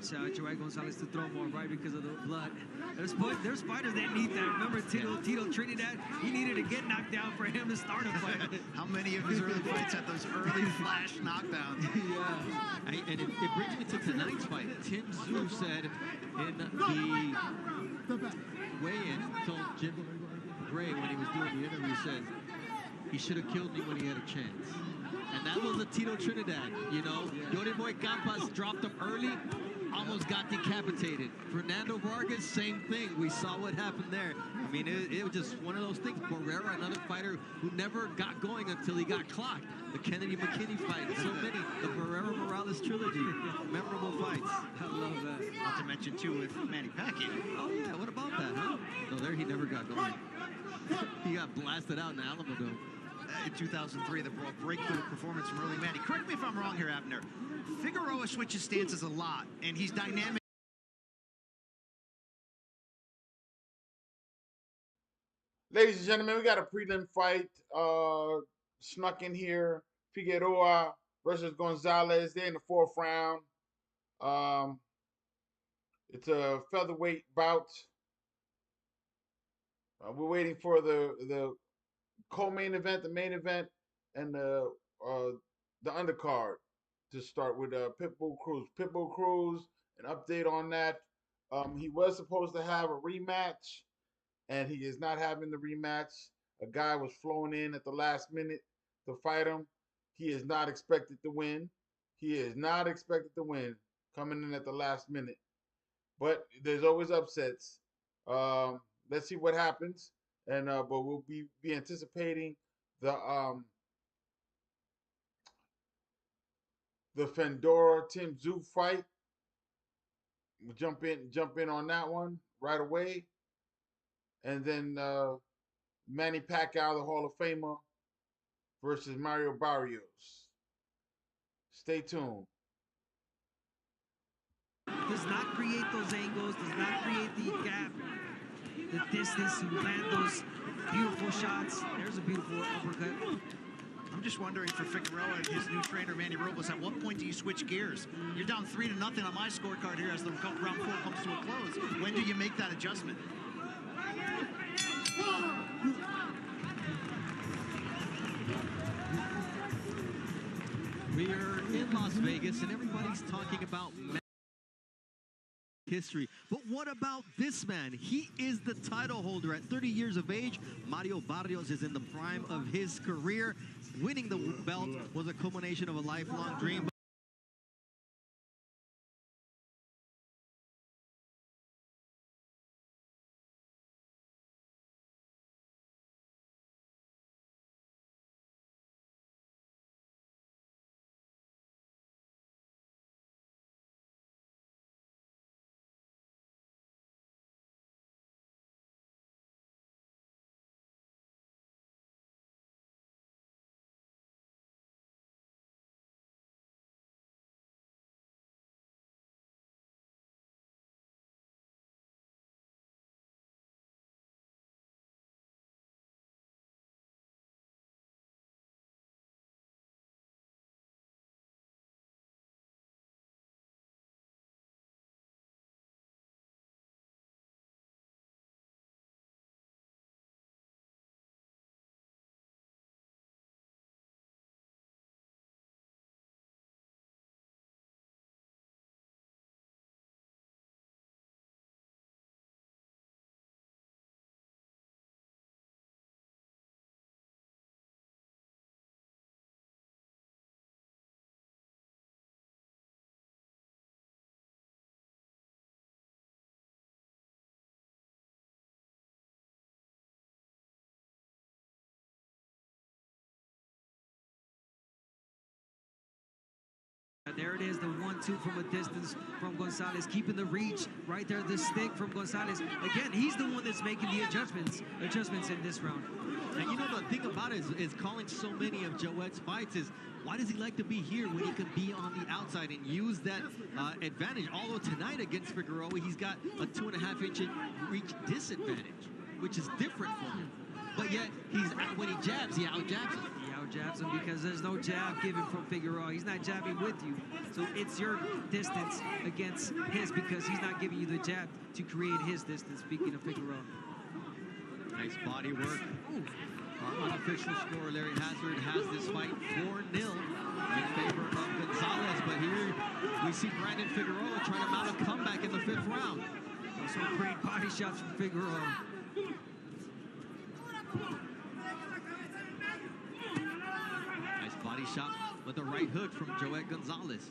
encourage Joel Gonzalez to throw more, right, because of the blood. There's fighters that need that. Remember Tito Trinidad? He needed to get knocked down for him to start a fight. How many of his early fights had those early flash knockdowns? Yeah. And it brings me to tonight's fight. Tim Tszyu said in the weigh-in, told Jim Gray when he was doing the interview, said he should have killed me when he had a chance. And that was a Tito Trinidad, you know. Yordenis Ugas dropped him early, almost got decapitated. Fernando Vargas, same thing. We saw what happened there. I mean, it was just one of those things. Barrera, another fighter who never got going until he got clocked. The Kennedy-McKinney fight, so many. The Barrera-Morales trilogy, memorable fights. I love that. Not to mention, too, with Manny Pacquiao. Oh, yeah, what about that, huh? No, there he never got going. He got blasted out in Alamodome. In 2003, the breakthrough performance from early Manny. Correct me if I'm wrong here, Abner. Figueroa switches stances a lot, and he's dynamic. Ladies and gentlemen, we got a prelim fight snuck in here. Figueroa versus Gonzalez. They're in the 4th round. It's a featherweight bout. We're waiting for the co-main event, the main event, and the undercard to start with Pitbull Cruz. Pitbull Cruz, an update on that. He was supposed to have a rematch, and he is not having the rematch. A guy was flown in at the last minute to fight him. He is not expected to win. He is not expected to win coming in at the last minute. But there's always upsets. Let's see what happens. And but we'll be anticipating the Fedor Tim Tszyu fight. We'll jump in on that one right away. And then Manny Pacquiao, the Hall of Famer, versus Mario Barrios. Stay tuned. Does not create those angles, does not create the gap, the distance to land those beautiful shots. There's a beautiful uppercut. I'm just wondering for Figueroa and his new trainer, Manny Robles, at what point do you switch gears? You're down 3-0 on my scorecard here as the round 4 comes to a close. When do you make that adjustment? We are in Las Vegas, and everybody's talking about history. But what about this man? He is the title holder at 30 years of age. Mario Barrios is in the prime of his career. Winning the belt was a culmination of a lifelong dream. There it is, the 1-2 from a distance from Gonzalez, keeping the reach right there, the stick from Gonzalez. Again, he's the one that's making the adjustments in this round. And you know, the thing about it is calling so many of Joet's fights is, why does he like to be here when he can be on the outside and use that advantage? Although tonight against Figueroa, he's got a 2.5-inch reach disadvantage, which is different for him. But yet, when he jabs, he out-jabs him. He jabs him because there's no jab given from Figueroa. He's not jabbing with you. So it's your distance against his because he's not giving you the jab to create his distance, speaking of Figueroa. Nice body work. Our unofficial score, Larry Hazard, has this fight 4-0 in favor of Gonzalez. But here we see Brandon Figueroa trying to mount a comeback in the 5th round. Some great body shots from Figueroa. Nice body shot with a right hook from Joet Gonzalez.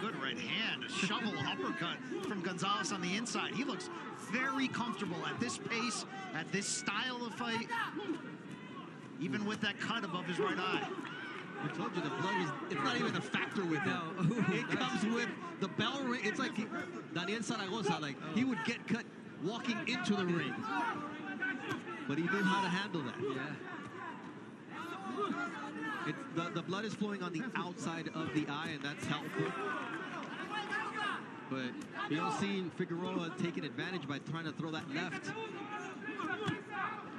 Good right hand, a shovel uppercut from Gonzalez on the inside. He looks very comfortable at this pace, at this style of fight, even with that cut above his right eye. I told you the blood was, it's not even a factor with him. It comes with the bell ring. It's like Daniel Zaragoza, like he would get cut walking into the ring. But he knew how to handle that. Yeah. The blood is flowing on the outside of the eye, and that's helpful. But you don't see Figueroa taking advantage by trying to throw that left.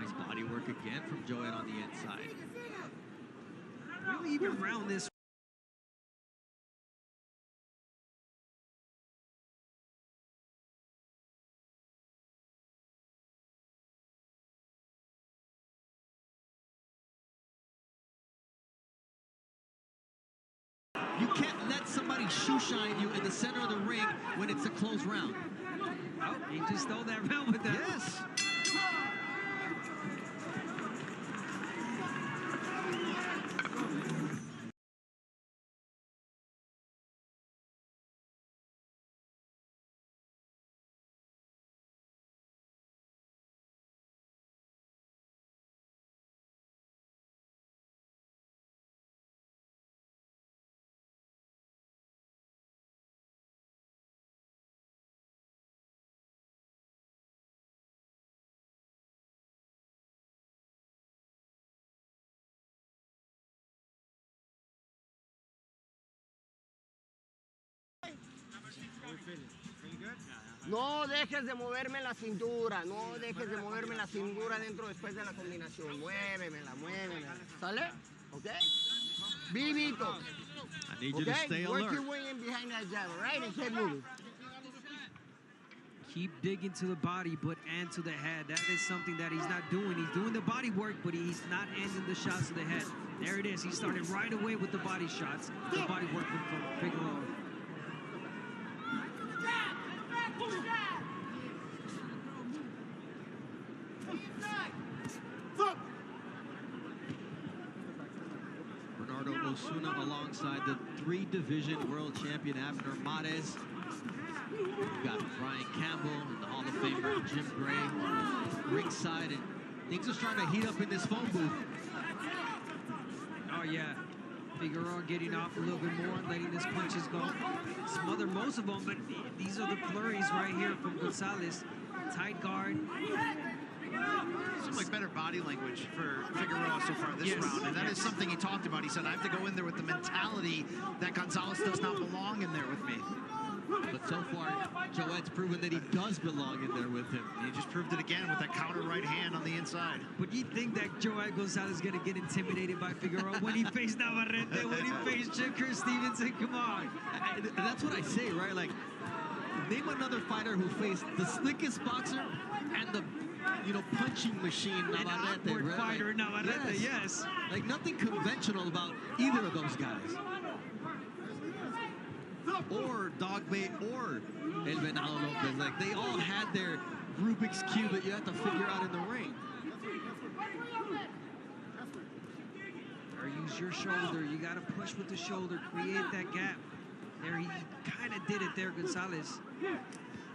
Nice body work again from Joet on the inside. Really even round this. You can't let somebody shoe shine you in the center of the ring when it's a close round. Oh, he just stole that round with that. Yes. No dejes de moverme la cintura, no dejes de moverme la cintura dentro después de la combinación. Muévemela, muévemela. ¿Sale? ¿Ok? Vivito. I need you to stay alert. Work your way in behind that jab, all right? And keep moving. Keep digging to the body, but and to the head. That is something that he's not doing. He's doing the body work, but he's not ending the shots to the head. There it is. He started right away with the body shots. The body work from Figueroa. Bernardo Osuna alongside the 3-division world champion Abner Mares. We've got Brian Campbell and the Hall of Famer Jim Gray ringside, and things are starting to heat up in this phone booth. Oh yeah, Figueroa getting off a little bit more, letting his punches go. Smother most of them, but these are the flurries right here from Gonzalez. Tight guard. Seems like better body language for Figueroa so far this round, and that is something he talked about. He said, I have to go in there with the mentality that Gonzalez does not belong in there with me. But so far, Joet's proven that he does belong in there with him. He just proved it again with that counter right hand on the inside. But you think that Joet Gonzalez is going to get intimidated by Figueroa when he faced Navarrete, when he faced Shakur Stevenson? Come on. And that's what I say, right? Like, name another fighter who faced the slickest boxer and the, punching machine Navarrete. An awkward fighter, Navarrete, yes. Like, nothing conventional about either of those guys. Or Dogbay or El Venado Lopez. Like, they all had their Rubik's Cube that you have to figure out in the ring. Or use your shoulder. You got to push with the shoulder, create that gap. There, he kind of did it there, Gonzalez.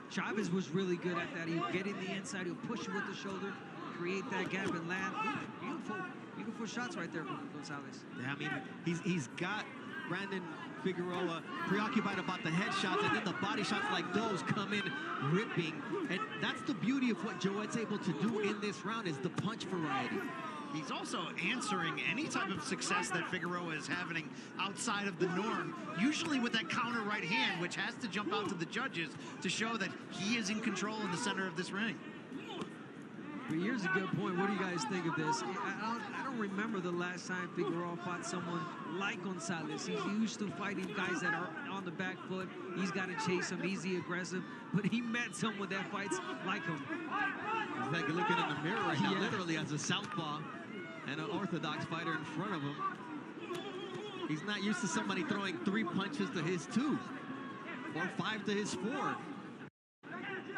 Chavez was really good at that. He'll get in the inside, he'll push with the shoulder, create that gap and land. Ooh, beautiful shots right there from Gonzalez. Yeah, I mean, he's got Brandon Figueroa preoccupied about the headshots, and then the body shots like those come in ripping. And that's the beauty of what Joet's able to do in this round, is the punch variety. He's also answering any type of success that Figueroa is having outside of the norm, usually with that counter right hand, which has to jump out to the judges to show that he is in control in the center of this ring. But here's a good point. What do you guys think of this? I don't don't remember the last time Figueroa fought someone like Gonzalez. He's used to fighting guys that are on the back foot. He's got to chase them, easy, aggressive. But he met someone that fights like him. He's like looking in the mirror right now, literally as a southpaw and an orthodox fighter in front of him. He's not used to somebody throwing 3 punches to his 2 or 5 to his 4.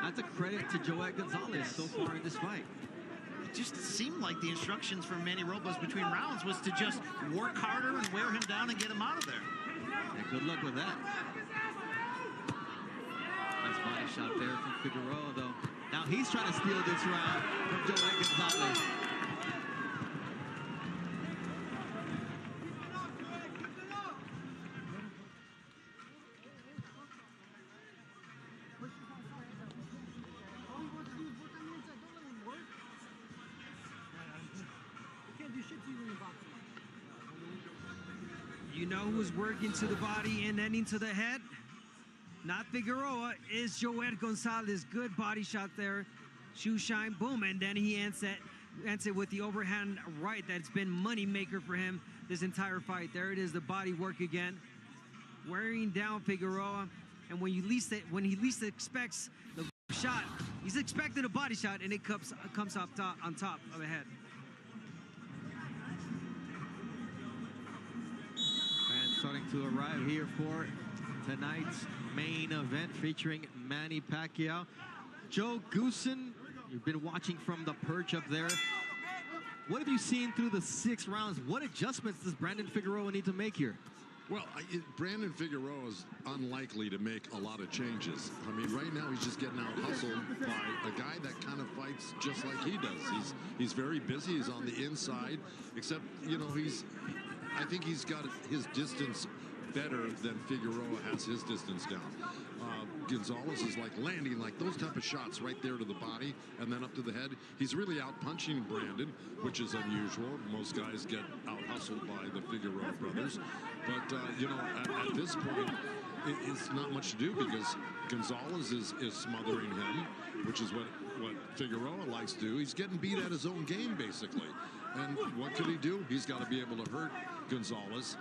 That's a credit to Joet Gonzalez so far in this fight. It just seemed like the instructions from Manny Robles between rounds was to just work harder and wear him down and get him out of there. Yeah, good luck with that. Nice body shot there from Figueroa, though. Now he's trying to steal this round from Joet Gonzalez. You know who's working to the body and then into the head? Not Figueroa, is Joet Gonzalez. Good body shot there. Shoe shine, boom, and then he ends it with the overhand right that's been money maker for him this entire fight. There it is, the body work again. Wearing down Figueroa, and when he least expects the shot, he's expecting a body shot, and it comes up on top of the head. Fans starting to arrive here for tonight's main event featuring Manny Pacquiao. Joe Goosen, you've been watching from the perch up there. What have you seen through the 6 rounds? What adjustments does Brandon Figueroa need to make here? Well, Brandon Figueroa is unlikely to make a lot of changes. I mean, right now he's just getting out hustled by a guy that kind of fights just like he does. He's very busy. He's on the inside, except, you know, I think he's got his distance better than Figueroa has his distance down. Gonzalez is like landing like those type of shots right there to the body and then up to the head. He's really out punching Brandon, which is unusual. Most guys get out hustled by the Figueroa brothers. But, you know, at this point, it's not much to do because Gonzalez is smothering him, which is what Figueroa likes to do. He's getting beat at his own game, basically. And what could he do? He's got to be able to hurt Gonzalez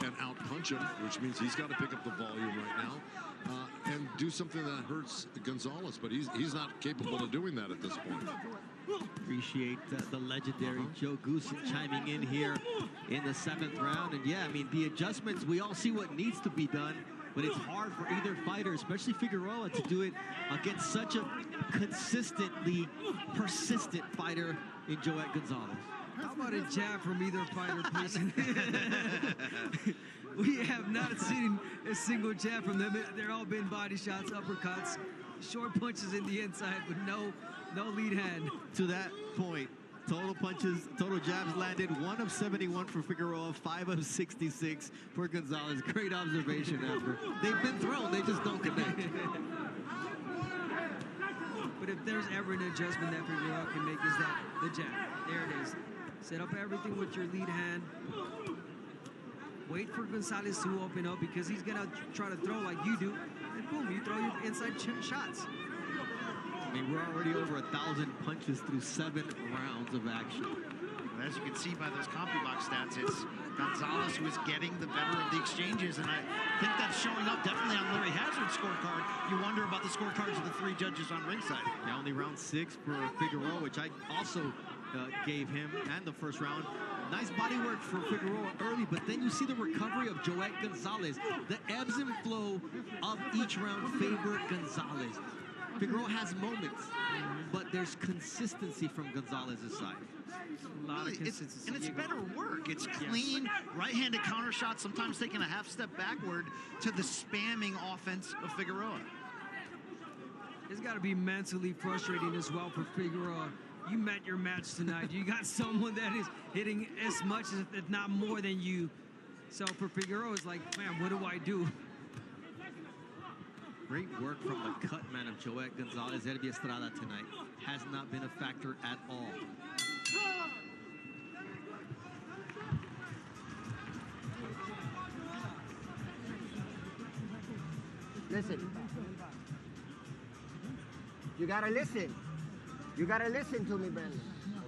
and out-punch him, which means he's got to pick up the volume right now and do something that hurts Gonzalez. But he's not capable of doing that at this point. Appreciate the legendary Joe Goosen chiming in here in the 7th round. And yeah, I mean, the adjustments, we all see what needs to be done, but it's hard for either fighter, especially Figueroa, to do it against such a consistently persistent fighter in Joet Gonzalez. How about a jab from either fighter, please? We have not seen a single jab from them. They're all been body shots, uppercuts, short punches in the inside, but no lead hand. To that point, total punches, total jabs landed, 1 of 71 for Figueroa, 5 of 66 for Gonzalez. Great observation, Amber. They've been thrown, they just don't connect. But if there's ever an adjustment that Figueroa can make, is that the jab. There it is. Set up everything with your lead hand. Wait for Gonzalez to open up because he's gonna try to throw like you do, and boom, you throw your inside shots. I mean, we're already over 1,000 punches through 7 rounds of action. As you can see by those CompuBox stats, it's Gonzalez who is getting the better of the exchanges, and I think that's showing up definitely on Larry Hazard's scorecard. You wonder about the scorecards of the 3 judges on ringside. Yeah, only round 6 for Figueroa, which I also gave him, and the 1st round. Nice body work for Figueroa early, but then you see the recovery of Joet Gonzalez. The ebbs and flow of each round favor Gonzalez. Figueroa has moments, but there's consistency from Gonzalez's side. A lot of consistency. And it's better work. It's clean, right-handed counter shots, sometimes taking a half step backward to the spamming offense of Figueroa. It's got to be mentally frustrating as well for Figueroa. You met your match tonight. You got someone that is hitting as much, if not more than you. So for Figueroa, it's like, man, what do I do? Great work from the cut man of Joet Gonzalez. Herby Estrada tonight has not been a factor at all. Listen. You gotta listen. You gotta listen to me, Brandon.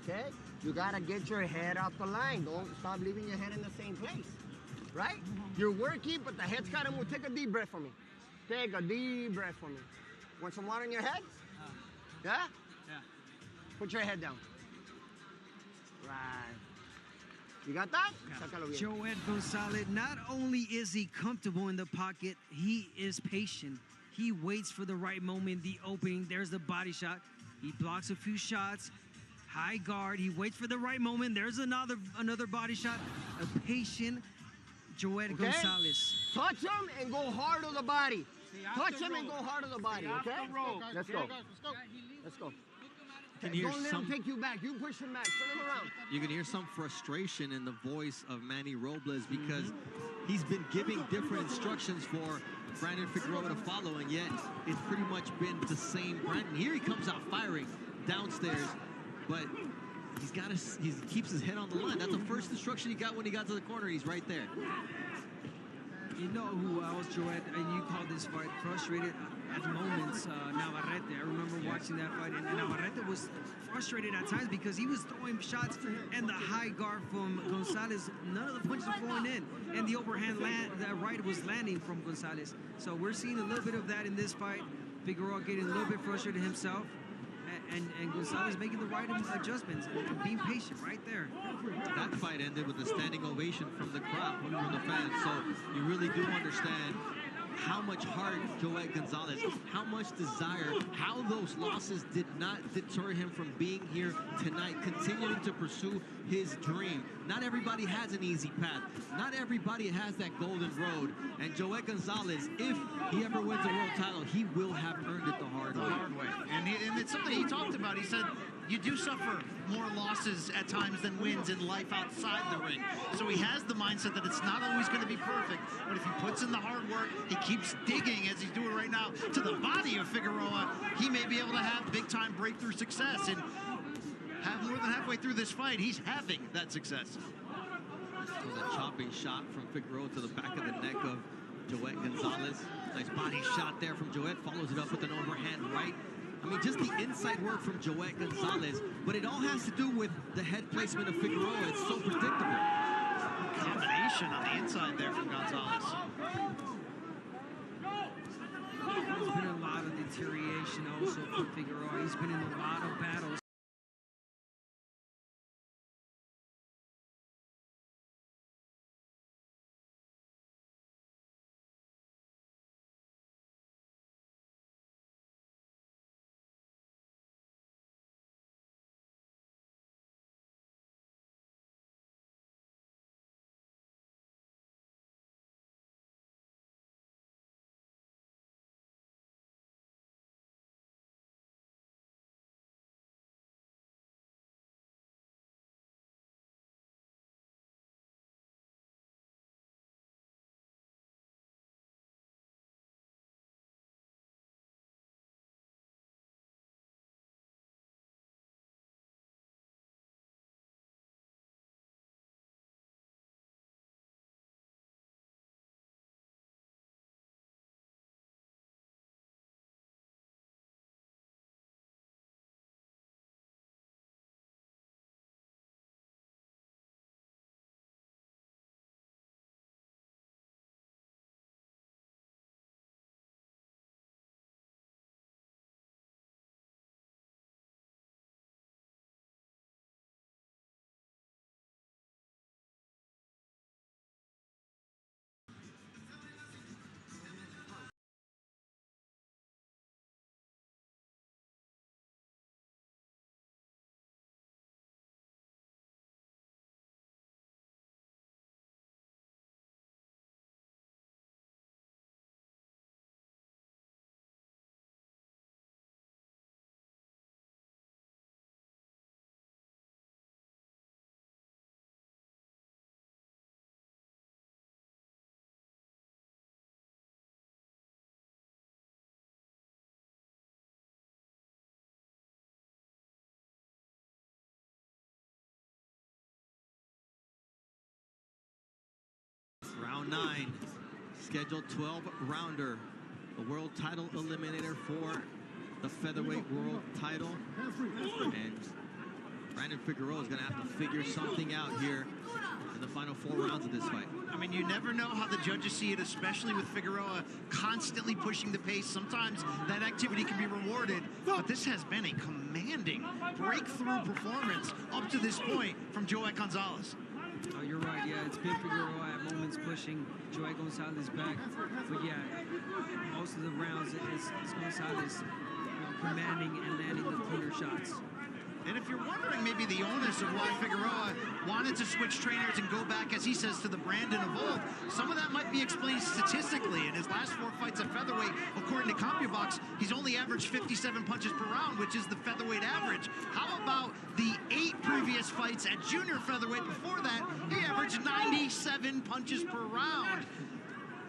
Okay? You gotta get your head off the line. Don't stop leaving your head in the same place, right? You're working, but the head's gotta move. Take a deep breath for me. Take a deep breath for me. Want some water in your head? Yeah? Yeah. Put your head down. Right. You got that? Sácalo bien. Joet Gonzalez, not only is he comfortable in the pocket, he is patient. He waits for the right moment, the opening. There's the body shot. He blocks a few shots. High guard. He waits for the right moment. There's another body shot. A patient Joet Gonzalez. Touch him and go hard on the body. Touch him and go hard on the body, okay? Let's go. Let's go. Don't let him take you back. You push him back. Turn him around. You can hear some frustration in the voice of Manny Robles because he's been giving different instructions for Brandon Figueroa to follow, and yet it's pretty much been the same Brandon. Here he comes out firing downstairs, but he keeps his head on the line. That's the first instruction he got when he got to the corner. He's right there. You know who else, Joet, and you called this fight frustrated at moments, Navarrete. I remember watching that fight, and Navarrete was frustrated at times because he was throwing shots and the high guard from Gonzalez. None of the punches were going in, and the overhand that right was landing from Gonzalez. So we're seeing a little bit of that in this fight. Figueroa getting a little bit frustrated himself, and Gonzalez making the right adjustments and being patient right there. That fight ended with a standing ovation from the crowd, from the fans. So you really do understand how much heart Joet Gonzalez, how much desire, how those losses did not deter him from being here tonight, continuing to pursue his dream. Not everybody has an easy path. Not everybody has that golden road. And Joet Gonzalez, if he ever wins a world title, he will have earned it the hard way. And it's something he talked about. He said, you do suffer more losses at times than wins in life outside the ring. So he has the mindset that it's not always going to be perfect, but if he puts in the hard work, he keeps digging as he's doing right now to the body of Figueroa, he may be able to have big-time breakthrough success. And have more than halfway through this fight, he's having that success. It was a chopping shot from Figueroa to the back of the neck of Joet Gonzalez. Nice body shot there from Joet, follows it up with an overhand right. I mean, just the inside work from Joet Gonzalez, but it all has to do with the head placement of Figueroa. It's so predictable. Combination on the inside there from Gonzalez. There's been a lot of deterioration also for Figueroa. He's been in a lot of battles. Round 9, scheduled 12-rounder, the world title eliminator for the featherweight world title. And Brandon Figueroa is going to have to figure something out here in the final 4 rounds of this fight. I mean, you never know how the judges see it, especially with Figueroa constantly pushing the pace. Sometimes that activity can be rewarded, but this has been a commanding breakthrough performance up to this point from Joet Gonzalez. Oh, you're right. Yeah, it's been Figueroa at moments pushing Joet Gonzalez back. But yeah, most of the rounds it's Gonzalez commanding and landing the cleaner shots. And if you're wondering maybe the onus of why Figueroa wanted to switch trainers and go back, as he says, to the Brandon of old, some of that might be explained statistically. In his last 4 fights at featherweight, according to CompuBox, he's only averaged 57 punches per round, which is the featherweight average. How about the 8 previous fights at junior featherweight before that? He averaged 97 punches per round.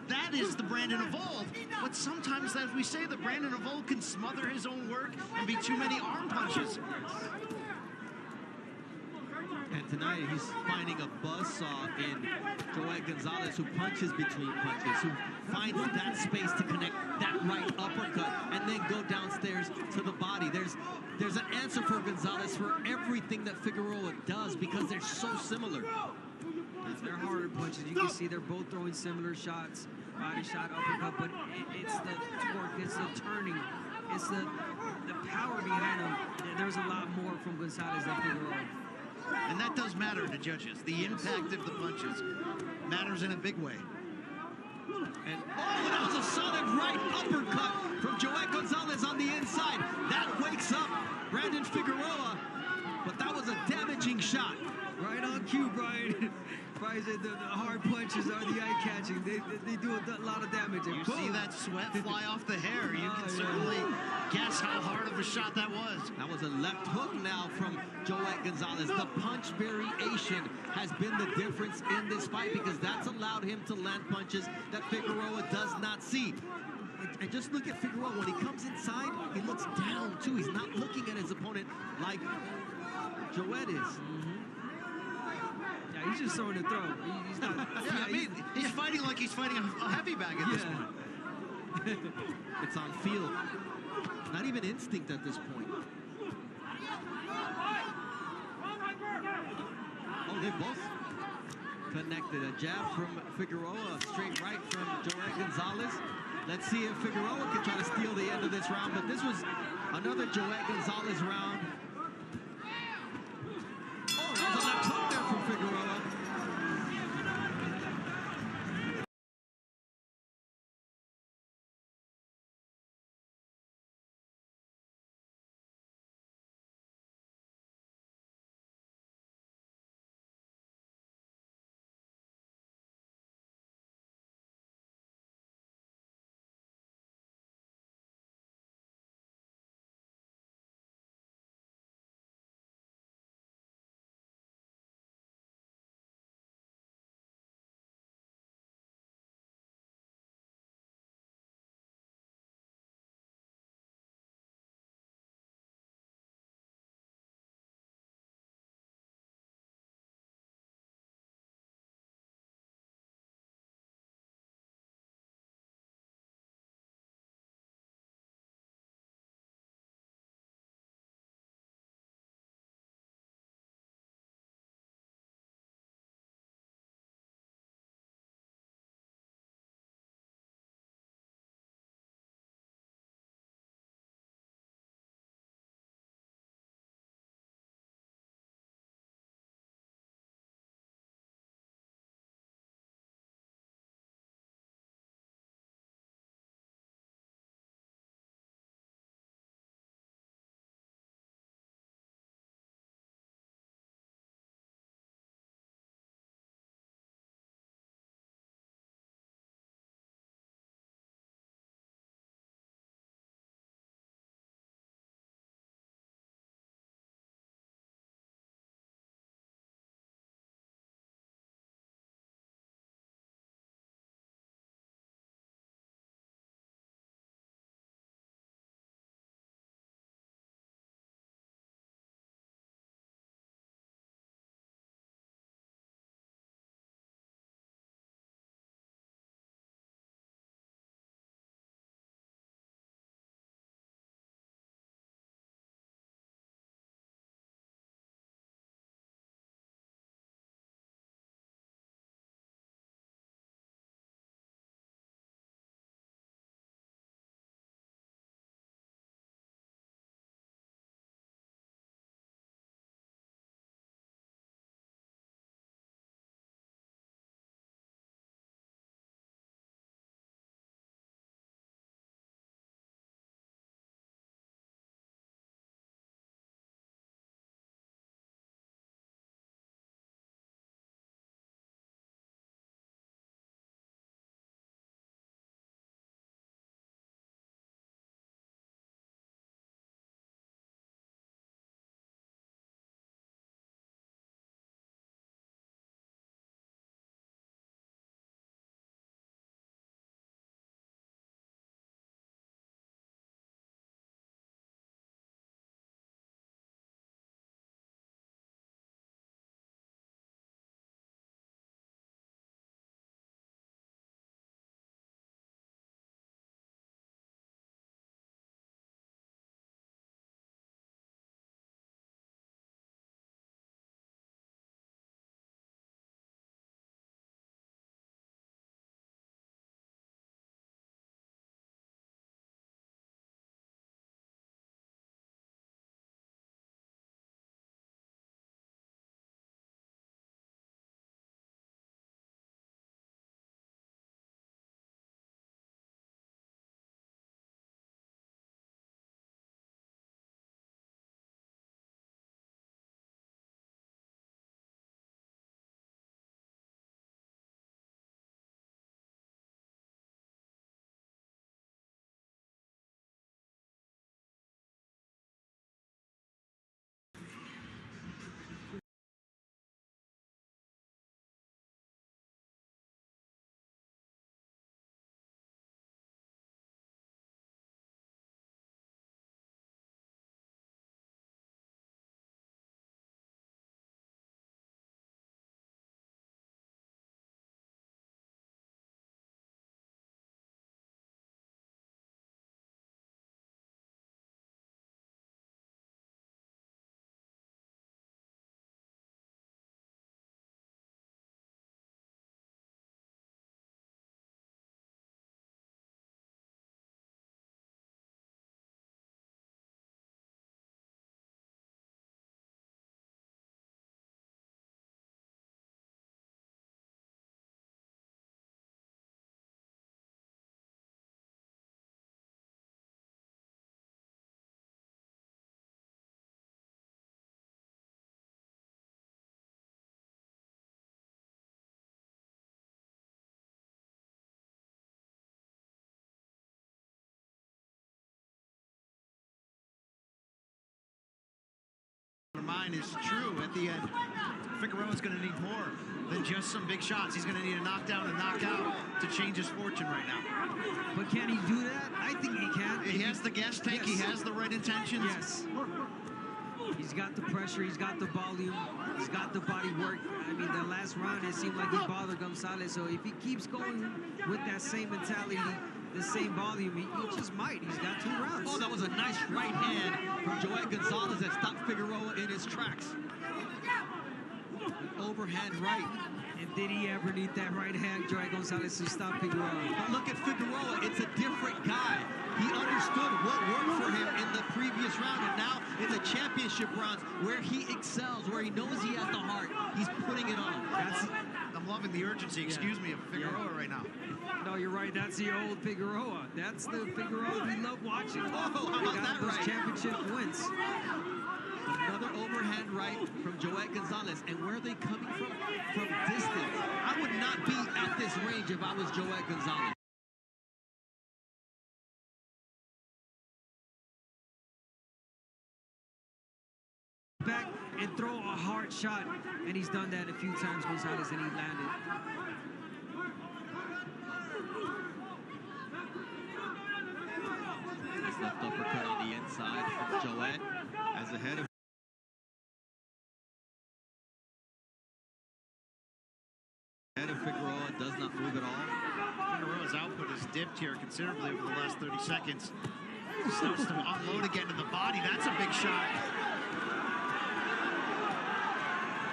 That is the Brandon of old. But sometimes, as we say, the Brandon of old can smother his own work and be too many arm punches. And tonight he's finding a buzzsaw in Joet Gonzalez, who punches between punches, who finds that space to connect that right uppercut and then go downstairs to the body. There's an answer for Gonzalez for everything that Figueroa does because they're so similar. They're harder punches. You can see they're both throwing similar shots, body shot, uppercut, but it's the torque, it's the turning, it's the power behind them. There's a lot more from Gonzalez than Figueroa. And that does matter to judges. The impact of the punches matters in a big way. And that was a solid right uppercut from Joet Gonzalez on the inside. That wakes up Brandon Figueroa, but that was a damaging shot. Right on cue, Brian. Brian said the hard punches are the eye-catching. They do a lot of damage. You see that sweat fly off the hair. You can certainly guess how hard of a shot that was. That was a left hook now from Joet Gonzalez. The punch variation has been the difference in this fight because that's allowed him to land punches that Figueroa does not see. And just look at Figueroa. When he comes inside, he looks down, too. He's not looking at his opponent like Joet is. Yeah, he's just throwing a throw. He's not. Yeah, I mean, he's fighting like he's fighting a heavy bag at this point. It's on feel. Not even instinct at this point. Oh, they both connected. A jab from Figueroa, a straight right from Joet Gonzalez. Let's see if Figueroa can try to steal the end of this round, but this was another Joet Gonzalez round. Oh, that was a left hook there from Figueroa. mind is true at the end. Figueroa's going to need more than just some big shots. He's going to need a knockdown and knockout to change his fortune right now. But can he do that? I think he can. He has the gas tank. Yes. He has the right intentions. Yes. He's got the pressure. He's got the volume. He's got the body work. I mean, the last round, it seemed like he bothered Gonzalez. So if he keeps going with that same mentality, the same volume, he just might. He's got 2 rounds. Oh, that was a nice right hand from Joel Gonzalez that stopped Figueroa in his tracks. An overhand right. And did he ever need that right hand, Joel Gonzalez, to stop Figueroa? But look at Figueroa. It's a different guy. He understood what worked for him in the previous round, and now in the championship rounds, where he excels, where he knows he has the heart, he's putting it on. I'm loving the urgency, excuse me, of Figueroa right now. No, you're right. That's the old Figueroa. That's the Figueroa we love watching. Oh, how about that those right? championship wins. Another overhand right from Joel Gonzalez. And where are they coming from? From distance. I would not be at this range if I was Joel Gonzalez. Back and throw a hard shot. And he's done that a few times, Gonzalez, and he landed. Nice left uppercut on the inside from Joel as ahead of Figueroa does not move at all. Figueroa's output has dipped here considerably over the last 30 seconds. Starts to unload again in the body. That's a big shot.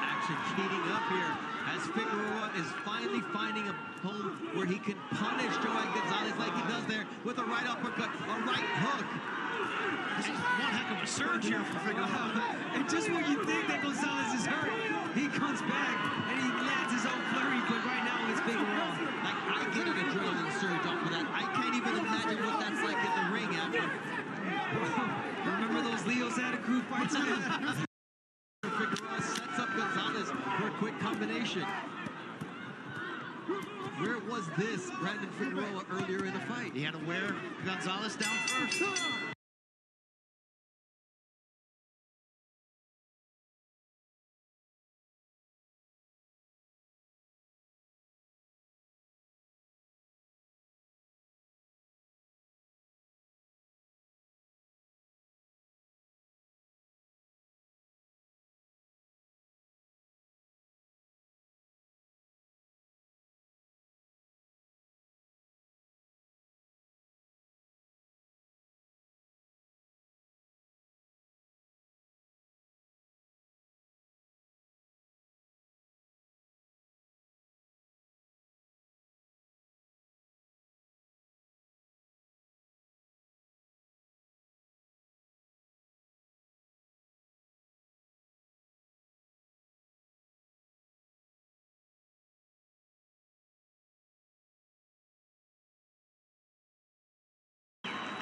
Action heating up here as Figueroa is finally finding a home where he can punish Joel Gonzalez like he does there with a right uppercut, a right hook. This is one heck of a surge here for Figueroa. And just when you think that Gonzalez is hurt, he comes back and he lands his own flurry, but right now it's Figueroa. Like, I get an adrenaline surge off of that. I can't even imagine what that's like in the ring after. Remember those Leo Santa Cruz fights? Figueroa sets up Gonzalez for a quick combination. Where was this Brandon Figueroa earlier in the fight? He had to wear Gonzalez down first.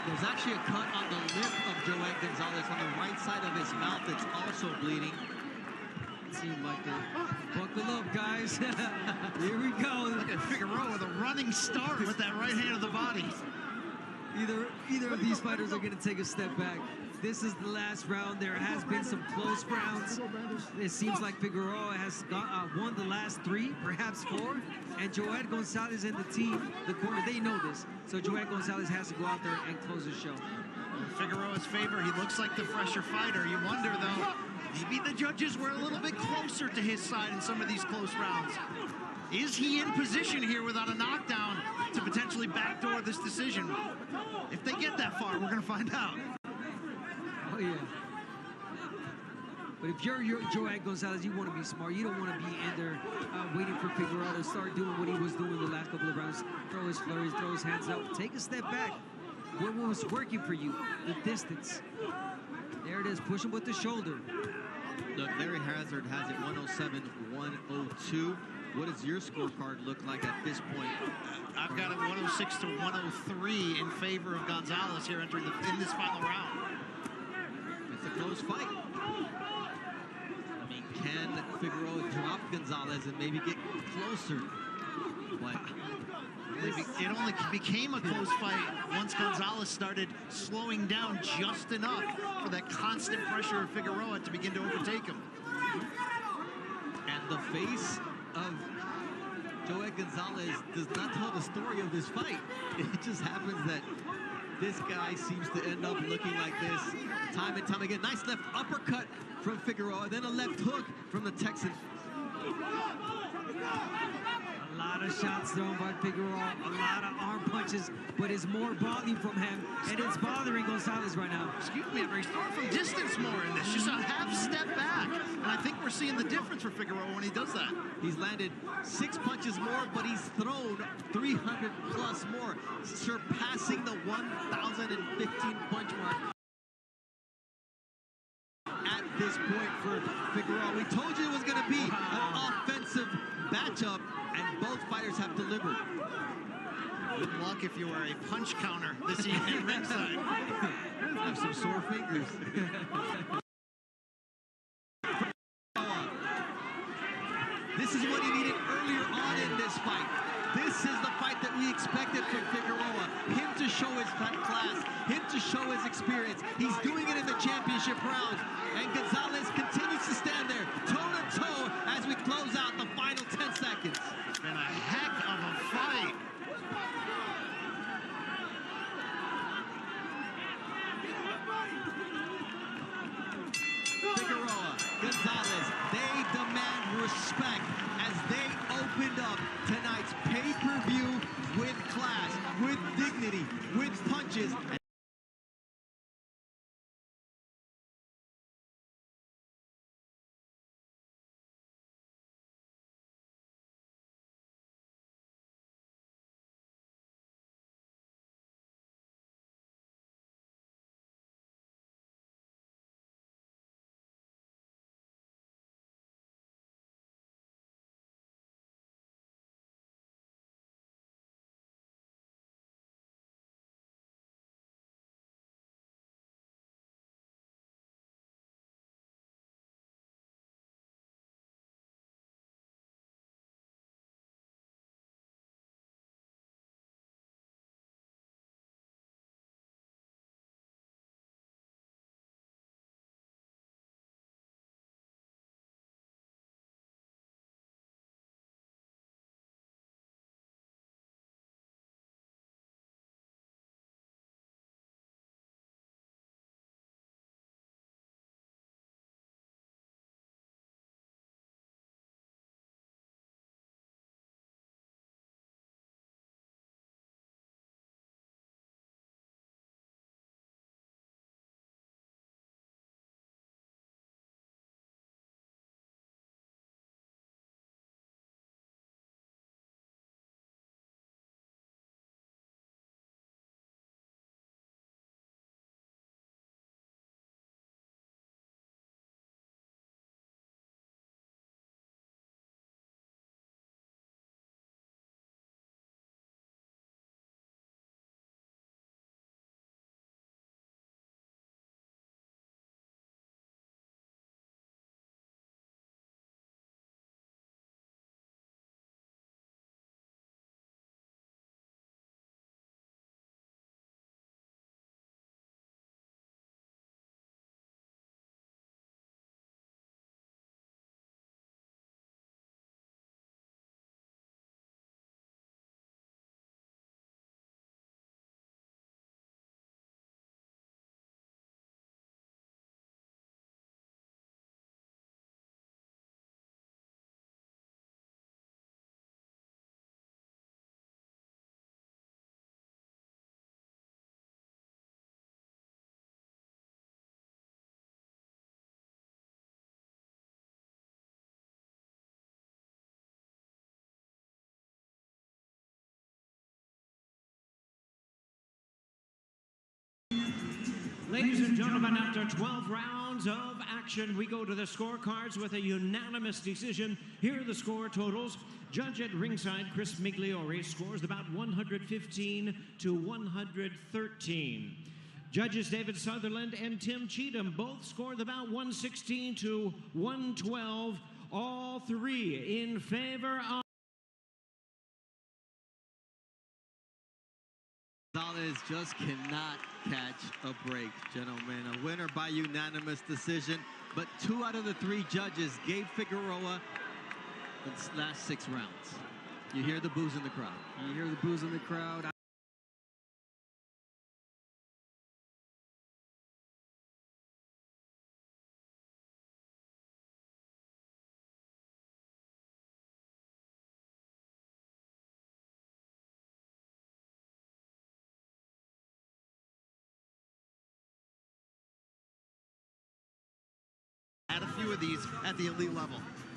There's actually a cut on the lip of Joel Gonzalez on the right side of his mouth that's also bleeding. It seemed like it. Buckle up, guys. Here we go. Look at Figueroa with a running start with that right hand of the body. Either of these fighters are going to take a step back. This is the last round. There has been some close rounds. It seems like Figueroa has won the last 3, perhaps 4. And Joel Gonzalez and the team, the corner, they know this. So Joel Gonzalez has to go out there and close the show. In Figueroa's favor, he looks like the fresher fighter. You wonder, though, maybe the judges were a little bit closer to his side in some of these close rounds. Is he in position here without a knockdown to potentially backdoor this decision? If they get that far, we're going to find out. Oh, yeah. But if you're Joel Gonzalez, you want to be smart. You don't want to be in there waiting for Figueroa to start doing what he was doing the last couple of rounds. Throw his flurries, throw his hands up. Take a step back. What was working for you? The distance. There it is. Push him with the shoulder. Look, Larry Hazard has it 107-102. What does your scorecard look like at this point? I've got it 106 to 103 in favor of Gonzalez here entering in this final round. It's a close fight. I mean, can Figueroa drop Gonzalez and maybe get closer But It only became a close fight once Gonzalez started slowing down just enough for that constant pressure of Figueroa to begin to overtake him. and the face of Joel Gonzalez does not tell the story of this fight. It just happens that this guy seems to end up looking like this time and time again. Nice left uppercut from Figueroa, then a left hook from the Texan. A lot of shots thrown by Figueroa, a lot of arm punches, but it's more volume from him, and it's bothering Gonzalez right now. Excuse me, he's throwing from distance more in this, just a half step back. And I think we're seeing the difference for Figueroa when he does that. He's landed 6 punches more, but he's thrown 300 plus more, surpassing the 1,015 punch mark at this point for Figueroa. We told you it was going to be an offensive matchup, and both fighters have delivered. Good luck if you are a punch counter this evening ringside. Have some sore fingers. This is what he needed earlier on in this fight. This is the fight that we expected from Figueroa. Him to show his class, him to show his experience. He's doing it in the championship rounds. And Gonzalez continues to stand there, toe-to-toe, as we close out the final 10 seconds. It's been a heck of a fight. Figueroa, Gonzalez, they demand respect as they opened up tonight's pay-per-view with class, with dignity, with punches. Ladies and gentlemen, after 12 rounds of action, we go to the scorecards with a unanimous decision. Here are the score totals. Judge at ringside, Chris Migliore, scores about 115 to 113. Judges David Sutherland and Tim Cheatham both scored about 116 to 112. All three in favor of just cannot catch a break, gentlemen. A winner by unanimous decision, but 2 out of the 3 judges gave Figueroa the last 6 rounds. You hear the boos in the crowd. You hear the boos in the crowd. Had a few of these at the elite level.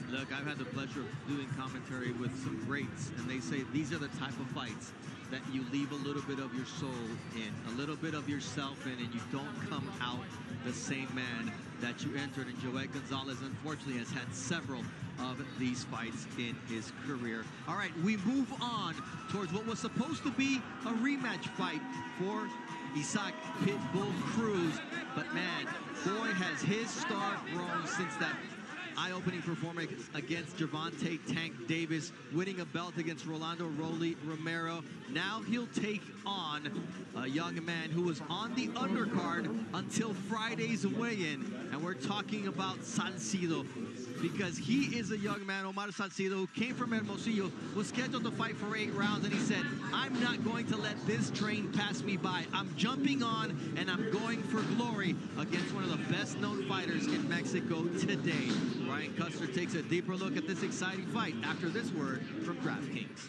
Look, I've had the pleasure of doing commentary with some greats, and they say these are the type of fights that you leave a little bit of your soul in, a little bit of yourself in, and you don't come out the same man that you entered. And Joel Gonzalez, unfortunately, has had several of these fights in his career. All right, we move on towards what was supposed to be a rematch fight for Isaac Pitbull Cruz. But man, boy, has his star grown since that eye-opening performance against Gervonta Tank Davis, winning a belt against Rolando Rolly Romero. Now he'll take on a young man who was on the undercard until Friday's weigh-in, and we're talking about Salcido, because he is a young man, Omar Salcido, who came from Hermosillo, was scheduled to fight for 8 rounds, and he said, I'm not going to let this train pass me by. I'm jumping on, and I'm going for glory against one of the best-known fighters in Mexico today. Ryan Custer takes a deeper look at this exciting fight after this word from DraftKings.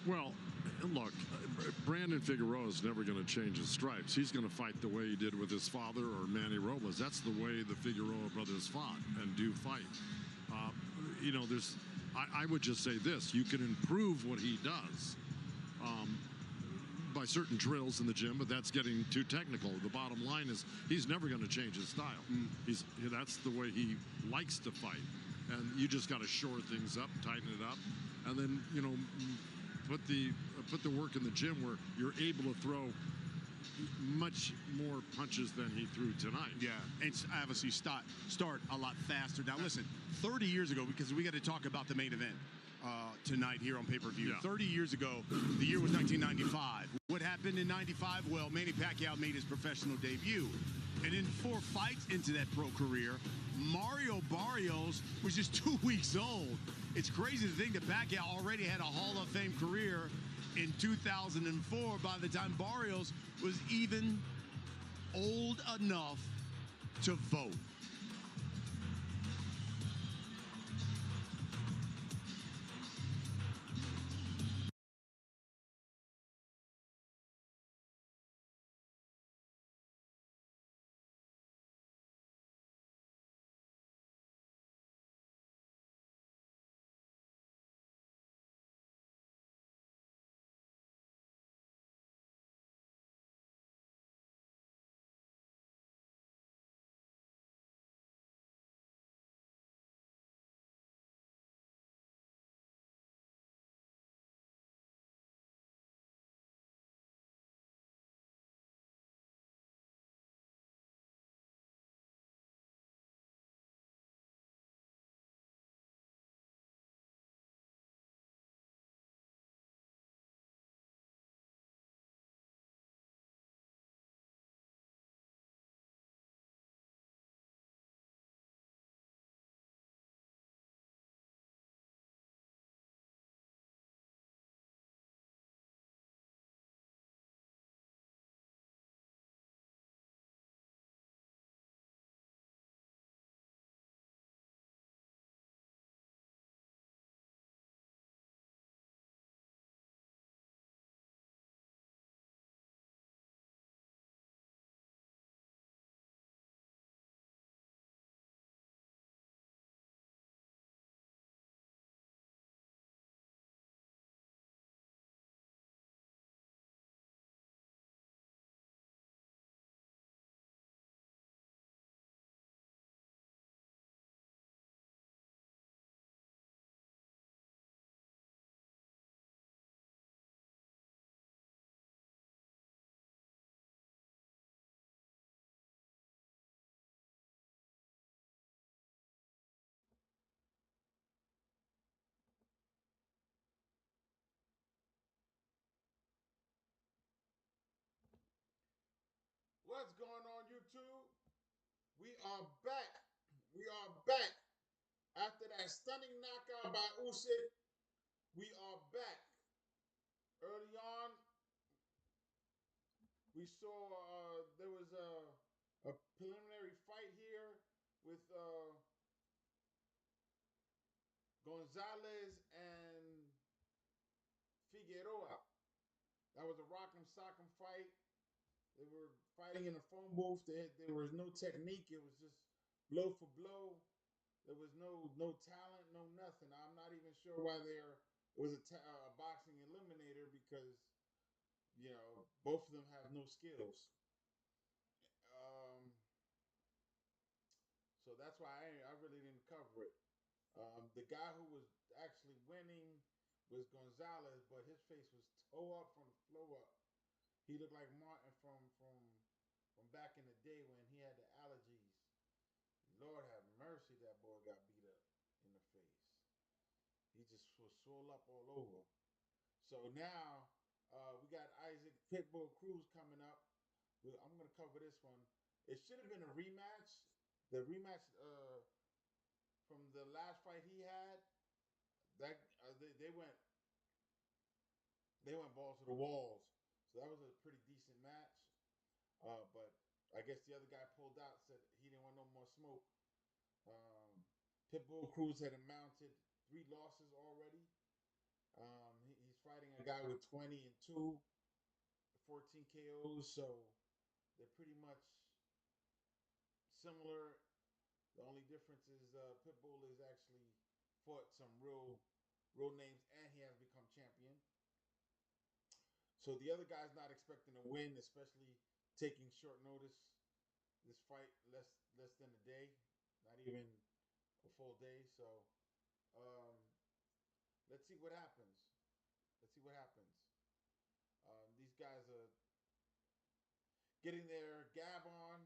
Well, look, Brandon Figueroa is never going to change his stripes. He's going to fight the way he did with his father or Manny Robles. That's the way the Figueroa brothers fought and do fight. You know, I would just say this. You can improve what he does by certain drills in the gym, but that's getting too technical. The bottom line is he's never going to change his style. That's the way he likes to fight. And you just got to shore things up, tighten it up, and then, you know, put the work in the gym where you're able to throw much more punches than he threw tonight. Yeah, and obviously start a lot faster. Now listen, 30 years ago, because we got to talk about the main event tonight here on pay-per-view. Yeah. 30 years ago, the year was 1995. What happened in 95? Well, Manny Pacquiao made his professional debut. And in 4 fights into that pro career, Mario Barrios was just 2 weeks old. It's crazy to think that Pacquiao already had a Hall of Fame career in 2004 by the time Barrios was even old enough to vote. What's going on, YouTube? We are back. We are back. After that stunning knockout by Usyk, we are back. Early on, we saw there was a preliminary fight here with Gonzalez and Figueroa. That was a rock'em sock'em fight. They were fighting in a phone booth. There was no technique. It was just blow for blow. There was no talent, no nothing. I'm not even sure why it was a boxing eliminator because, both of them have no skills. So that's why I really didn't cover it. The guy who was actually winning was Gonzalez, but his face was toe up from the floor up. He looked like Martin from back in the day when he had the allergies. Lord have mercy, that boy got beat up in the face. He just was swole up all over. So now we got Isaac Pitbull Cruz coming up. I'm going to cover this one. It should have been a rematch. The rematch from the last fight he had, that they went balls to the walls. So that was a pretty decent match. But I guess the other guy pulled out, said he didn't want no more smoke. Pitbull Cruz had amounted 3 losses already. He's fighting a guy with 20-2, 14 KOs, so they're pretty much similar. The only difference is Pitbull has actually fought some real names, and he has become champion. So the other guy's not expecting to win, especially taking short notice. This fight less than a day, not even a full day. So let's see what happens. These guys are getting their gab on.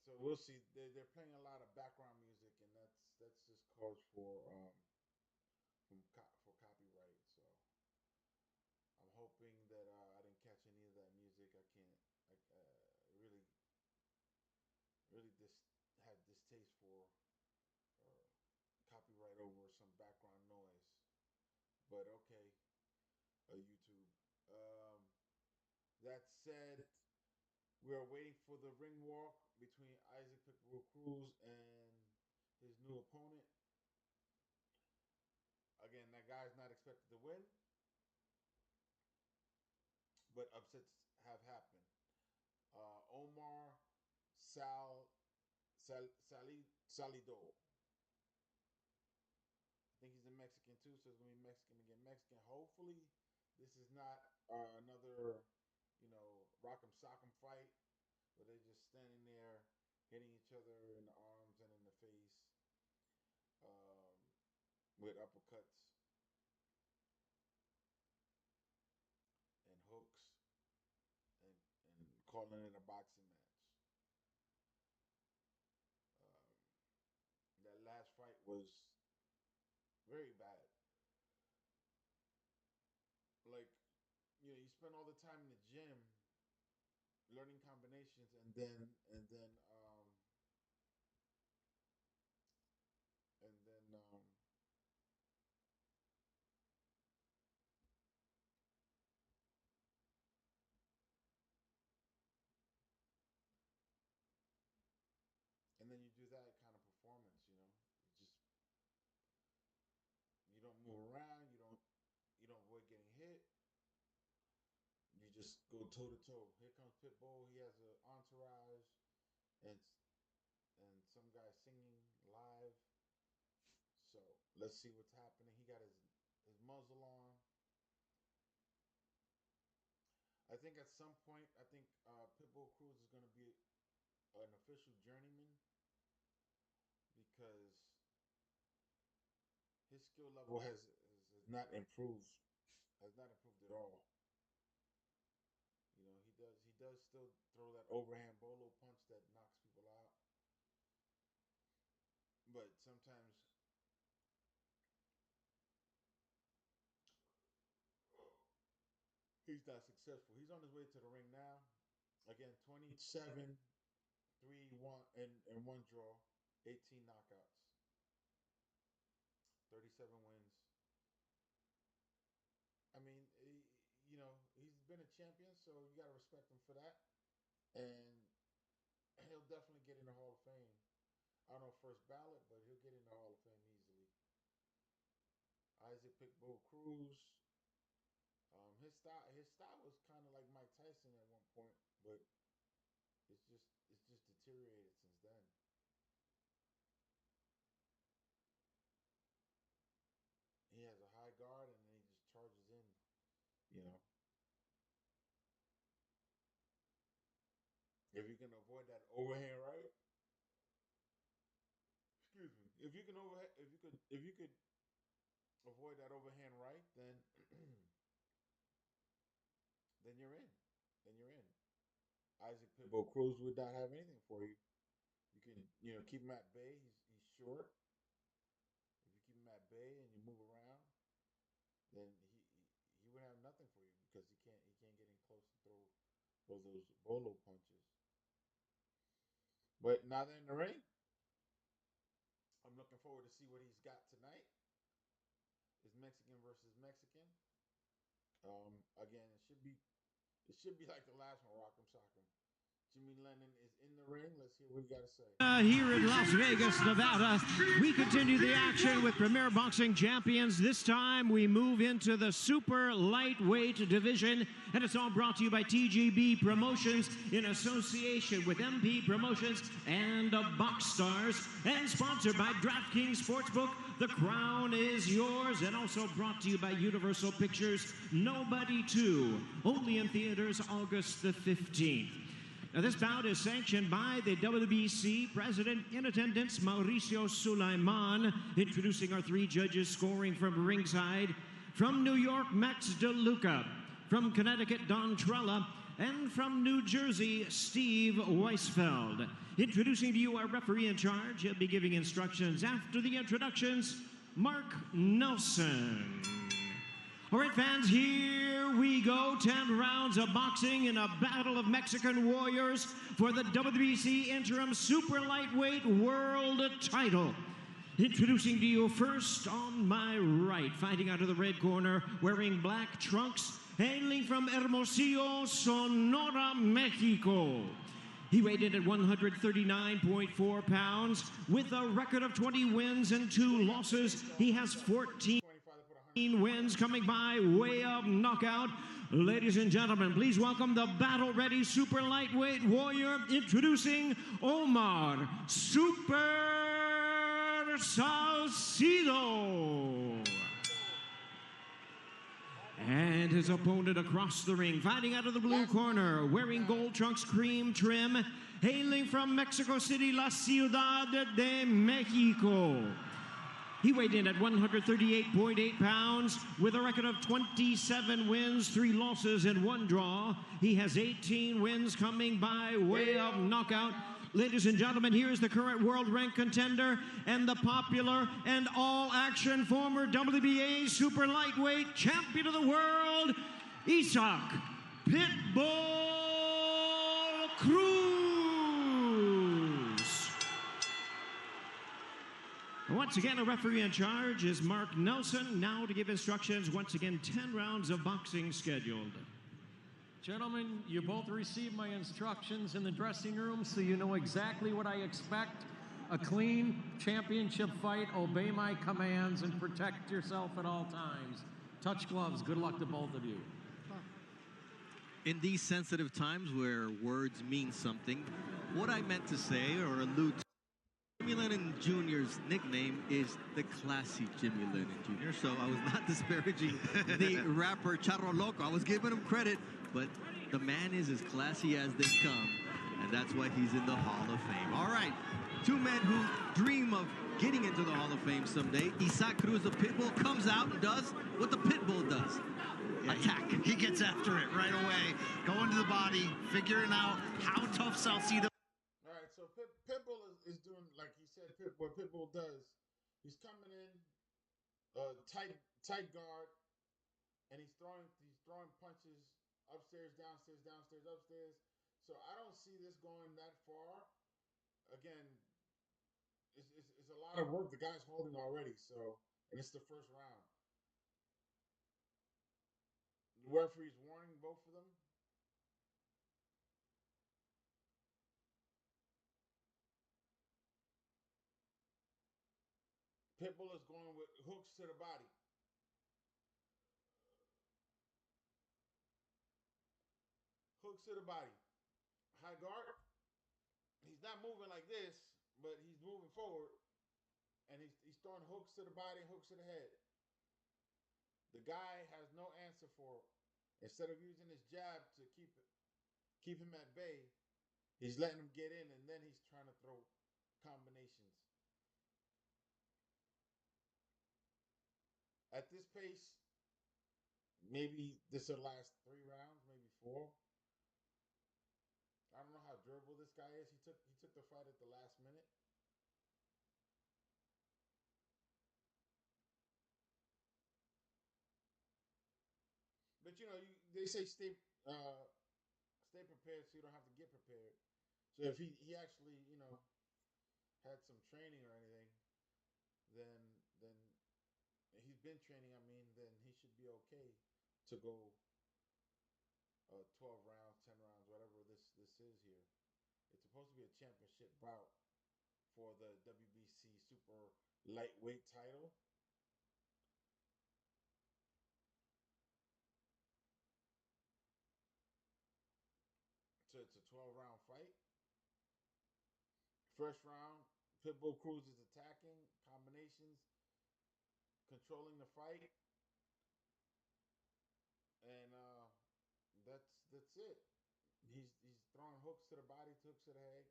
So we'll see. They're playing a lot of background music, and that's just calls for for copyright. So I'm hoping that I didn't catch any of that music. I can't. I really have distaste for copyright over some background noise. But okay, YouTube. That said, we are waiting for the ring walk between Isaac Pitbull Cruz and his new opponent. Again, that guy's not expected to win, but upsets have happened. Omar Salido. I think he's a Mexican too, so it's gonna be Mexican against Mexican. Hopefully, this is not another, rock'em sock'em fight where they're just standing there hitting each other in the arms and in the face with uppercuts and hooks and calling it a boxing match. That last fight was very bad. Like, you spend all the time in the gym learning combinations, and then you do that kind of performance. You don't move around. You don't avoid getting hit. You just go toe to toe. Here comes Pitbull. He has an entourage, and some guy singing live. So let's see what's happening. He got his muzzle on. I think at some point, Pitbull Cruz is going to be an official journeyman because his skill level has not improved. Has not improved at all. He does still throw that overhand bolo punch that knocks people out. But sometimes he's not successful. He's on his way to the ring now. Again, 27, 3-1 and 1 draw, 18 knockouts, 37 wins. I mean, he's been a champion, so you got to respect him for that. And he'll definitely get in the Hall of Fame. I don't know first ballot, but he'll get in the Hall of Fame easily. Isaac Pitbull Cruz. His style was kind of like Mike Tyson at one point, but it's just deteriorated since then. He has a high guard and then he just charges in. If you can avoid that overhand right, excuse me. If you could avoid that overhand right, then then you're in. Then you're in. Isaac Pitbull Cruz would not have anything for you. You can keep him at bay. He's short. If you keep him at bay and you move around, then he would have nothing for you because he can't get in close and throw those bolo punches. But now they're in the ring. I'm looking forward to see what he's got tonight. It's Mexican versus Mexican. Again, it should be like the last one, Rock'em Sock'em. Jimmy Lennon is in the ring. Let's hear what he got to say. Here in Las Vegas, Nevada, we continue the action with Premier Boxing Champions. This time we move into the super lightweight division, and it's all brought to you by TGB Promotions in association with MP Promotions and Box Stars, and sponsored by DraftKings Sportsbook. The crown is yours, and also brought to you by Universal Pictures. Nobody 2, only in theaters August the 15th. Now, this bout is sanctioned by the WBC President in attendance, Mauricio Sulaiman, introducing our 3 judges scoring from ringside. From New York, Max DeLuca. From Connecticut, Don Trella. And from New Jersey, Steve Weisfeld. Introducing to you our referee in charge. He'll be giving instructions after the introductions, Mark Nelson. All right, fans, here we go. 10 rounds of boxing in a battle of Mexican warriors for the WBC Interim Super Lightweight World title. Introducing to you first on my right, fighting out of the red corner, wearing black trunks, hailing from Hermosillo, Sonora, Mexico. He weighed in at 139.4 pounds with a record of 20 wins and 2 losses. He has 14 wins coming by way of knockout. Ladies and gentlemen, please welcome the battle-ready super lightweight warrior, introducing Omar Super Salcido. And his opponent across the ring, fighting out of the blue corner, wearing gold trunks, cream trim, hailing from Mexico City, La Ciudad de Mexico. He weighed in at 138.8 pounds with a record of 27 wins, 3 losses, and 1 draw. He has 18 wins coming by way of knockout. Ladies and gentlemen, here's the current world rank contender and the popular and all-action former WBA super lightweight champion of the world, Isaac Pitbull Cruz. Once again, a referee in charge is Mark Nelson. Now to give instructions, once again, 10 rounds of boxing scheduled. Gentlemen, you both received my instructions in the dressing room, so you know exactly what I expect. A clean championship fight, obey my commands, and protect yourself at all times. Touch gloves. Good luck to both of you. In these sensitive times where words mean something, what I meant to say or allude to, Jimmy Lennon Jr.'s nickname is the classy Jimmy Lennon Jr., so I was not disparaging the rapper Charro Loco. I was giving him credit, but the man is as classy as they come, and that's why he's in the Hall of Fame. All right, 2 men who dream of getting into the Hall of Fame someday. Isaac Cruz, the Pitbull, comes out and does what the Pitbull does. Yeah, attack. He gets after it right away, going to the body, figuring out how tough Salcido. All right, so Pitbull is doing, like he said, what Pitbull does. He's coming in, tight guard, and he's throwing punches upstairs, downstairs, downstairs, upstairs. So I don't see this going that far. Again, it's a lot of work. The guy's holding already, so, and it's the first round. The referee's warning both of them. Pitbull is going with hooks to the body. Hooks to the body. High guard. He's not moving like this, but he's moving forward. And he's throwing hooks to the body and hooks to the head. The guy has no answer for it. Instead of using his jab to keep him at bay, he's letting him get in, and then he's trying to throw combinations. At this pace, maybe this will last 3 rounds, maybe 4. I don't know how durable this guy is. He took the fight at the last minute. But you know, they say stay prepared so you don't have to get prepared. So if he actually, you know, had some training or anything, then he's been training, I mean, then he should be okay to go 12 rounds, 10 rounds, whatever this is here. It's supposed to be a championship bout for the WBC super lightweight title. So it's a 12-round fight. First round, Pitbull Cruz is attacking, combinations, controlling the fight, and that's it. He's throwing hooks to the body, hooks to the head.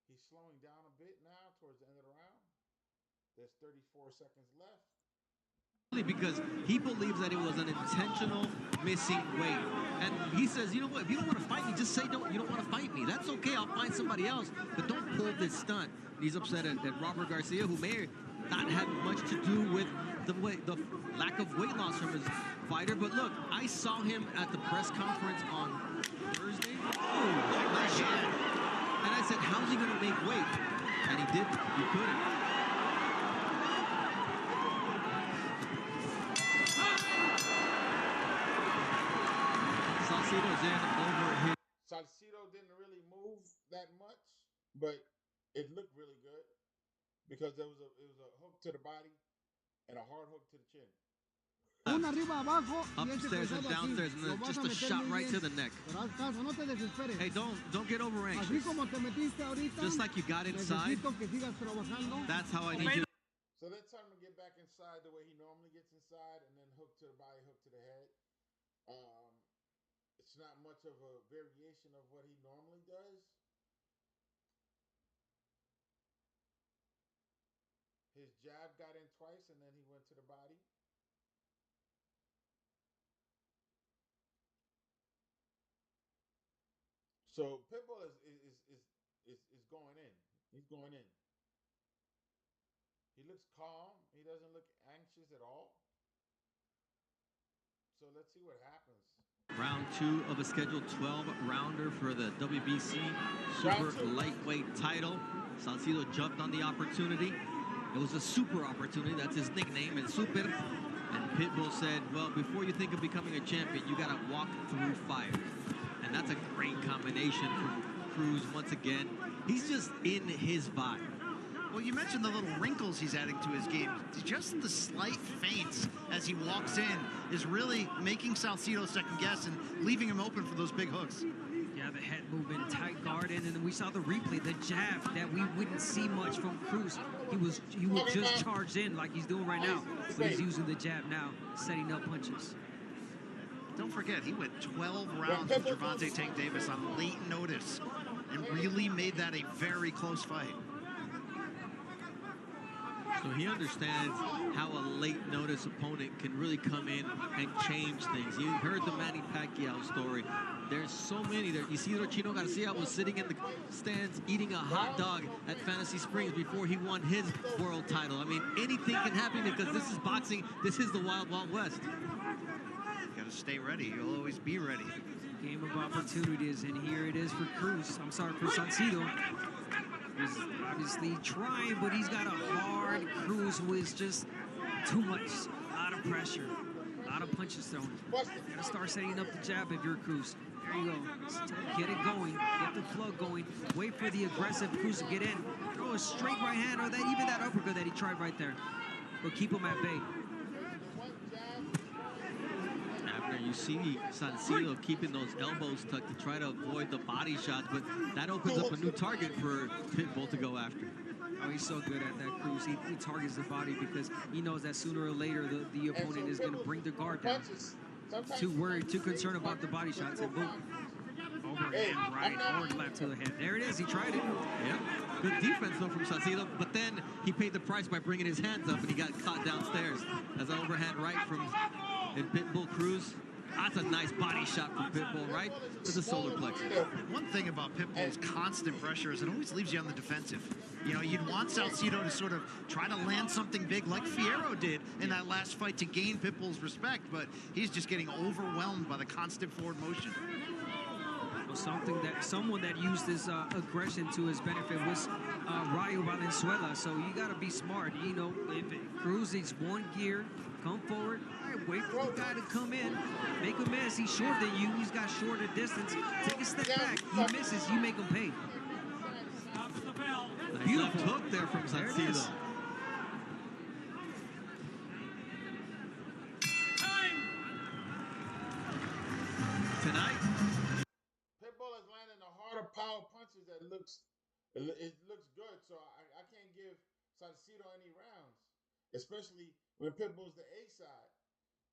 He's slowing down a bit now towards the end of the round. There's 34 seconds left. because he believes that it was an intentional missing weight. And he says, you know what, if you don't want to fight me, just say you don't want to fight me. That's okay, I'll find somebody else. But don't pull this stunt. He's upset at Robert Garcia, who may not have much to do with the lack of weight loss from his fighter. But look, I saw him at the press conference on Thursday. Nice shot. And I said, how's he going to make weight? And he didn't. He couldn't. Salcido didn't really move that much, but it looked really good because it was a hook to the body and a hard hook to the chin. Upstairs and downstairs, and just a shot right to the neck. Hey, don't get over anxious. Just like you got inside, that's how I need you. So let's tell him to get back inside the way he normally gets inside, and then hook to the body, hook to the head. It's not much of a variation of what he normally does. His jab got in twice, and then he went to the body. So Pitbull is going in. He's going in. He looks calm. He doesn't look anxious at all. So let's see what happens. Round 2 of a scheduled 12-rounder for the WBC super lightweight title. Salcido jumped on the opportunity. It was a super opportunity. That's his nickname, and super. And Pitbull said, well, before you think of becoming a champion, you got to walk through fire. And that's a great combination from Cruz once again. He's just in his vibe. Well, you mentioned the little wrinkles he's adding to his game. Just the slight feints as he walks in is really making Salcido second guess and leaving him open for those big hooks. Yeah, the head movement, tight guard, and then we saw the replay, the jab that we wouldn't see much from Cruz. He would just charge in like he's doing right now, but he's using the jab now, setting up punches. Don't forget, he went 12 rounds with Gervonta Davis on late notice and really made that a very close fight. So he understands how a late notice opponent can really come in and change things. You heard the Manny Pacquiao story. There's so many there. Isidro Chino Garcia was sitting in the stands eating a hot dog at Fantasy Springs before he won his world title. I mean, anything can happen because this is boxing. This is the Wild Wild West. Got to stay ready. You'll always be ready. Game of opportunities, and here it is for Cruz. I'm sorry, for Salcido. He's obviously trying, but he's got a hard Cruz who is just too much. A lot of pressure, a lot of punches thrown. You gotta start setting up the jab if you're Cruz. There you go. Get it going. Get the flow going. Wait for the aggressive Cruz to get in. Throw a straight right hand or even that uppercut that he tried right there. But keep him at bay. You see Salcido keeping those elbows tucked to try to avoid the body shots, but that opens up a new target for Pitbull to go after. Oh, he's so good at that, Cruz. He targets the body because he knows that sooner or later the opponent is going to bring the guard down. Too worried, too concerned about the body shots, and boom. Overhand right or left to the head. There it is. He tried it. Yeah. Good defense, though, from Salcido, but then he paid the price by bringing his hands up, and he got caught downstairs. As an overhand right from Pitbull Cruz. That's a nice body shot from Pitbull, right to the solar plexus. One thing about Pitbull's constant pressure is it always leaves you on the defensive. You know, you'd want Salcido to sort of try to land something big like Fierro did in that last fight to gain Pitbull's respect, but he's just getting overwhelmed by the constant forward motion. Someone that used his aggression to his benefit was Rayo Valenzuela. So you got to be smart. You know, if Cruz is one gear, come forward, wait for the guy to come in, make a miss. He's shorter than you. He's got shorter distance. Take a step back. He misses. You make him pay. Nice beautiful hook there from Salcido. Tonight, Pitbull is landing a harder power punches that looks good. So I can't give Salcido any rounds, especially when Pitbull's the A side,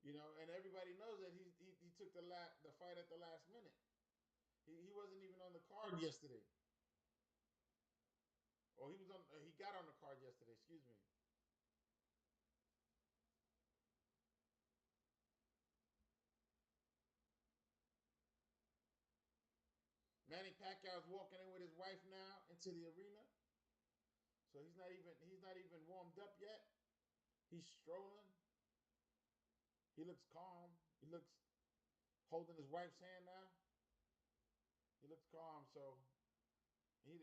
you know, and everybody knows that he took the fight at the last minute. He wasn't even on the card yesterday. Or he got on the card yesterday, excuse me. Manny Pacquiao is walking in with his wife now into the arena. So he's not even warmed up yet. He's strolling. He looks calm. He looks holding his wife's hand now. He looks calm, so he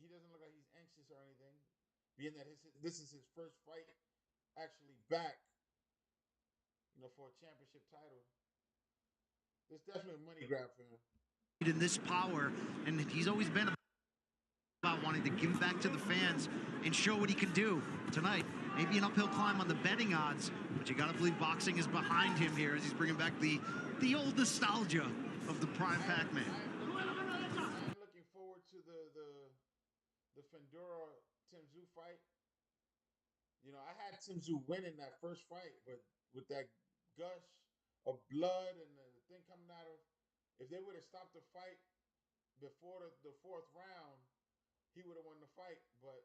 doesn't look like he's anxious or anything. Being that this is his first fight actually back, for a championship title. It's definitely a money grab for him. In this power, and he's always been about wanting to give back to the fans and show what he can do tonight. Maybe an uphill climb on the betting odds, but you got to believe boxing is behind him here as he's bringing back the old nostalgia of the prime Pac-Man. I'm looking forward to the Fundora Tim Tszyu fight. I had Tim Tszyu winning that first fight, but with that gush of blood and the thing coming out of, if they would have stopped the fight before the fourth round, he would have won the fight. But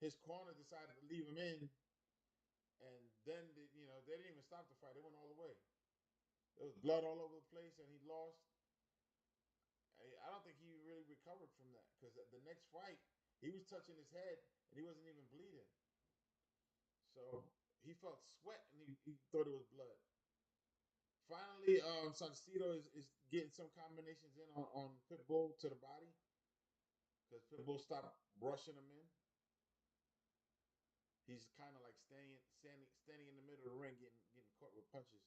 his corner decided to leave him in, and then they didn't even stop the fight. They went all the way. There was blood all over the place, and he lost. I don't think he really recovered from that, because the next fight, he was touching his head, and he wasn't even bleeding. So he felt sweat, and he thought it was blood. Finally, Salcido is getting some combinations in on Pitbull to the body, because Pitbull stopped rushing him in. He's kind of like standing in the middle of the ring, getting caught with punches.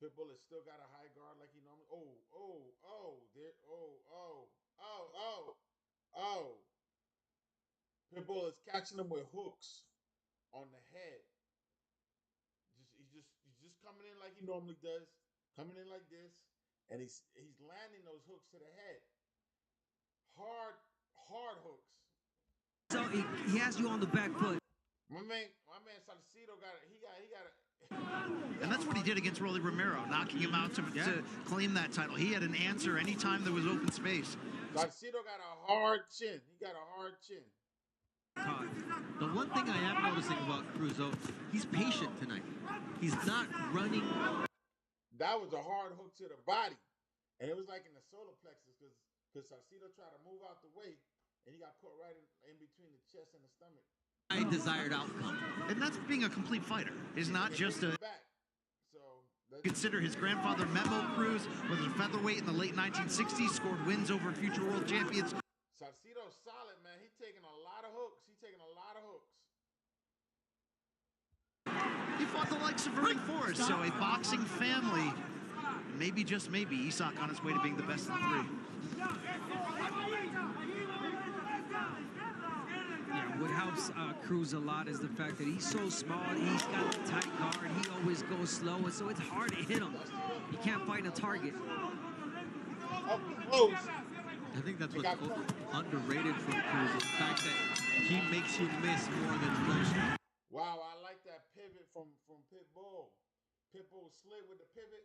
Pitbull has still got a high guard like he normally. Pitbull is catching him with hooks on the head. He's just coming in like he normally does, coming in like this, and he's landing those hooks to the head. Hard hooks. So he has you on the back foot. My man Salcido got it. He got it. And that's what he did against Rolly Romero, knocking him out to claim that title. He had an answer anytime there was open space. Salcido got a hard chin. He got a hard chin. The one thing I am noticing about Cruz, though, he's patient tonight. He's not running. That was a hard hook to the body. And it was like in the solar plexus, because Salcido tried to move out the way, and he got caught right in between the chest and the stomach. My desired outcome. And that's being a complete fighter. It's not just a... So consider his grandfather Memo Cruz was a featherweight in the late 1960s, scored wins over future world champions. Salcido's solid, man. He's taking a lot of hooks. He fought the likes of Ring Force, so a boxing family. Maybe, just maybe, Isak on his way to being the best of the three. Yeah, what helps Cruz a lot is the fact that he's so small. He's got a tight guard. He always goes slow, and so it's hard to hit him. You can't find a target. Up close. I think that's what's underrated from Cruz, the fact that he makes you miss more than most. Wow, I like that pivot from Pitbull. Pitbull slid with the pivot.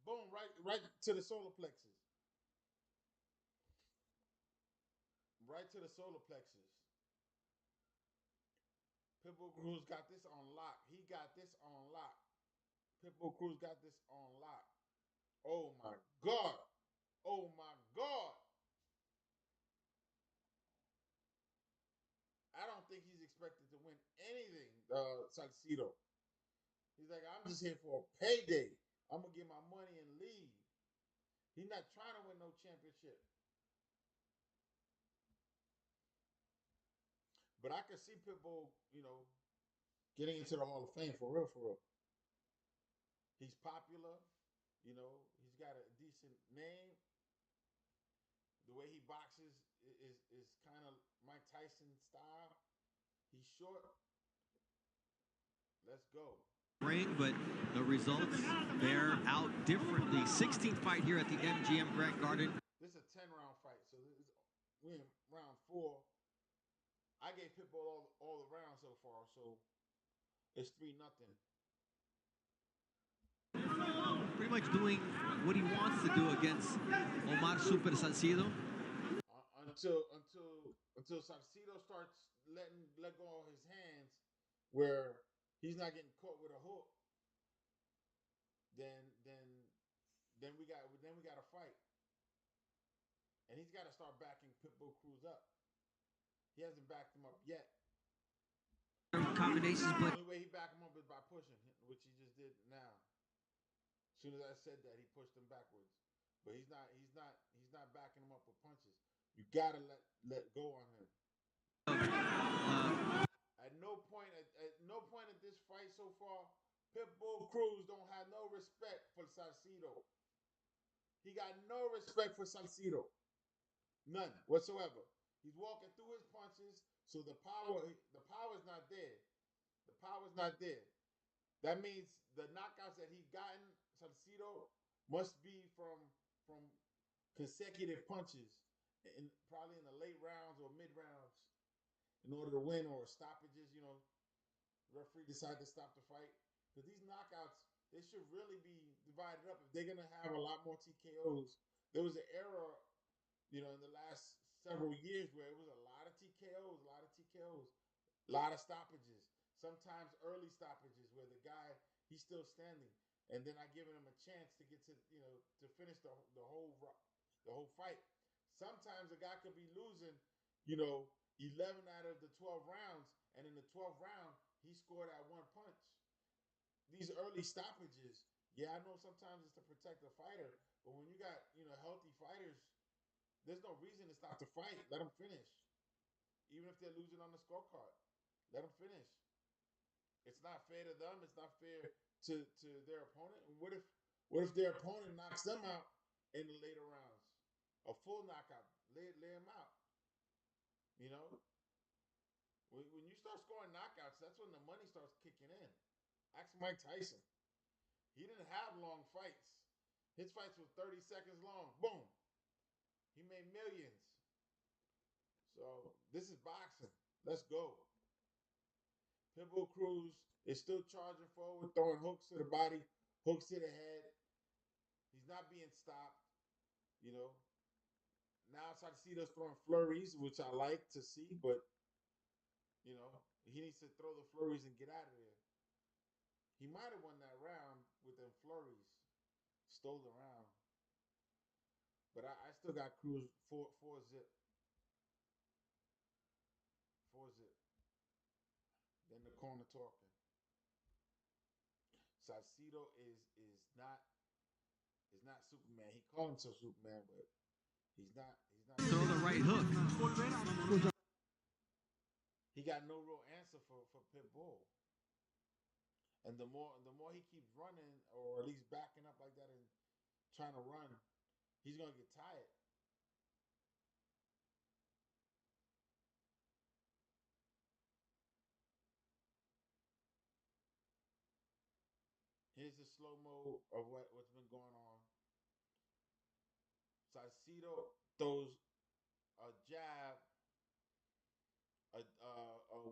Boom, right to the solar plexus. Right to the solar plexus. Pitbull Cruz got this on lock. He got this on lock. Pitbull Cruz got this on lock. Oh my God. Oh my God. I don't think he's expected to win anything, Salcido. He's like, I'm just here for a payday. I'm going to get my money and leave. He's not trying to win no championship. But I can see Pitbull, getting into the Hall of Fame for real. He's popular. He's got a decent name. The way he boxes is kind of Mike Tyson style. He's short. Let's go. Ring, but the results bear out differently. 16th fight here at the MGM Grand Garden. This is a 10-round fight, so we're in round 4. I gave Pitbull all the rounds so far, so it's 3-0. Pretty much doing what he wants to do against Omar Super Salcido. Until Salcido starts let go of his hands, where he's not getting caught with a hook, then then we got a fight. And he's got to start backing Pitbull Cruz up. He hasn't backed him up yet. Combinations, The but only way he backed him up is by pushing, which he just did now. As soon as I said that, he pushed him backwards. But he's not backing him up with punches. You gotta let go on him. At no point at this fight so far, Pitbull Cruz don't have no respect for Salcido. He got no respect for Salcido. None whatsoever. He's walking through his punches, so the power is not there. The power is not there. That means the knockouts that he gotten, Salcido, must be from consecutive punches, probably in the late rounds or mid rounds, in order to win, or stoppages. You know, the referee decided to stop the fight, because these knockouts, they should really be divided up if they're gonna have a lot more TKOs. There was an era, you know, in the last several years where it was a lot of TKOs, a lot of stoppages. Sometimes early stoppages where the guy, he's still standing, and then I giving him a chance to get to, you know, to finish the whole fight. Sometimes a guy could be losing, you know, 11 out of the 12 rounds, and in the 12th round he scored at one punch. These early stoppages, yeah, I know sometimes it's to protect the fighter, but when you got, you know, healthy fighters, there's no reason to stop the fight. Let them finish, even if they're losing on the scorecard. Let them finish. It's not fair to them. It's not fair to their opponent. And what if their opponent knocks them out in the later rounds? A full knockout, lay them out. You know, when you start scoring knockouts, that's when the money starts kicking in. Ask Mike Tyson. He didn't have long fights. His fights were 30 seconds long. Boom. He made millions. So this is boxing. Let's go. Pitbull Cruz is still charging forward, throwing hooks to the body, hooks to the head. He's not being stopped, you know. Now Salcido's throwing flurries, which I like to see, but, you know, he needs to throw the flurries and get out of there. He might have won that round with them flurries. Stole the round. But I still got Cruz 4-zip. 4-zip. Then the corner talking. Salcido is not Superman. He called himself Superman, but he's not. throw the right hook. He got no real answer for Pitbull. And the more he keeps running, or at least backing up like that and trying to run, he's gonna get tired. Here's the slow-mo of what's been going on. Salcido throws a jab, a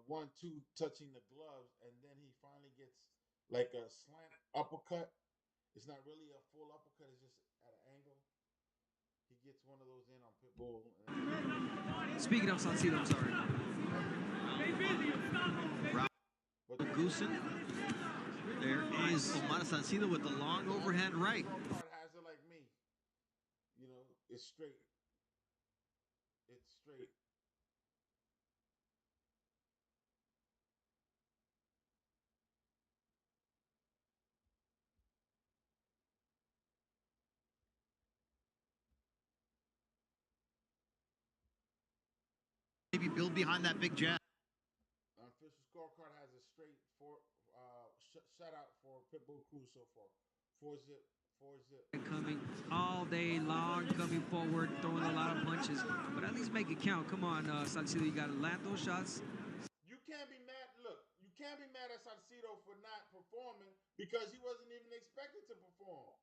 1-2 touching the gloves, and then he finally gets like a slant uppercut. It's not really a full uppercut, it's just at an angle. He gets one of those in on Pitbull. Speaking of Salcido, I'm sorry. But Goosen. There is Omar Salcido with the long overhand right. Has it like me. You know, it's straight. It's straight. Maybe build behind that big jab. Official scorecard has a straight shutout for Pitbull Cruz so far. 4-zip. Coming all day long, coming forward, throwing a lot of punches. But at least make it count. Come on, Salcido, you got to land those shots. You can't be mad. Look, you can't be mad at Salcido for not performing, because he wasn't even expected to perform.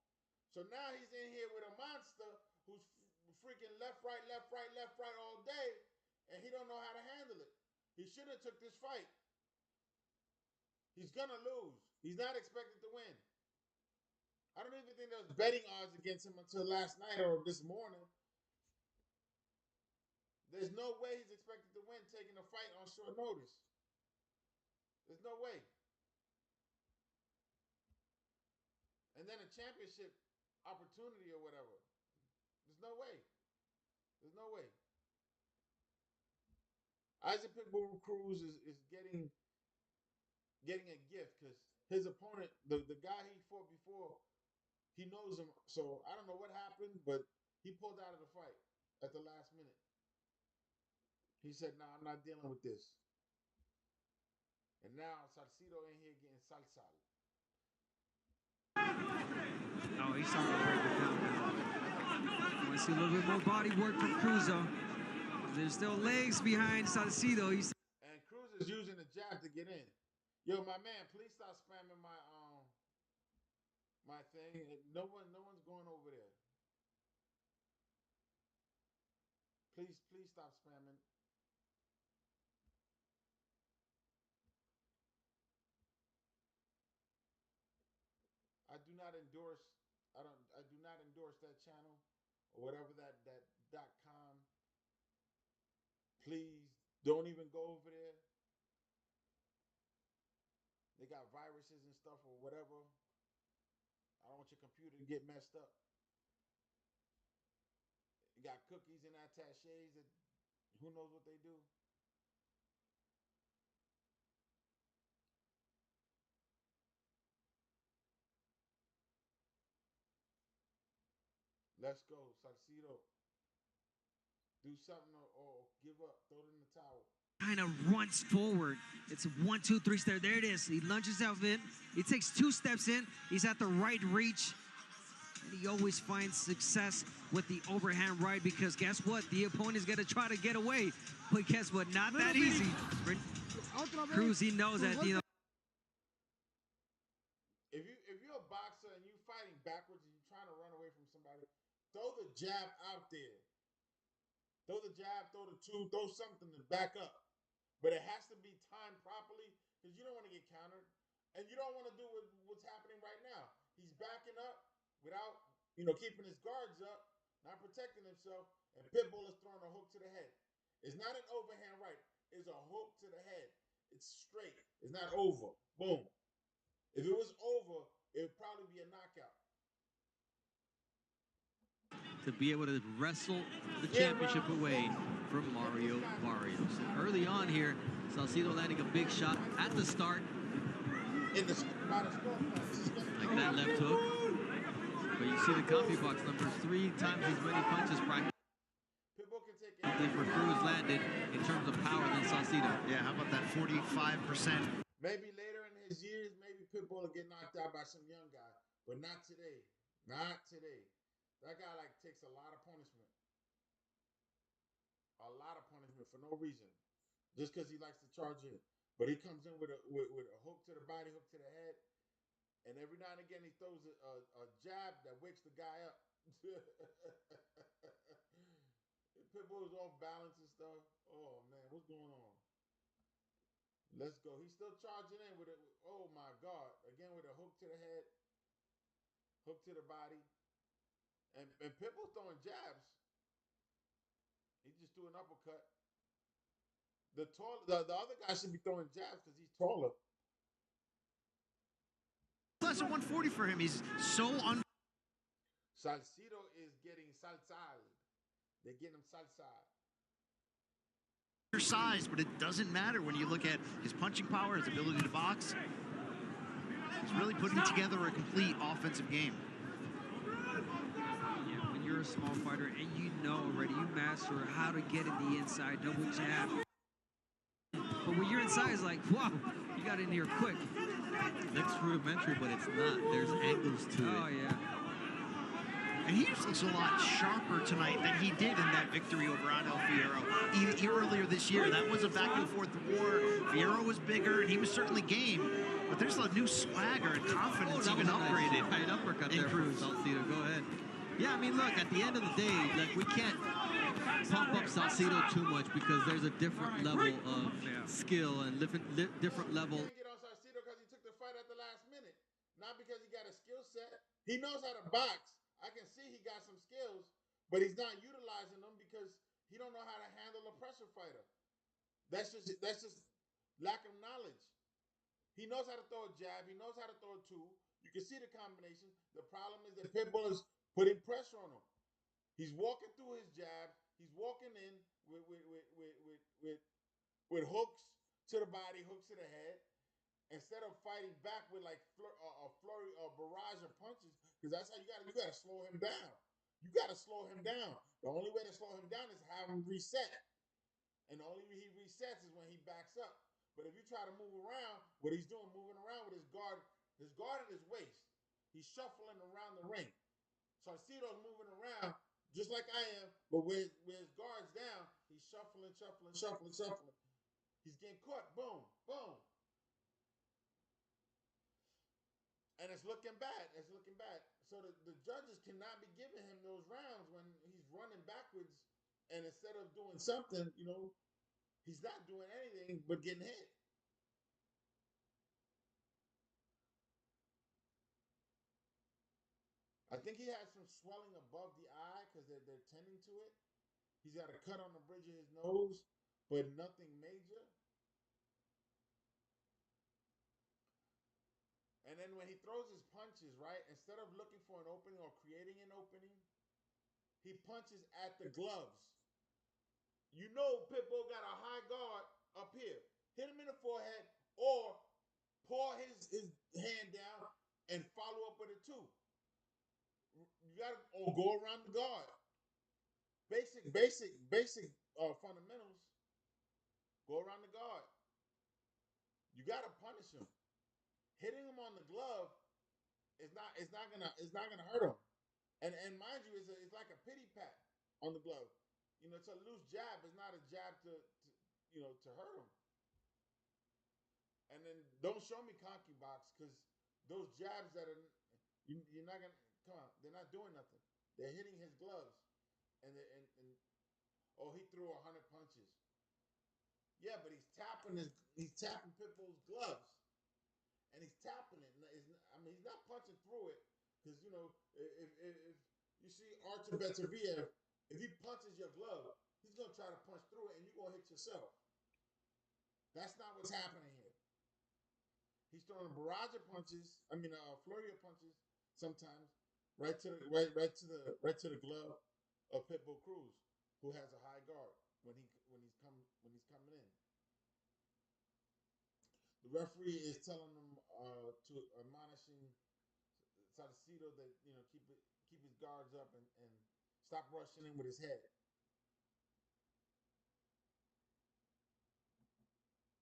So now he's in here with a monster who's freaking left, right all day, and he don't know how to handle it. He should have took this fight. He's gonna lose. He's not expected to win. I don't even think there was betting odds against him until last night or this morning. There's no way he's expected to win taking a fight on short notice. There's no way. And then a championship opportunity or whatever. There's no way. There's no way. Isaac Pitbull Cruz is getting a gift because his opponent, the guy he fought before, he knows him. So I don't know what happened, but he pulled out of the fight at the last minute. He said, "Nah, I'm not dealing with this." And now Salcido in here getting salsal. Oh, he's starting to break it down now. I want to see a little bit more body work from Cruz, though. There's still legs behind Salcido. And Cruz is using the jab to get in. Yo, my man, please stop spamming my thing. No one's going over there. Please stop spamming. I do not endorse that channel or whatever that .com. Please don't even go over there. They got viruses and stuff or whatever. I don't want your computer to get messed up. You got cookies and attachés that who knows what they do. Let's go, Salcido. Do something or give up. Throw it in the towel. Kind of runs forward. It's 1, 2, 3 step. There it is. He lunges out in. He takes 2 steps in. He's at the right reach. And he always finds success with the overhand right because guess what? The opponent's going to try to get away. But guess what? Not that easy. Cruz, he knows that, you know. If you're a boxer and you're fighting backwards and you're trying to run away from somebody, throw the jab out there. Throw the jab, throw the 2, throw something to back up. But it has to be timed properly because you don't want to get countered. And you don't want to do what's happening right now. He's backing up without, keeping his guards up, not protecting himself, and Pitbull is throwing a hook to the head. It's not an overhand right. It's a hook to the head. It's straight. It's not over. Boom. If it was over, it would probably be a knockout. To be able to wrestle the championship away from Mario Barrios. Early on here, Salcido landing a big shot at the start. Like that left hook. But you see the coffee box numbers, 3 times as many punches practically for Cruz landed in terms of power than Salcido. Yeah, how about that 45%? Maybe later in his years, maybe Pitbull will get knocked out by some young guy. But not today. Not today. That guy takes a lot of punishment. A lot of punishment for no reason. Just because he likes to charge in. But he comes in with a hook to the body, hook to the head. And every now and again he throws a jab that wakes the guy up. Pitbull is off balance and stuff. Oh man, what's going on? Let's go. He's still charging in with it. Oh my God. Again with a hook to the head. Hook to the body. And Pitbull's throwing jabs. He just threw an uppercut. The other guy should be throwing jabs because he's taller. Plus at 140 for him. He's so Salcido is getting salsal. They're getting him salsa. Size, but it doesn't matter when you look at his punching power, his ability to box. He's really putting together a complete offensive game. Yeah, when you're a small fighter and you know already, you master how to get in the inside, double jab. But when you're inside, it's like, wow, you got in here quick. Looks rudimentary, but it's not. There's angles to it. Oh, yeah. And he just looks a lot sharper tonight than he did in that victory over Angel Fierro. Even earlier this year, that was a back-and-forth war. Fierro was bigger, and he was certainly game. But there's a new swagger and confidence even upgraded. Nice uppercut there from Salcido. Go ahead. Yeah, I mean, look, at the end of the day, we can't pump up Salcido too much because there's a different level of skill and different level. He can't get on Salcido because he took the fight at the last minute. Not because he got a skill set. He knows how to box. I can see he got some skills, but he's not utilizing them because he don't know how to handle a pressure fighter. That's just lack of knowledge. He knows how to throw a jab. He knows how to throw a 2. You can see the combination. The problem is that Pitbull is putting pressure on him. He's walking through his jabs. He's walking in with hooks to the body, hooks to the head, instead of fighting back with like a flurry or barrage of punches, because that's how you got to slow him down. You got to slow him down. The only way to slow him down is have him reset. And the only way he resets is when he backs up. But if you try to move around, what he's doing, moving around with his guard at his waist, he's shuffling around the ring. Salcido's moving around just like I am, but with his guards down, he's shuffling. He's getting caught. Boom, boom. And it's looking bad. So the judges cannot be giving him those rounds when he's running backwards, and instead of doing something, he's not doing anything but getting hit. I think he has some swelling above the eye because they're tending to it. He's got a cut on the bridge of his nose, but nothing major. And then when he throws his punches, right, instead of looking for an opening or creating an opening, he punches at the gloves. Pitbull got a high guard up here. Hit him in the forehead or pour his hand down and follow up with a 2. You got to go around the guard. Basic fundamentals. Go around the guard. You got to punish him. Hitting him on the glove is not gonna hurt him. And mind you, it's like a pity pat on the glove. It's a loose jab. It's not a jab to hurt him. And then don't show me conky box, because those jabs that are you're not gonna come on. They're not doing nothing. They're hitting his gloves, and he threw 100 punches. Yeah, but he's tapping Pitbull's gloves. And he's tapping it. He's not punching through it, because if you see Artur Beterbiev, if he punches your glove, he's gonna try to punch through it, and you're gonna hit yourself. That's not what's happening here. He's throwing a barrage of punches. Flurry of punches sometimes right to the glove of Pitbull Cruz, who has a high guard when he's coming in. The referee is telling him admonishing Salcido that keep his guards up and stop rushing in with his head.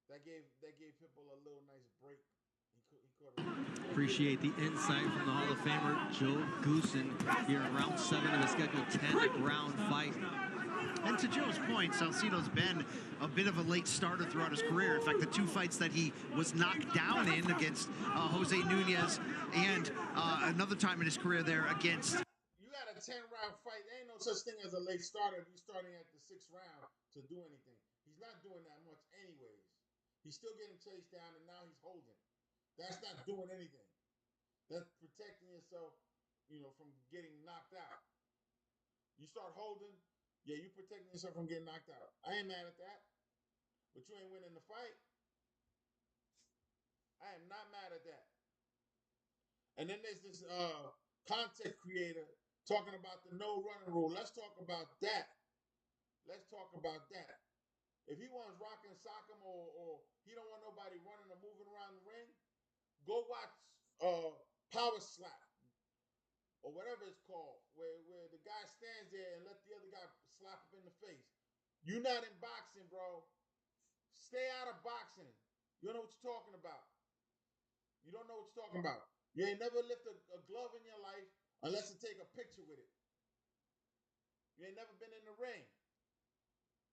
That gave Pitbull a little nice break. He caught Appreciate the insight from the Hall of Famer Joe Goosen here in round 7 of a scheduled 10-round fight. And to Joe's point, Salcido's been a bit of a late starter throughout his career. In fact, the 2 fights that he was knocked down in against Jose Nunez and another time in his career there against... You got a 10-round fight. There ain't no such thing as a late starter if you're starting at the 6th round to do anything. He's not doing that much anyways. He's still getting chased down, and now he's holding. That's not doing anything. That's protecting yourself, from getting knocked out. You start holding... Yeah, you protecting yourself from getting knocked out. I ain't mad at that. But you ain't winning the fight. I am not mad at that. And then there's this content creator talking about the no running rule. Let's talk about that. If he wants rock and sock him or he don't want nobody running or moving around the ring, go watch Power Slap. Or whatever it's called, where the guy stands there and let the other guy slap him in the face. You're not in boxing, bro. Stay out of boxing. You don't know what you're talking about. You don't know what you're talking about. You ain't never lifted a glove in your life unless to take a picture with it. You ain't never been in the ring.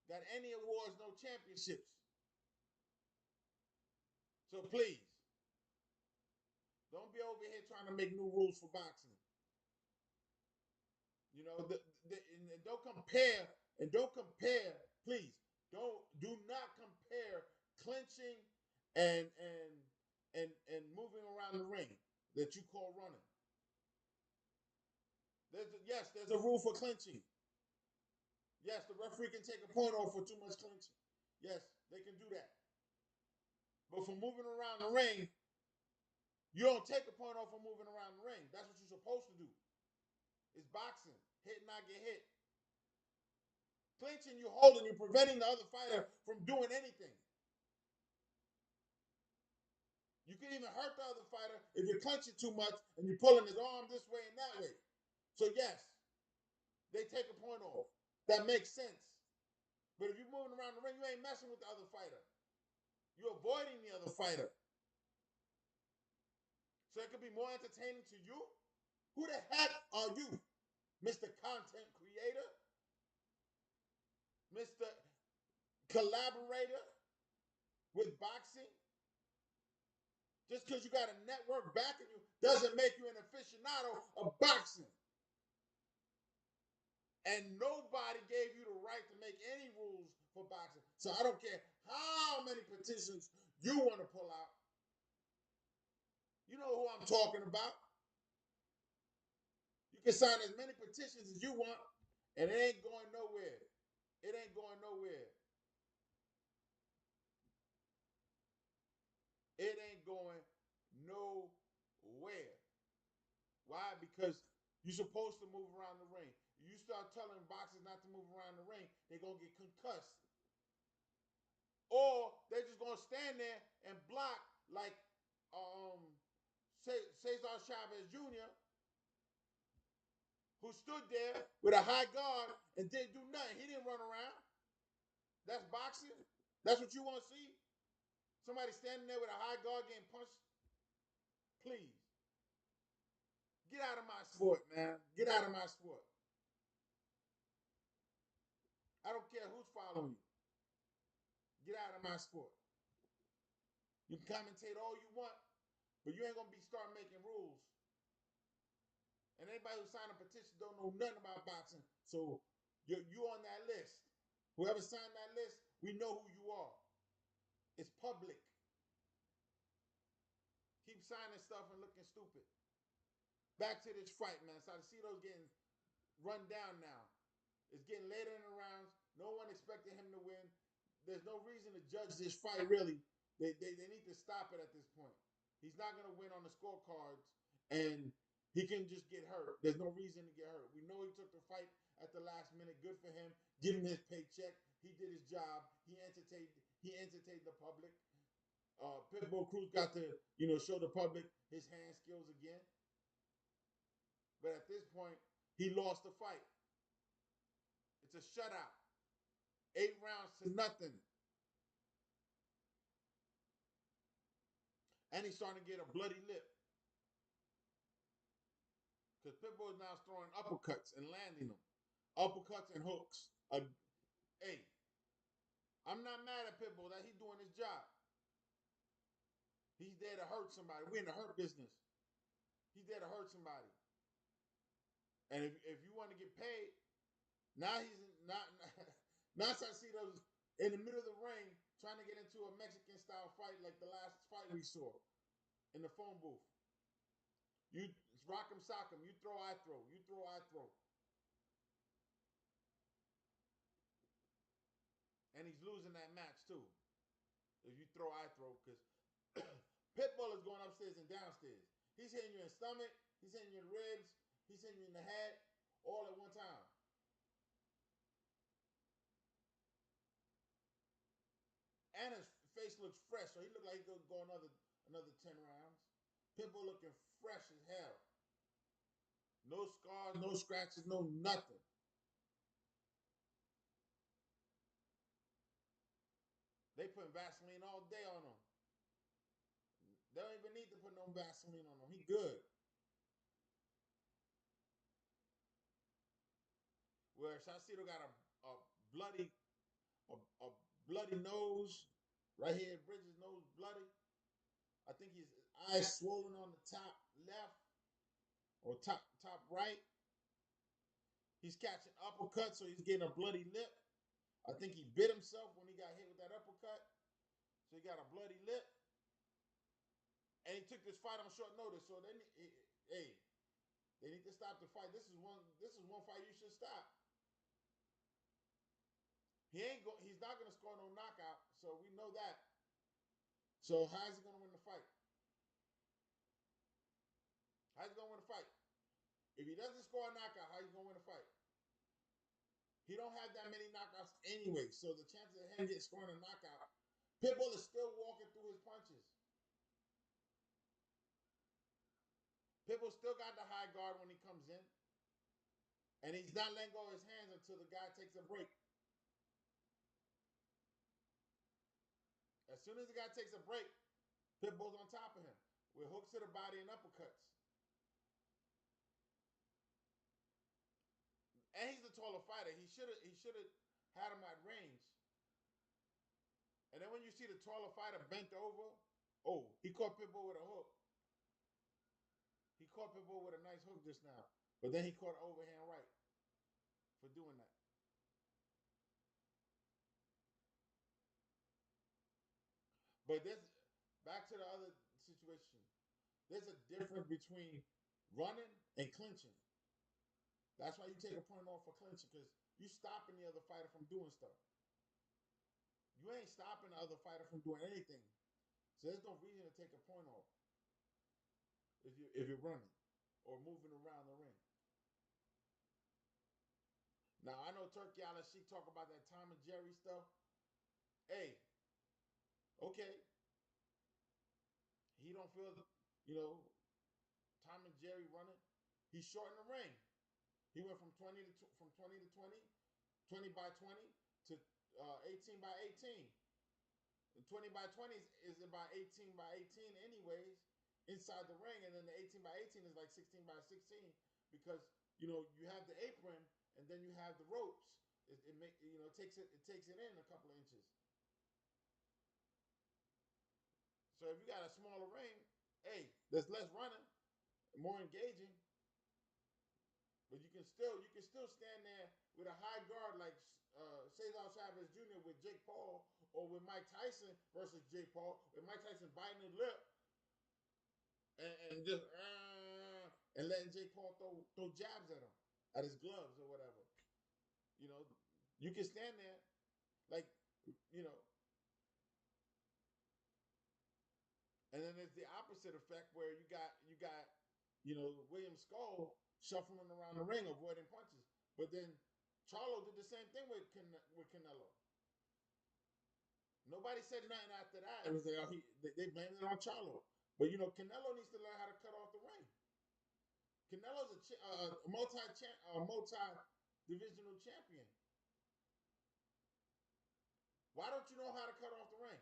Got any awards, no championships. So please, don't be over here trying to make new rules for boxing. And don't compare. Please, do not compare clinching and moving around the ring that you call running. There's a rule for clinching. Yes, the referee can take a point off for too much clinching. Yes, they can do that. But for moving around the ring, You don't take a point off for moving around the ring. That's what you're supposed to do. It's boxing. Hit, not get hit. Clinching, you're holding, you're preventing the other fighter from doing anything. You can even hurt the other fighter if you're clenching too much and you're pulling his arm this way and that way. So yes, they take a point off. That makes sense. But if you're moving around the ring, you ain't messing with the other fighter. You're avoiding the other fighter. So it could be more entertaining to you. Who the heck are you, Mr. Content Creator? Mr. Collaborator with boxing? Just because you got a network backing you doesn't make you an aficionado of boxing. And nobody gave you the right to make any rules for boxing. So I don't care how many petitions you want to pull out. You know who I'm talking about. You can sign as many petitions as you want, and it ain't going nowhere. It ain't going nowhere. It ain't going nowhere. Why? Because you're supposed to move around the ring. You start telling boxers not to move around the ring, they're going to get concussed. Or they're just going to stand there and block like Cesar Chavez Jr., who stood there with a high guard and didn't do nothing. He didn't run around. That's boxing? That's what you want to see? Somebody standing there with a high guard getting punched? Please. Get out of my sport, man. Get out of my sport. I don't care who's following you. Get out of my sport. You can commentate all you want, but you ain't going to be starting making rules. And anybody who signed a petition don't know nothing about boxing. So you're on that list. Whoever signed that list, we know who you are. It's public. Keep signing stuff and looking stupid. Back to this fight, man. Salcido's getting run down now. It's getting later in the rounds. No one expected him to win. There's no reason to judge this fight, really. They need to stop it at this point. He's not going to win on the scorecards, and he can just get hurt. There's no reason to get hurt. We know he took the fight at the last minute. Good for him. Give him his paycheck. He did his job. He entertained the public. Pitbull Cruz got to, show the public his hand skills again. But at this point, he lost the fight. It's a shutout. 8 rounds to nothing. And he's starting to get a bloody lip. Because Pitbull is now throwing uppercuts and landing them. Uppercuts and hooks. Hey, I'm not mad at Pitbull that he's doing his job. He's there to hurt somebody. We're in the hurt business. He's there to hurt somebody. And if you want to get paid, now now Salcido's in the middle of the ring trying to get into a Mexican style fight like the last fight we saw in the phone booth. You rock 'em, sock 'em. You throw, I throw. You throw, I throw. And he's losing that match too. If you throw, I throw, because Pitbull is going upstairs and downstairs. He's hitting you in the stomach. He's hitting you in the ribs. He's hitting you in the head, all at one time. And his face looks fresh, so he looked like he could go another 10 rounds. Pitbull looking fresh as hell. No scars, no scratches, no nothing. They putting Vaseline all day on him. They don't even need to put no Vaseline on him. He good. Where Salcido got a bloody nose. Right here, Bridges' nose bloody. I think his eyes swollen on the top left or top right. He's catching uppercuts, so he's getting a bloody lip. I think he bit himself when he got hit with that uppercut. So he got a bloody lip. And he took this fight on short notice. So they need to stop the fight. This is one fight you should stop. He's not gonna score no knockout, so we know that. So how's he gonna win the fight? How's he gonna win a fight? If he doesn't score a knockout, how you gonna win a fight? He don't have that many knockouts anyway, so the chances of him getting scoring a knockout, Pitbull is still walking through his punches. Pitbull still got the high guard when he comes in, and he's not letting go of his hands until the guy takes a break. As soon as the guy takes a break, Pitbull's on top of him with hooks to the body and uppercuts. And he's the taller fighter. He should have had him at range. And then when you see the taller fighter bent over, oh, he caught Pitbull with a hook. He caught Pitbull with a nice hook just now. But then he caught an overhand right for doing that. But this, back to the other situation. There's a difference between running and clinching. That's why you take a point off for clinching, because you stopping the other fighter from doing stuff. You ain't stopping the other fighter from doing anything. So there's no reason to take a point off if you're running or moving around the ring. Now, I know Turkey Al Sheikh talk about that Tom and Jerry stuff. Hey, okay. He don't feel, Tom and Jerry running. He's short in the ring. He went from 20 to 20, 20 by 20 to 18 by 18. And 20 by 20 is about 18 by 18 anyways inside the ring, and then the 18 by 18 is like 16 by 16 because you have the apron and then you have the ropes. It takes it in a couple of inches. So if you got a smaller ring, hey, there's less running, more engaging. But you can still stand there with a high guard like Cesar Chavez Jr. with Jake Paul, or with Mike Tyson versus Jake Paul, with Mike Tyson biting his lip and just and letting Jake Paul throw jabs at him, at his gloves or whatever. You can stand there like, and then there's the opposite effect where you got William Skull shuffling around the ring, avoiding punches. But then Charlo did the same thing with Canelo. Nobody said nothing after that. It was like they blamed it on Charlo. But Canelo needs to learn how to cut off the ring. Canelo's a multi-divisional champion. Why don't you know how to cut off the ring?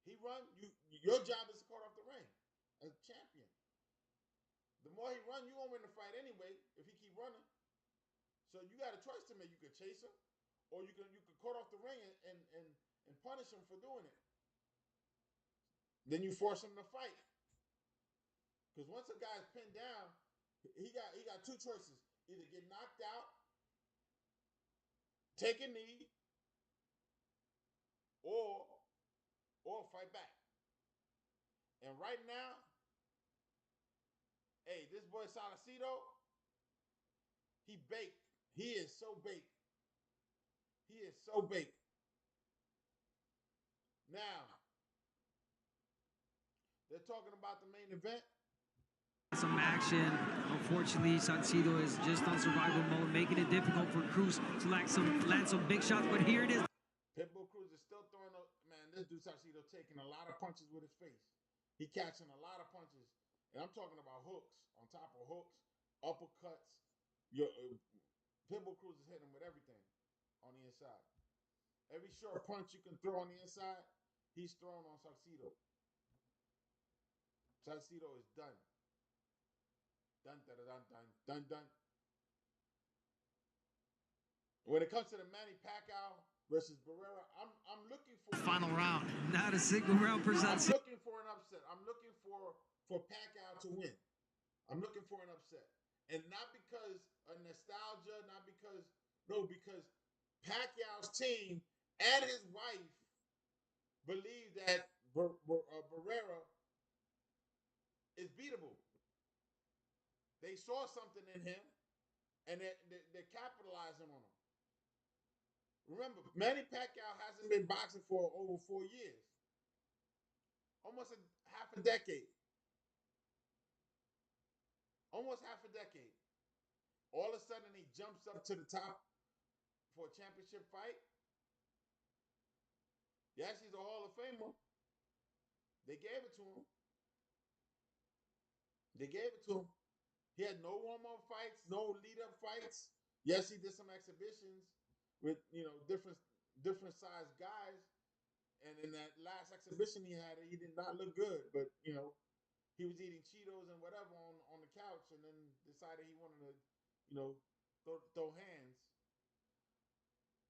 He run. Your job is to cut off the ring as a champion. The more he run, you won't win the fight anyway if he keep running. So you got a choice to make. You could chase him, or you could cut off the ring and punish him for doing it. Then you force him to fight. Because once a guy's pinned down, he got two choices: either get knocked out, take a knee, or fight back. And right now, hey, this boy Salcido, he baked. He is so baked. He is so baked. Now, they're talking about the main event. Some action. Unfortunately, Salcido is just on survival mode, making it difficult for Cruz to land some big shots. But here it is. Pitbull Cruz is still throwing this dude Salcido taking a lot of punches with his face. He catching a lot of punches. And I'm talking about hooks, on top of hooks, uppercuts. Pitbull Cruz is hitting him with everything on the inside. Every short punch you can throw on the inside, he's throwing on Salcido. Salcido is done. Done, done, done, done, done, done. When it comes to the Manny Pacquiao versus Barrera, I'm looking for final round. Not a single round for Salcido. I'm looking for an upset. I'm looking for Pacquiao to win. I'm looking for an upset. And not because of nostalgia, because Pacquiao's team and his wife believe that Barrera is beatable. They saw something in him, and they're capitalizing on him. Remember, Manny Pacquiao hasn't been boxing for over 4 years. Almost half a decade. almost half a decade. All of a sudden, he jumps up to the top for a championship fight. Yes, he's a Hall of Famer. They gave it to him. They gave it to him. He had no warm-up fights, no lead-up fights. Yes, he did some exhibitions with, different sized guys. And in that last exhibition he had, he did not look good. But, he was eating Cheetos and whatever on the couch and then decided he wanted to, throw hands.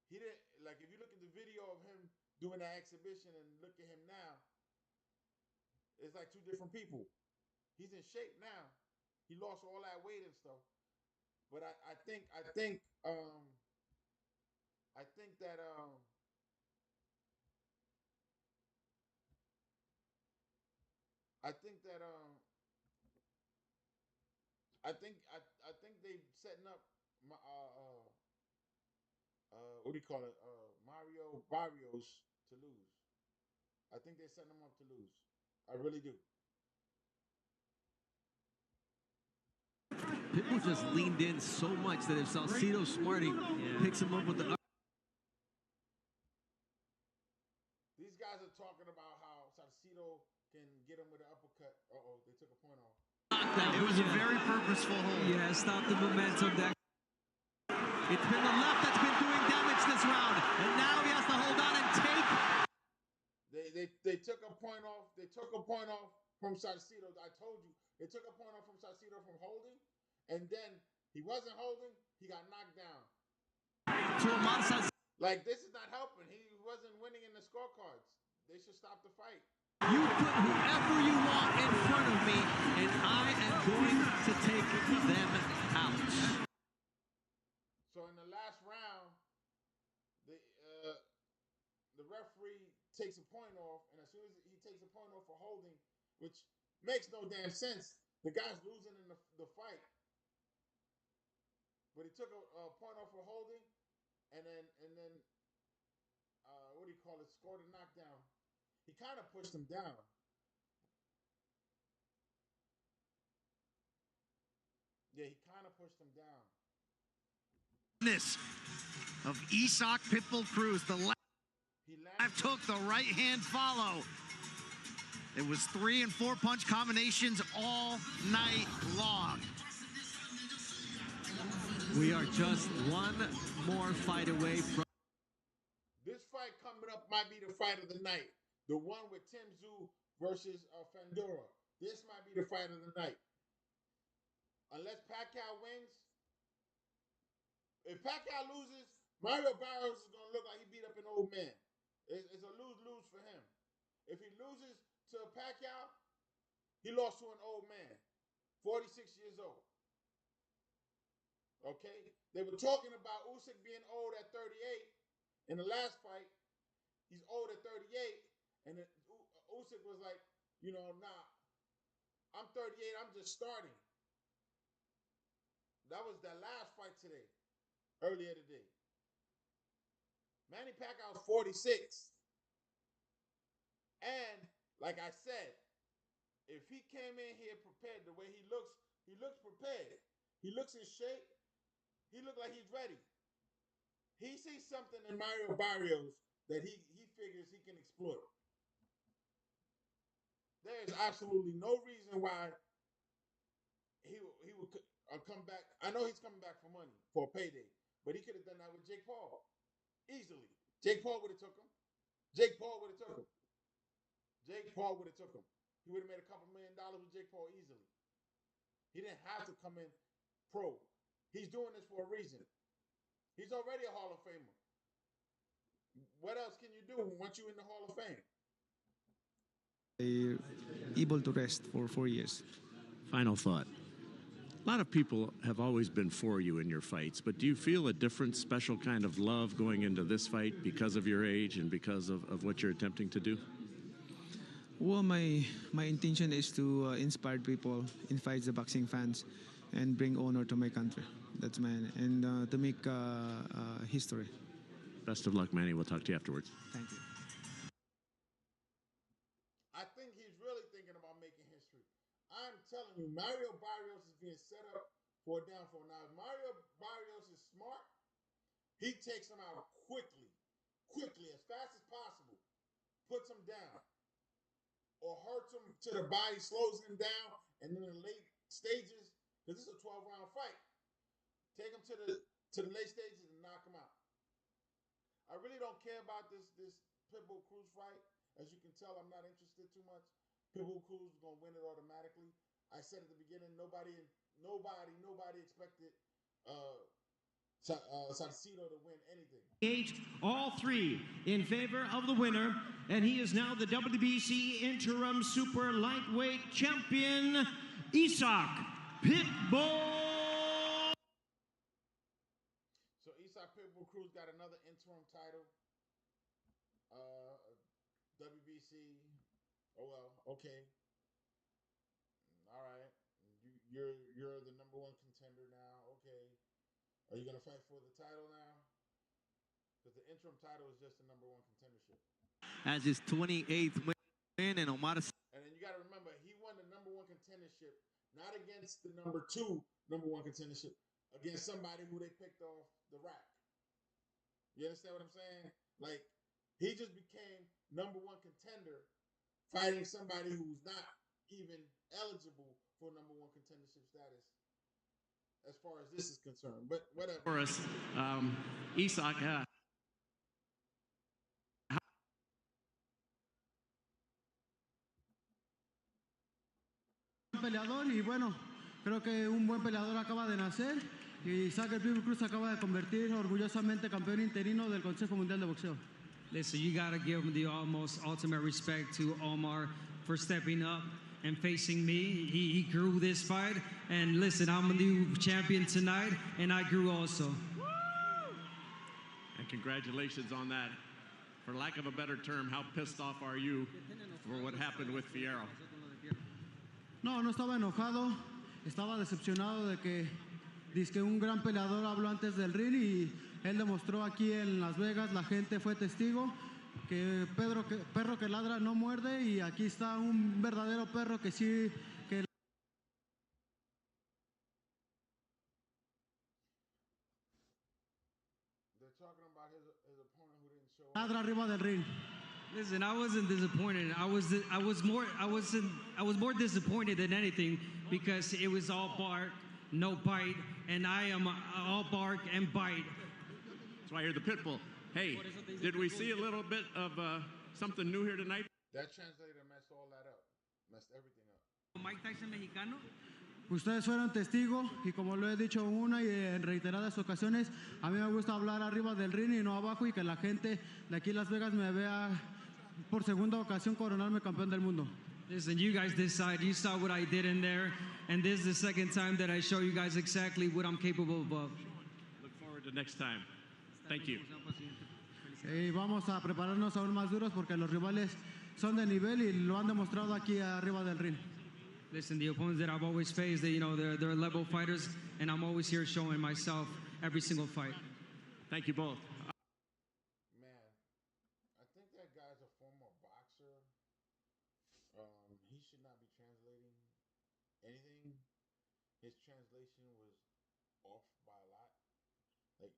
He didn't, like, if you look at the video of him doing that exhibition and look at him now, it's like two different people. He's in shape now. He lost all that weight and stuff. But I think that they setting up what do you call it? Mario Barrios to lose. I think they're setting him up to lose. I really do. Pitbull just leaned in so much that if Salcido's smarting, picks him up with the... These guys are talking about how Salcido can get him with an uppercut. Uh-oh, they took a point off. It was a very purposeful hold. Yeah, stop the momentum. It's been the left that's been doing damage this round, and now he has to hold on and take. They took a point off. They took a point off from Salcido. I told you, they took a point off from Salcido from holding, and then he wasn't holding. He got knocked down. Like, this is not helping. He wasn't winning in the scorecards. They should stop the fight. You put whoever you want in front of me, and I am going to take them out. So in the last round, the referee takes a point off, and as soon as he takes a point off for holding, which makes no damn sense, the guy's losing in the fight. But he took a point off for holding, and then what do you call it? Scored a knockdown. He kind of pushed him down. Yeah, he kind of pushed him down. Of Isak Pitbull Cruz, the left took, the right hand follow. It was 3 and 4 punch combinations all night long. We are just one more fight away from... This fight coming up might be the fight of the night. The one with Tim Tszyu versus Fandura. This might be the fight of the night. Unless Pacquiao wins. If Pacquiao loses, Mario Barrios is going to look like he beat up an old man. It's a lose-lose for him. If he loses to Pacquiao, he lost to an old man, 46 years old. Okay? They were talking about Usyk being old at 38 in the last fight. He's old at 38, and then Usyk was like, nah, I'm 38, I'm just starting. That was that last fight today, earlier today. Manny Pacquiao's 46. And, like I said, if he came in here prepared the way he looks prepared. He looks in shape. He looks like he's ready. He sees something in Mario Barrios that he figures he can exploit. There is absolutely no reason why he would come back. I know he's coming back for money, for a payday, but he could have done that with Jake Paul easily. Jake Paul would have took him. Jake Paul would have took him. Jake Paul would have took him. He would have made a couple $1 million with Jake Paul easily. He didn't have to come in pro. He's doing this for a reason. He's already a Hall of Famer. What else can you do once you're in the Hall of Fame? Able to rest for 4 years. Final thought. A lot of people have always been for you in your fights, but do you feel a different, special kind of love going into this fight because of your age and because of what you're attempting to do? Well, my intention is to inspire people in fights, the boxing fans, and bring honor to my country. That's mine, and to make history. Best of luck, Manny. We'll talk to you afterwards. Thank you. I think he's really thinking about making history. I'm telling you, Mario Barrios is being set up for a downfall. Now, if Mario Barrios is smart, he takes him out quickly, as fast as possible, puts him down, or hurts him to the body, slows him down, and then in the late stages, because this is a 12-round fight, take him to the late stages and knock him out. I really don't care about this Pitbull Cruz fight. As you can tell, I'm not interested too much. Pitbull Cruz is gonna win it automatically. I said at the beginning, nobody expected Salcido to win anything. All three in favor of the winner, and he is now the WBC interim super lightweight champion, Isaac Pitbull. So Isaac Pitbull Cruz got another interim title. WBC. Oh well, okay. All right. You're the number one contender now. Okay. Are you gonna fight for the title now? Because the interim title is just the number one contendership. As his 28th win, and Omar. And then you got to remember, he won the number one contendership, not against the number one contendership, against somebody who they picked off the rack. You understand what I'm saying? Like, he just became number one contender fighting somebody who's not even eligible for number one contendership status as far as this is concerned. But whatever. For us, Isaac, peleador, y bueno, creo que un buen peleador acaba de nacer y Isaac el Pitbull Cruz acaba de convertir orgullosamente campeón interino del Consejo Mundial de Boxeo. Listen, you got to give him the almost ultimate respect to Omar for stepping up and facing me. He grew this fight, and listen, I'm a new champion tonight, and I grew also. and congratulations on that. For lack of a better term, how pissed off are you for what happened with Fierro? No estaba enojado, estaba decepcionado de que dizque un gran peleador habló antes del ring y él demostró aquí en Las Vegas, la gente fue testigo, que perro que ladra no muerde, y aquí está un verdadero perro que sí que ladra arriba del ring. Listen, I wasn't disappointed. I was more disappointed than anything because it was all bark, no bite, and I am all bark and bite. That's why I hear the Pitbull. Hey, did we see a little bit of something new here tonight? That translator messed all that up, messed everything up. Mike Tyson mexicano. Ustedes fueron testigos y como lo he dicho una y en reiteradas ocasiones, a mí me gusta hablar arriba del ring y no abajo, y que la gente de aquí Las Vegas me vea por segunda ocasión coronarme campeón del mundo. Listen, you guys decide. You saw what I did in there, and this is the second time that I show you guys exactly what I'm capable of. Look forward to next time. Thank you. Y vamos a prepararnos aún más duros porque los rivales son de nivel y lo han demostrado aquí arriba del ring. Listen, the opponents that I've always faced, they're level fighters, and I'm always here showing myself every single fight. Thank you both. Man, I think that guy's a former boxer. He should not be translating anything. His translation was off by a lot. Like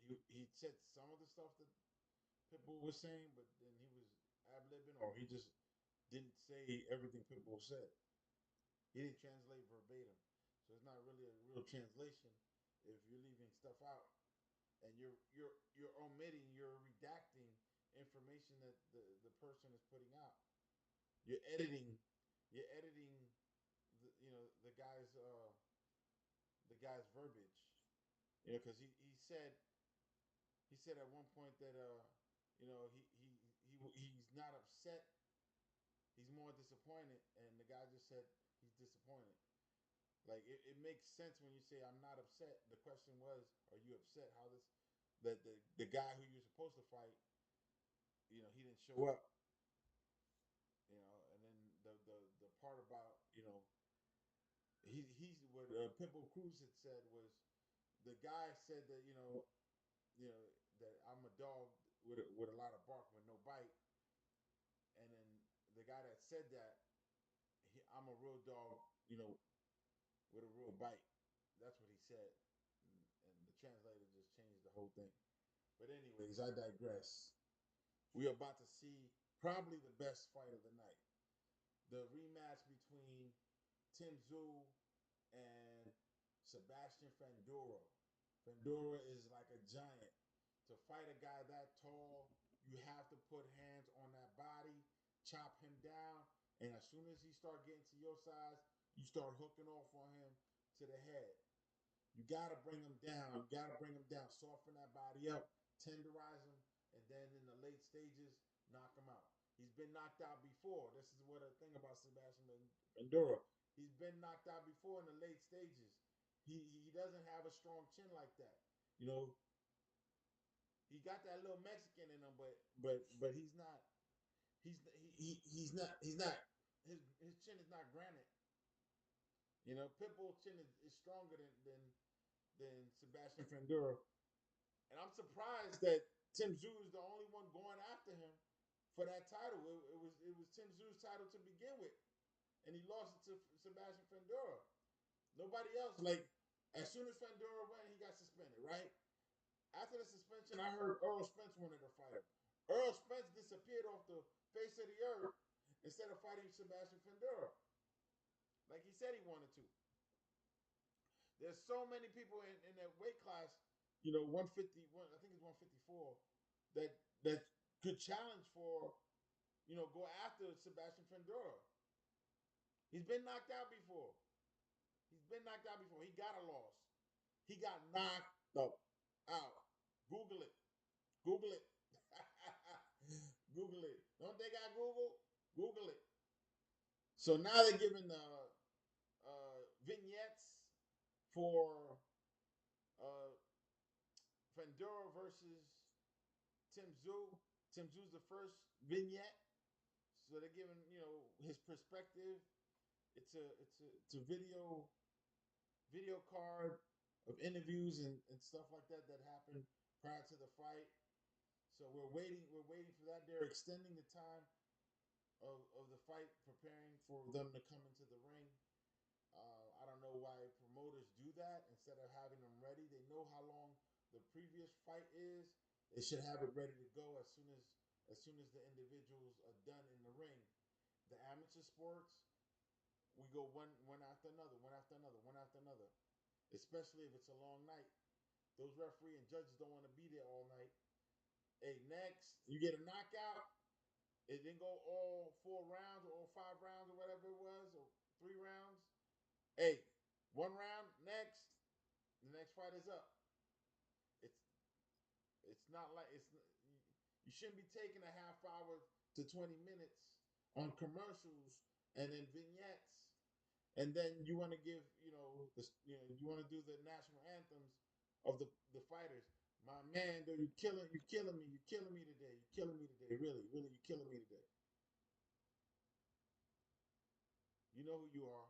he said some of the stuff that Pitbull was saying, but then he was ad-libbing, or he just didn't say everything Pitbull said. He didn't translate verbatim, so it's not really a real translation if you're leaving stuff out and you're omitting, you're redacting information that the person is putting out. You're editing the guy's verbiage. Because he said at one point that he's not upset, he's more disappointed, and the guy just said he's disappointed. Like it makes sense when you say I'm not upset. The question was, are you upset how the guy who you're supposed to fight, he didn't show up. And then the part about he's what Pitbull Cruz had said was, the guy said that that I'm a dog with a lot of bark with no bite, and then the guy that said that, I'm a real dog you know, with a real bite. That's what he said. And the translator just changed the whole thing. But anyways, I digress. We are about to see probably the best fight of the night. The rematch between Tim Tszyu and Sebastian Fundora. Fundora is like a giant. To fight a guy that tall, you have to put hands on that body, chop him down, and as soon as he start getting to your size, you start hooking off on him to the head. You got to bring him down. You got to bring him down. Soften that body up, tenderize him, and then in the late stages, knock him out. He's been knocked out before. This is what I think about Sebastian Fundora. He's been knocked out before in the late stages. He doesn't have a strong chin like that. You know, he got that little Mexican in him, but he's not. He's not. His chin is not granite. You know, Pitbull's chin is stronger than Sebastian Fundora. And I'm surprised that Tim Tszyu is the only one going after him for that title. It was Tim Tszyu's title to begin with, and he lost it to Sebastian Fundora. Nobody else. Like, as soon as Fundora went, he got suspended, right? After the suspension, I heard Earl Spence wanted to fight him. Earl Spence disappeared off the face of the earth instead of fighting Sebastian Fundora, like he said he wanted to. There's so many people in that weight class, you know, 151, I think it's 154, that could challenge for, you know, go after Sebastian Fundora. He's been knocked out before. He got a loss. He got knocked out. Google it. Google it. Google it. Don't they got Google? Google it. So now they're giving vignettes for Fundora versus Tim Tszyu. Tim Tszyu's the first vignette. So they're giving, you know, his perspective. It's a video card of interviews and stuff like that happened prior to the fight. So we're waiting for that. They're extending the time of the fight, preparing for them to come into the ring. I don't know why promoters do that instead of having them ready. They know how long the previous fight is. They should have it ready to go as soon as the individuals are done in the ring. The amateur sports, we go one after another, especially if it's a long night. Those referee and judges don't want to be there all night. Hey, next, you get a knockout. It didn't go all 4 rounds or all 5 rounds or whatever it was, or 3 rounds. Hey, 1 round, next. The next fight is up. It's not like you shouldn't be taking a half hour to 20 minutes on commercials and then vignettes, and then you want to give you want to do the national anthems of the fighters. My man, though, you're killing me today. Really, you're killing me today. You know who you are.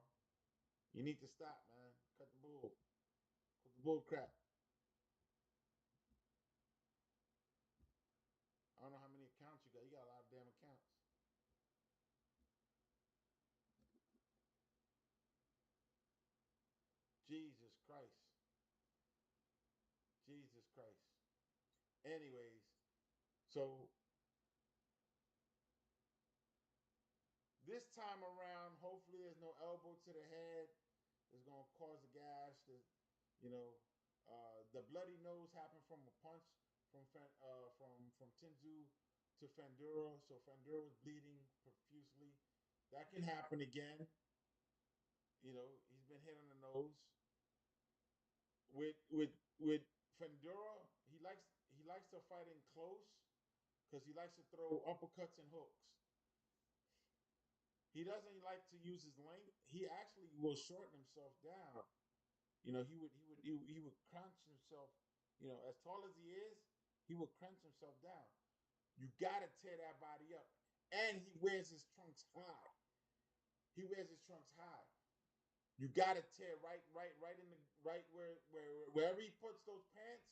You need to stop, man. Cut the bull crap. I don't know how many accounts you got. You got a lot of damn accounts. Jesus Christ. Anyways, so this time around, hopefully there's no elbow to the head. It's going to cause a gash. The bloody nose happened from a punch from Tim Tszyu to Fundora. So Fundora was bleeding profusely. That can happen again. You know, he's been hit on the nose. With Fundora, he likes to fight in close because he likes to throw uppercuts and hooks. He doesn't like to use his length. He actually will shorten himself down. You know, he would crunch himself. You know, as tall as he is, he would crunch himself down. You gotta tear that body up, and he wears his trunks high. You gotta tear right in the wherever he puts those pants,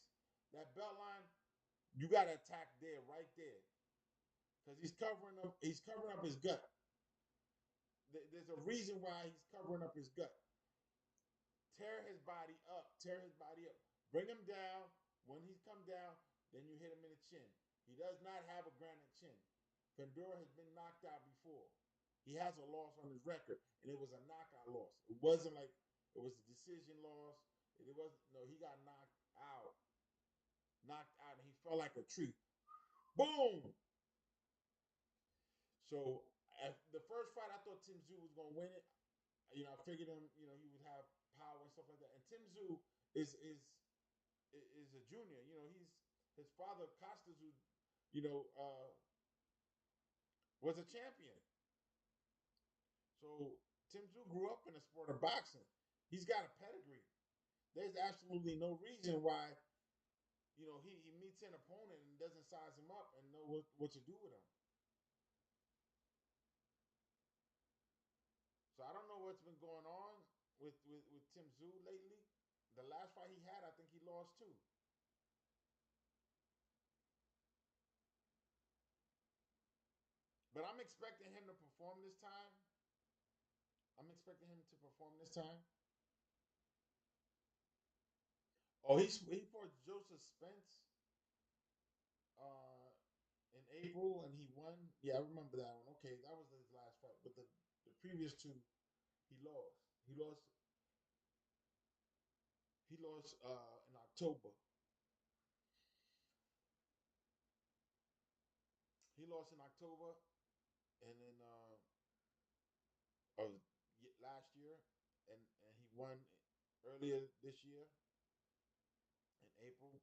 that belt line. You gotta attack there, right there, because he's covering up his gut. there's a reason why he's covering up his gut. Tear his body up. Tear his body up. Bring him down. When he's come down, then you hit him in the chin. He does not have a granite chin. Fundora has been knocked out before. He has a loss on his record, and it was a knockout loss. It wasn't like it was a decision loss. It wasn't. No, he got knocked out. Knocked out, and he fell like a tree. Boom! So at the first fight, I thought Tim Tszyu was going to win it. You know, I figured him. You know, he would have power and stuff like that. And Tim Tszyu is a junior. You know, his father Costa Tszyu, you know, was a champion. So Tim Tszyu grew up in the sport of boxing. He's got a pedigree. There's absolutely no reason why, you know, he meets an opponent and doesn't size him up and know what to do with him. So I don't know what's been going on with Tim Tszyu lately. The last fight he had, I think he lost too. But I'm expecting him to perform this time. Oh, he fought Joseph Spence in April, and he won. Yeah, I remember that one. Okay, that was his last fight. But the previous two, he lost. He lost in October. He lost in October, and then of last year, and he won earlier this year in April,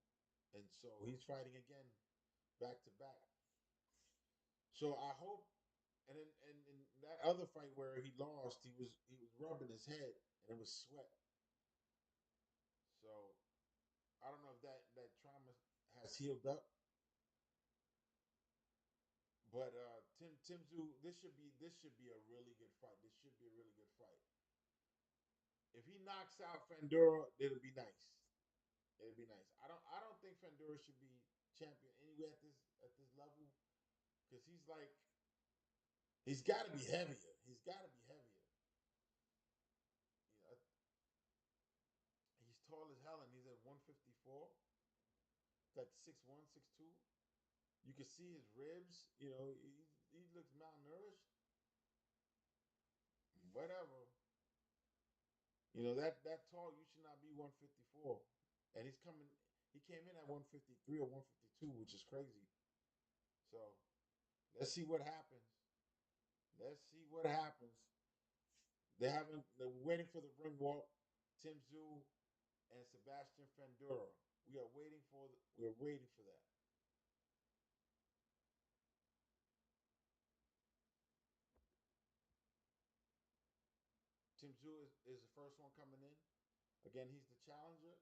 and so he's fighting again, back to back. So I hope, and in that other fight where he lost, he was rubbing his head and it was sweat. So I don't know if that trauma has healed up. But Tim Tszyu, this should be a really good fight. This should be a really good fight. If he knocks out Fundora, it'll be nice. It'll be nice. I don't think Fundora should be champion anyway at this level, because he's got to be heavier. He's got to be heavier. You know, he's tall as hell, and he's at 154. He's like 6'1", 6'2". You can see his ribs. You know, he looks malnourished. Whatever. You know, that tall, you should not be 154. And he came in at 153 or 152, which is crazy. So let's see what happens. They're waiting for the ring walk. Tim Tszyu and Sebastian Fundora. We're waiting for that. Tim Tszyu is the first one coming in. Again, he's the challenger,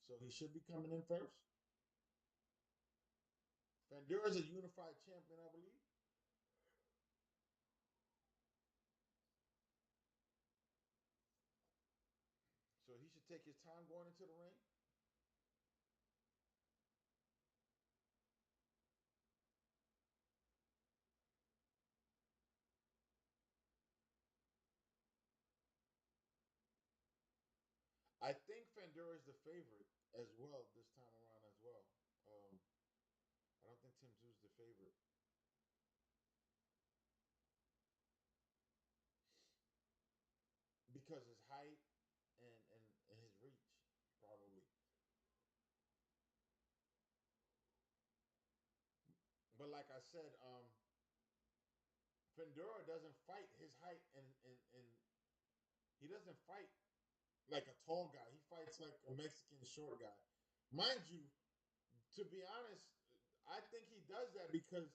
so he should be coming in first. Fundora is a unified champion, I believe. So he should take his time going into the ring. I think Fundora is the favorite as well this time around as well. I don't think Tim Tszyu is the favorite. Because his height and his reach, probably. But like I said, Fundora doesn't fight his height, and he doesn't fight like a tall guy. He fights like a Mexican short guy. Mind you, to be honest, I think he does that because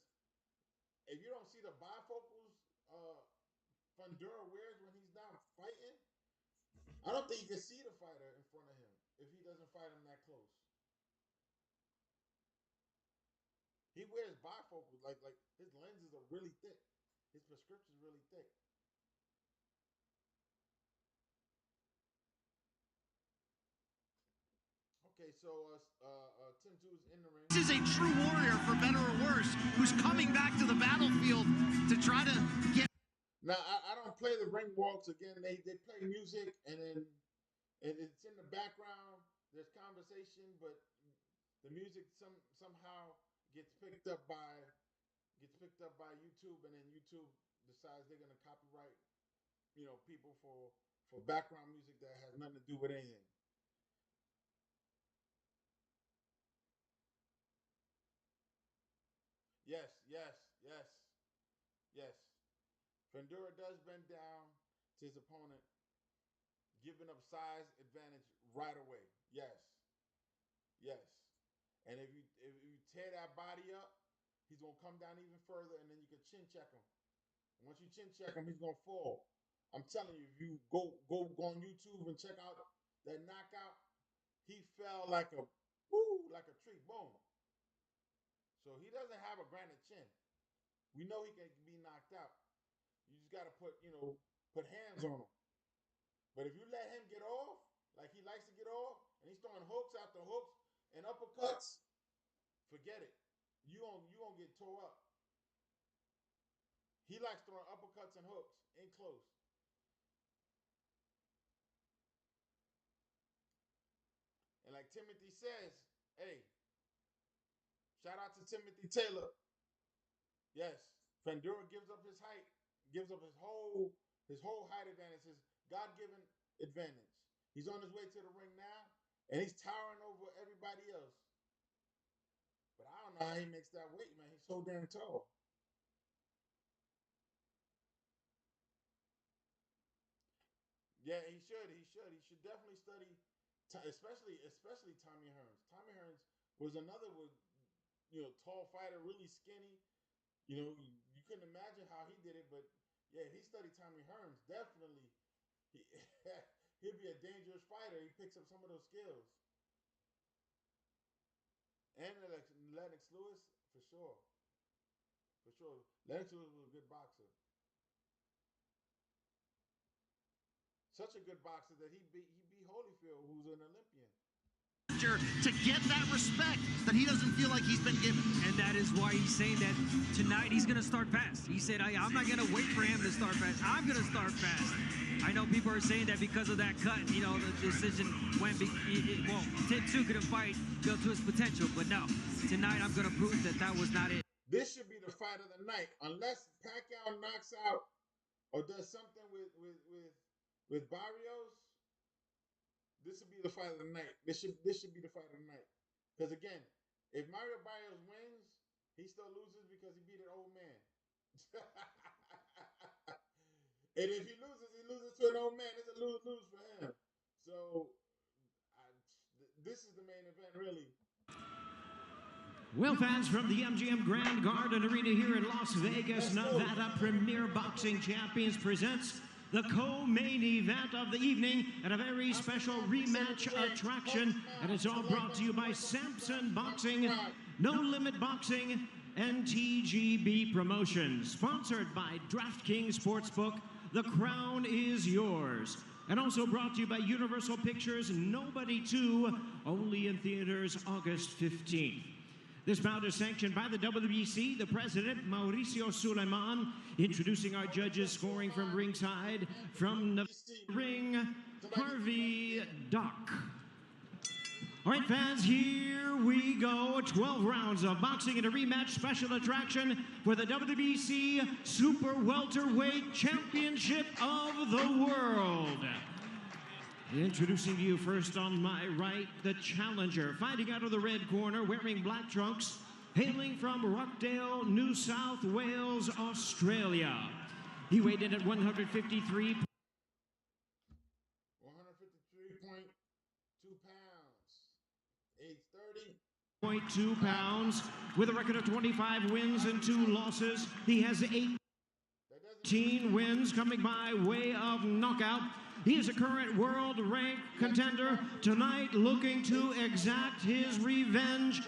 if you don't see the bifocals Fundora wears when he's not fighting, I don't think you can see the fighter in front of him if he doesn't fight him that close. He wears bifocals, like his lenses are really thick. His prescription's really thick. Okay, so Tim Tszyu is in the ring. This is a true warrior, for better or worse, who's coming back to the battlefield to try to get. Now, I don't play the ring walks again. They play music, and then it's in the background. There's conversation, but the music somehow gets picked up by YouTube, and then YouTube decides they're gonna copyright, people for background music that has nothing to do with anything. Yes. Fundora does bend down to his opponent, giving up size advantage right away. Yes. And if you tear that body up, he's gonna come down even further, and then you can chin check him. And once you chin check him, he's gonna fall. I'm telling you, if you go on YouTube and check out that knockout, he fell like a tree. Boom. So he doesn't have a granite chin. We know he can be knocked out. You just gotta put hands on him. But if you let him get off, like he likes to get off, and he's throwing hooks after hooks and uppercuts, forget it. You gonna get tore up. He likes throwing uppercuts and hooks in close. And like Timothy says, hey, shout out to Timothy Taylor. Yes, Fundora gives up his height, gives up his whole height advantage, his God-given advantage. He's on his way to the ring now, and he's towering over everybody else. But I don't know how he makes that weight, man. He's so damn tall. Yeah, he should. He should definitely study, especially Tommy Hearns. Tommy Hearns was another tall fighter, really skinny. You couldn't imagine how he did it, but yeah, if he studied Tommy Hearns, definitely he'd be a dangerous fighter. He picks up some of those skills. And Lennox Lewis, for sure. Lennox Lewis was a good boxer. Such a good boxer that he beat Holyfield, who's an Olympian. To get that respect that he doesn't feel like he's been given. And that is why he's saying that tonight he's going to start fast. He said, I'm not going to wait for him to start fast. I'm going to start fast. I know people are saying that because of that cut, the decision went, Tim couldn't fight, go to his potential. But no, tonight I'm going to prove that was not it. This should be the fight of the night. Unless Pacquiao knocks out or does something with Barrios, this would be the fight of the night. This should be the fight of the night. Because again, if Mario Barrios wins, he still loses because he beat an old man. And if he loses to an old man. It's a lose-lose for him. So this is the main event, really. Well, fans, from the MGM Grand Garden Arena here in Las Vegas, Nevada, Premier Boxing Champions presents the co-main event of the evening and a very special rematch attraction. And it's all brought to you by Samson Boxing, No Limit Boxing, and TGB Promotions. Sponsored by DraftKings Sportsbook, the crown is yours. And also brought to you by Universal Pictures, Nobody 2, only in theaters August 15th. This bout is sanctioned by the WBC, the president, Mauricio Suleiman, introducing our judges, scoring from ringside, from the ring, Harvey Dock. All right, fans, here we go. 12 rounds of boxing and a rematch special attraction for the WBC Super Welterweight Championship of the World. Introducing to you first on my right, the challenger, fighting out of the red corner, wearing black trunks, hailing from Rockdale, New South Wales, Australia. He weighed in at 153. 153.2 pounds. Age 30.2 pounds. With a record of 25 wins and 2 losses. He has 18 wins coming by way of knockout. He is a current world rank contender, tonight looking to exact his revenge.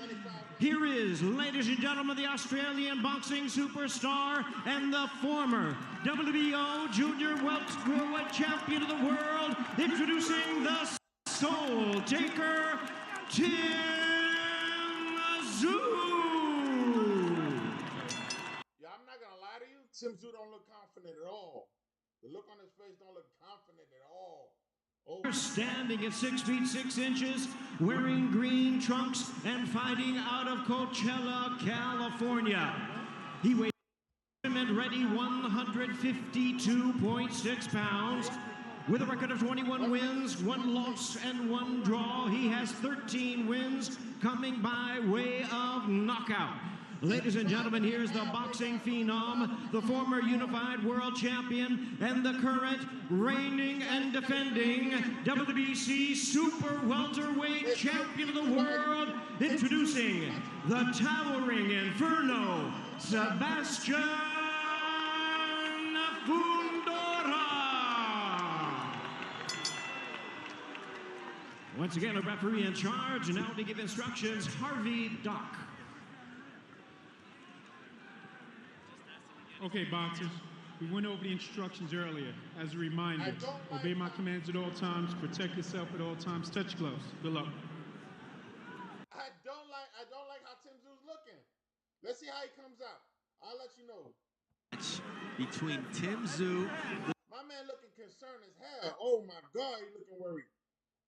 Here is, ladies and gentlemen, the Australian boxing superstar and the former WBO junior welterweight champion of the world, introducing the Soul Taker, Tim Tszyu. Yeah, I'm not going to lie to you. Tim Tszyu don't look confident at all. The look on his face don't look confident at all. Standing at 6 feet 6 inches, wearing green trunks and fighting out of Coachella, California. He weighs and ready 152.6 pounds. With a record of 21 wins, 1 loss, and 1 draw, he has 13 wins coming by way of knockout. Ladies and gentlemen, here's the boxing phenom, the former unified world champion, and the current reigning and defending WBC super welterweight champion of the world, introducing the towering Inferno, Sebastian Fundora. Once again, a referee in charge, now to give instructions, Harvey Dock. Okay, boxers, we went over the instructions earlier. As a reminder, obey my commands at all times, protect yourself at all times, touch gloves. Good luck. I don't like how Tim Tszú's looking. Let's see how he comes out. I'll let you know. Between Tim Tszú. My man looking concerned as hell. Oh my God, he looking worried.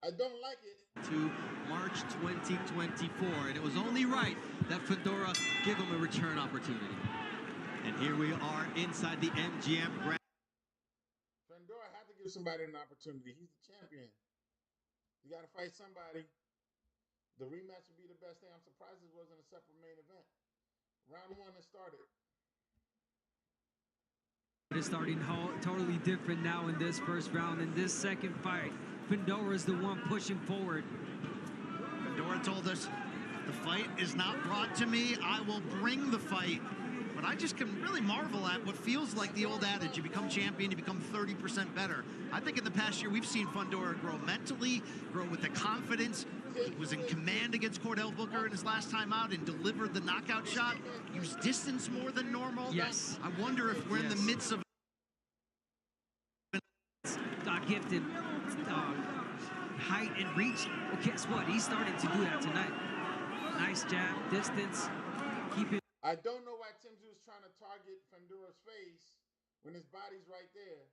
I don't like it. To March 2024, and it was only right that Fundora give him a return opportunity. And here we are inside the MGM. Fundora had to give somebody an opportunity. He's the champion. You got to fight somebody. The rematch would be the best thing. I'm surprised it wasn't a separate main event. Round 1 has started. It is starting totally different now in this first round. In this second fight, Fundora is the one pushing forward. Fundora told us, the fight is not brought to me. I will bring the fight. But I just can really marvel at what feels like the old adage, you become champion, you become 30% better. I think in the past year, we've seen Fundora grow mentally, grow with the confidence. He was in command against Cordell Booker in his last time out and delivered the knockout shot. Used distance more than normal. Yes. I wonder if we're in the midst of... Gifted height and reach. Well, guess what? He's starting to do that tonight. Nice jab, distance, keep it. I don't know why Tim Tszú's trying to target Fundora's face when his body's right there.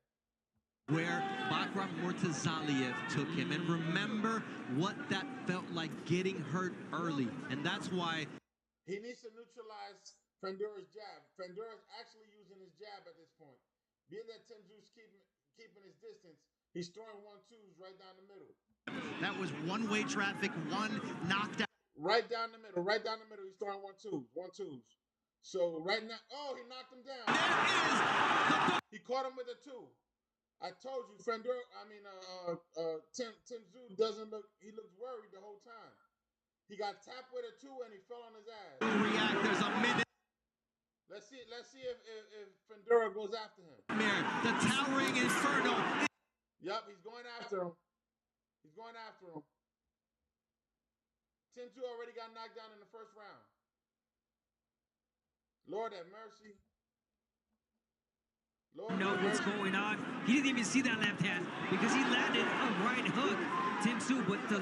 Where Bakram Murtazaliev took him. And remember what that felt like getting hurt early. And that's why he needs to neutralize Fundora's jab. Fundora's actually using his jab at this point. Being that Tim Tszú's keeping his distance, he's throwing 1-2s right down the middle. That was one-way traffic, one knockdown. Right down the middle, he's throwing 1-2s, 1-2s. So right now, oh, he knocked him down. He caught him with a 2. I told you, Tim Tszú doesn't look, he looks worried the whole time. He got tapped with a 2 and he fell on his ass. React, there's a minute. Let's see if Fundora goes after him. The towering Inferno. Yep, he's going after him. Tim Tszú already got knocked down in the first round. Lord have mercy. Know what's going on. He didn't even see that left hand because he landed a right hook, Tim Tszú, but the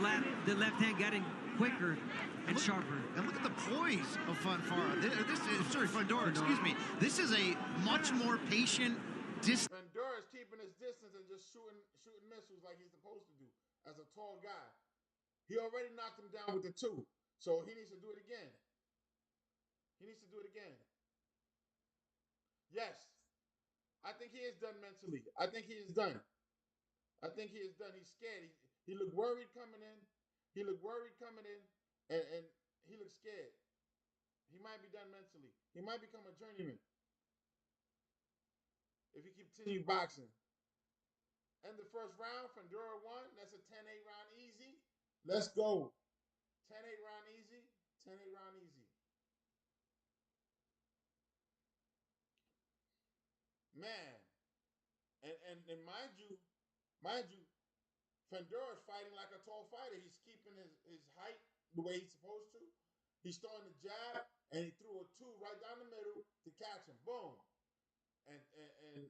left hand got in quicker and sharper. And look at the poise of Fundora. Fundora, excuse me. This is a much more patient distance. Fundora is keeping his distance and just shooting missiles like he's supposed to do as a tall guy. He already knocked him down with the 2, so he needs to do it again. Yes, I think he is done mentally. He's scared. He looked worried coming in. And he looked scared. He might be done mentally. He might become a journeyman if he continues boxing. And the first round, Fundora won. That's a 10-8 round easy. Let's go. 10-8 round easy. Man. And mind you, Fundora's fighting like a tall fighter. He's keeping his height the way he's supposed to. He's throwing the jab, and he threw a 2 right down the middle to catch him. Boom. And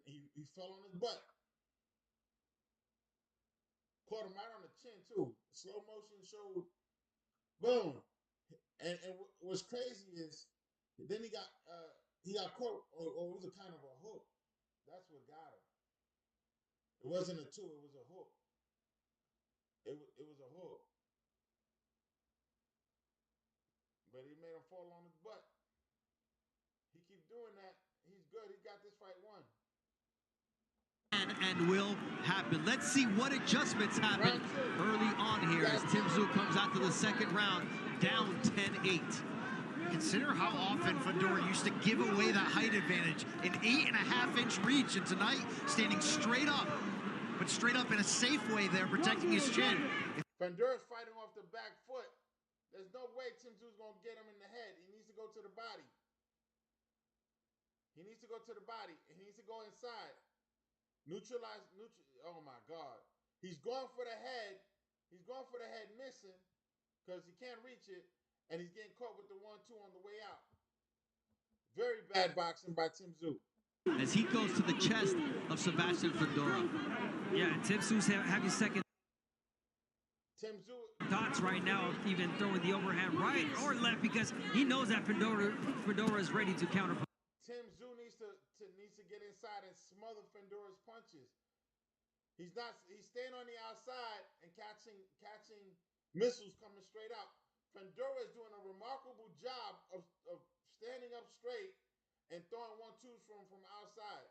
he fell on his butt. Caught him right on the chin, too. Slow motion showed. Boom. And what's crazy is, then he got caught, or it was a kind of a hook. That's what got him. It wasn't a 2, it was a hook. It was a hook. But he made him fall on his butt. He keep doing that. He's good. He got this fight won. And will happen. Let's see what adjustments happen early on here as Tim Tszyu comes out to the second round, down 10-8. Consider how often Fundora used to give away that height advantage. An 8.5-inch reach, and tonight standing straight up, but straight up in a safe way there, protecting his chin. Fundora's fighting off the back foot. There's no way Tim Tszyu's going to get him in the head. He needs to go to the body. He needs to go to the body. He needs to go inside. Neutralize. Oh, my God. He's going for the head. He's going for the head missing because he can't reach it. And he's getting caught with the 1-2 on the way out. Very bad boxing by Tim Tszyu. As he goes to the chest of Sebastian Fundora. Yeah, and Tim Tszyu's having second Tim Tszyu thoughts right now of even throwing the overhand right or left because he knows that Fundora is ready to counter. Tim Tszyu needs to get inside and smother Fundora's punches. He's staying on the outside and catching missiles coming straight out. Fundora is doing a remarkable job of standing up straight and throwing 1-2s from outside.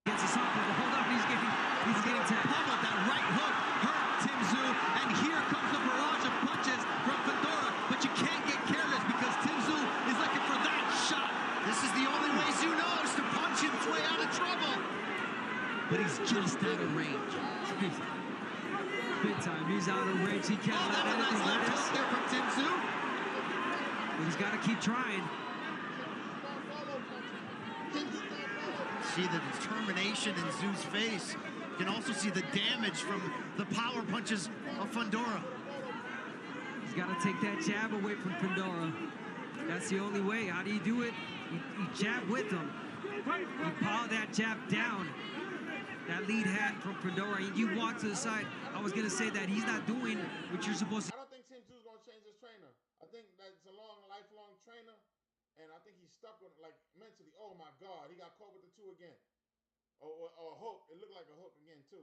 Gets a soft hold up, he's getting tagged. Pummeled, that right hook hurt Tim Tszyu, and here comes the barrage of punches from Fundora, but you can't get careless because Tim Tszyu is looking for that shot. This is the only way Tszyu knows to punch his way out of trouble. But he's just out of range. Big time, he's out of range. He can't let anything left hook there from Tim Tszyu. But he's got to keep trying. See the determination in Tszyu's face. You can also see the damage from the power punches of Fundora. He's got to take that jab away from Fundora. That's the only way. How do you do it? You jab with him. You power that jab down. That lead hand from Fundora. You walk to the side. I was going to say that he's not doing what you're supposed to. I don't think Tim Tszyu's going to change his trainer. I think that's a lifelong trainer. And I think he's stuck with it, like, mentally. Oh, my God. He got caught with the 2 again. Or a hook. It looked like a hook again, too.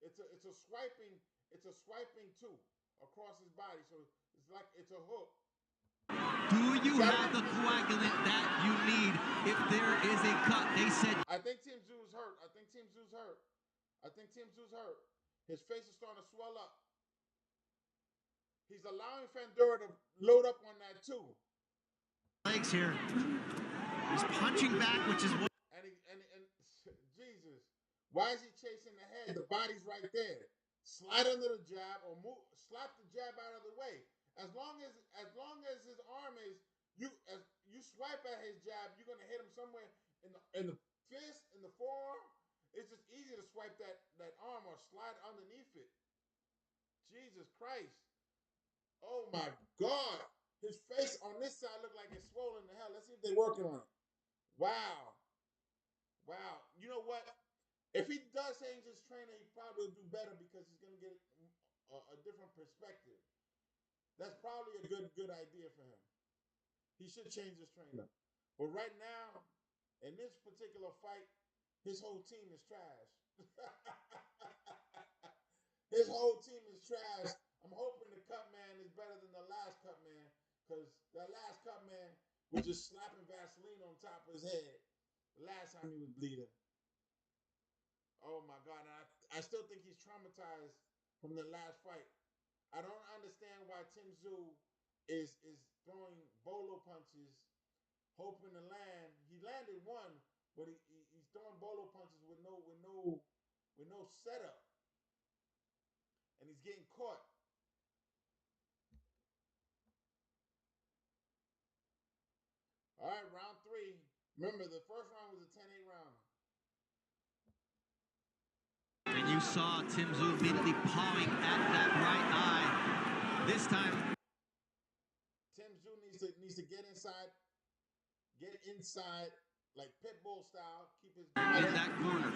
It's a swiping 2 across his body. So it's like it's a hook. Do you have the coagulant that you need if there is a cut? They said. I think Tim Tszyu's hurt. His face is starting to swell up. He's allowing Fundora to load up on that too. Legs here. He's punching back, which is what. And Jesus, why is he chasing the head? The body's right there. Slide under the jab or move. Slap the jab out of the way. As long as his arm is as you swipe at his jab, you're gonna hit him somewhere in the fist, in the forearm. It's just easy to swipe that arm or slide underneath it. Jesus Christ. Oh my God. His face on this side looked like it's swollen to hell. Let's see if they're working on it. Wow. You know what? If he does change his trainer, he probably will do better because he's gonna get a different perspective. That's probably a good idea for him. He should change his trainer. But right now, in this particular fight, his whole team is trash. His whole team is trash. I'm hoping the cut man is better than the last cut man, because that last cut man was just slapping Vaseline on top of his head the last time he was bleeding. Oh my God. And I still think he's traumatized from the last fight. I don't understand why Tim Tszyu is throwing bolo punches, hoping to land. He landed one, but he's throwing bolo punches with no setup, and he's getting caught. All right, round 3. Remember, the first round was a 10-8 round. And you saw Tim Tszyu immediately pawing at that right eye. This time, Tim Tszyu needs to get inside like pit bull style. Keep his in that corner.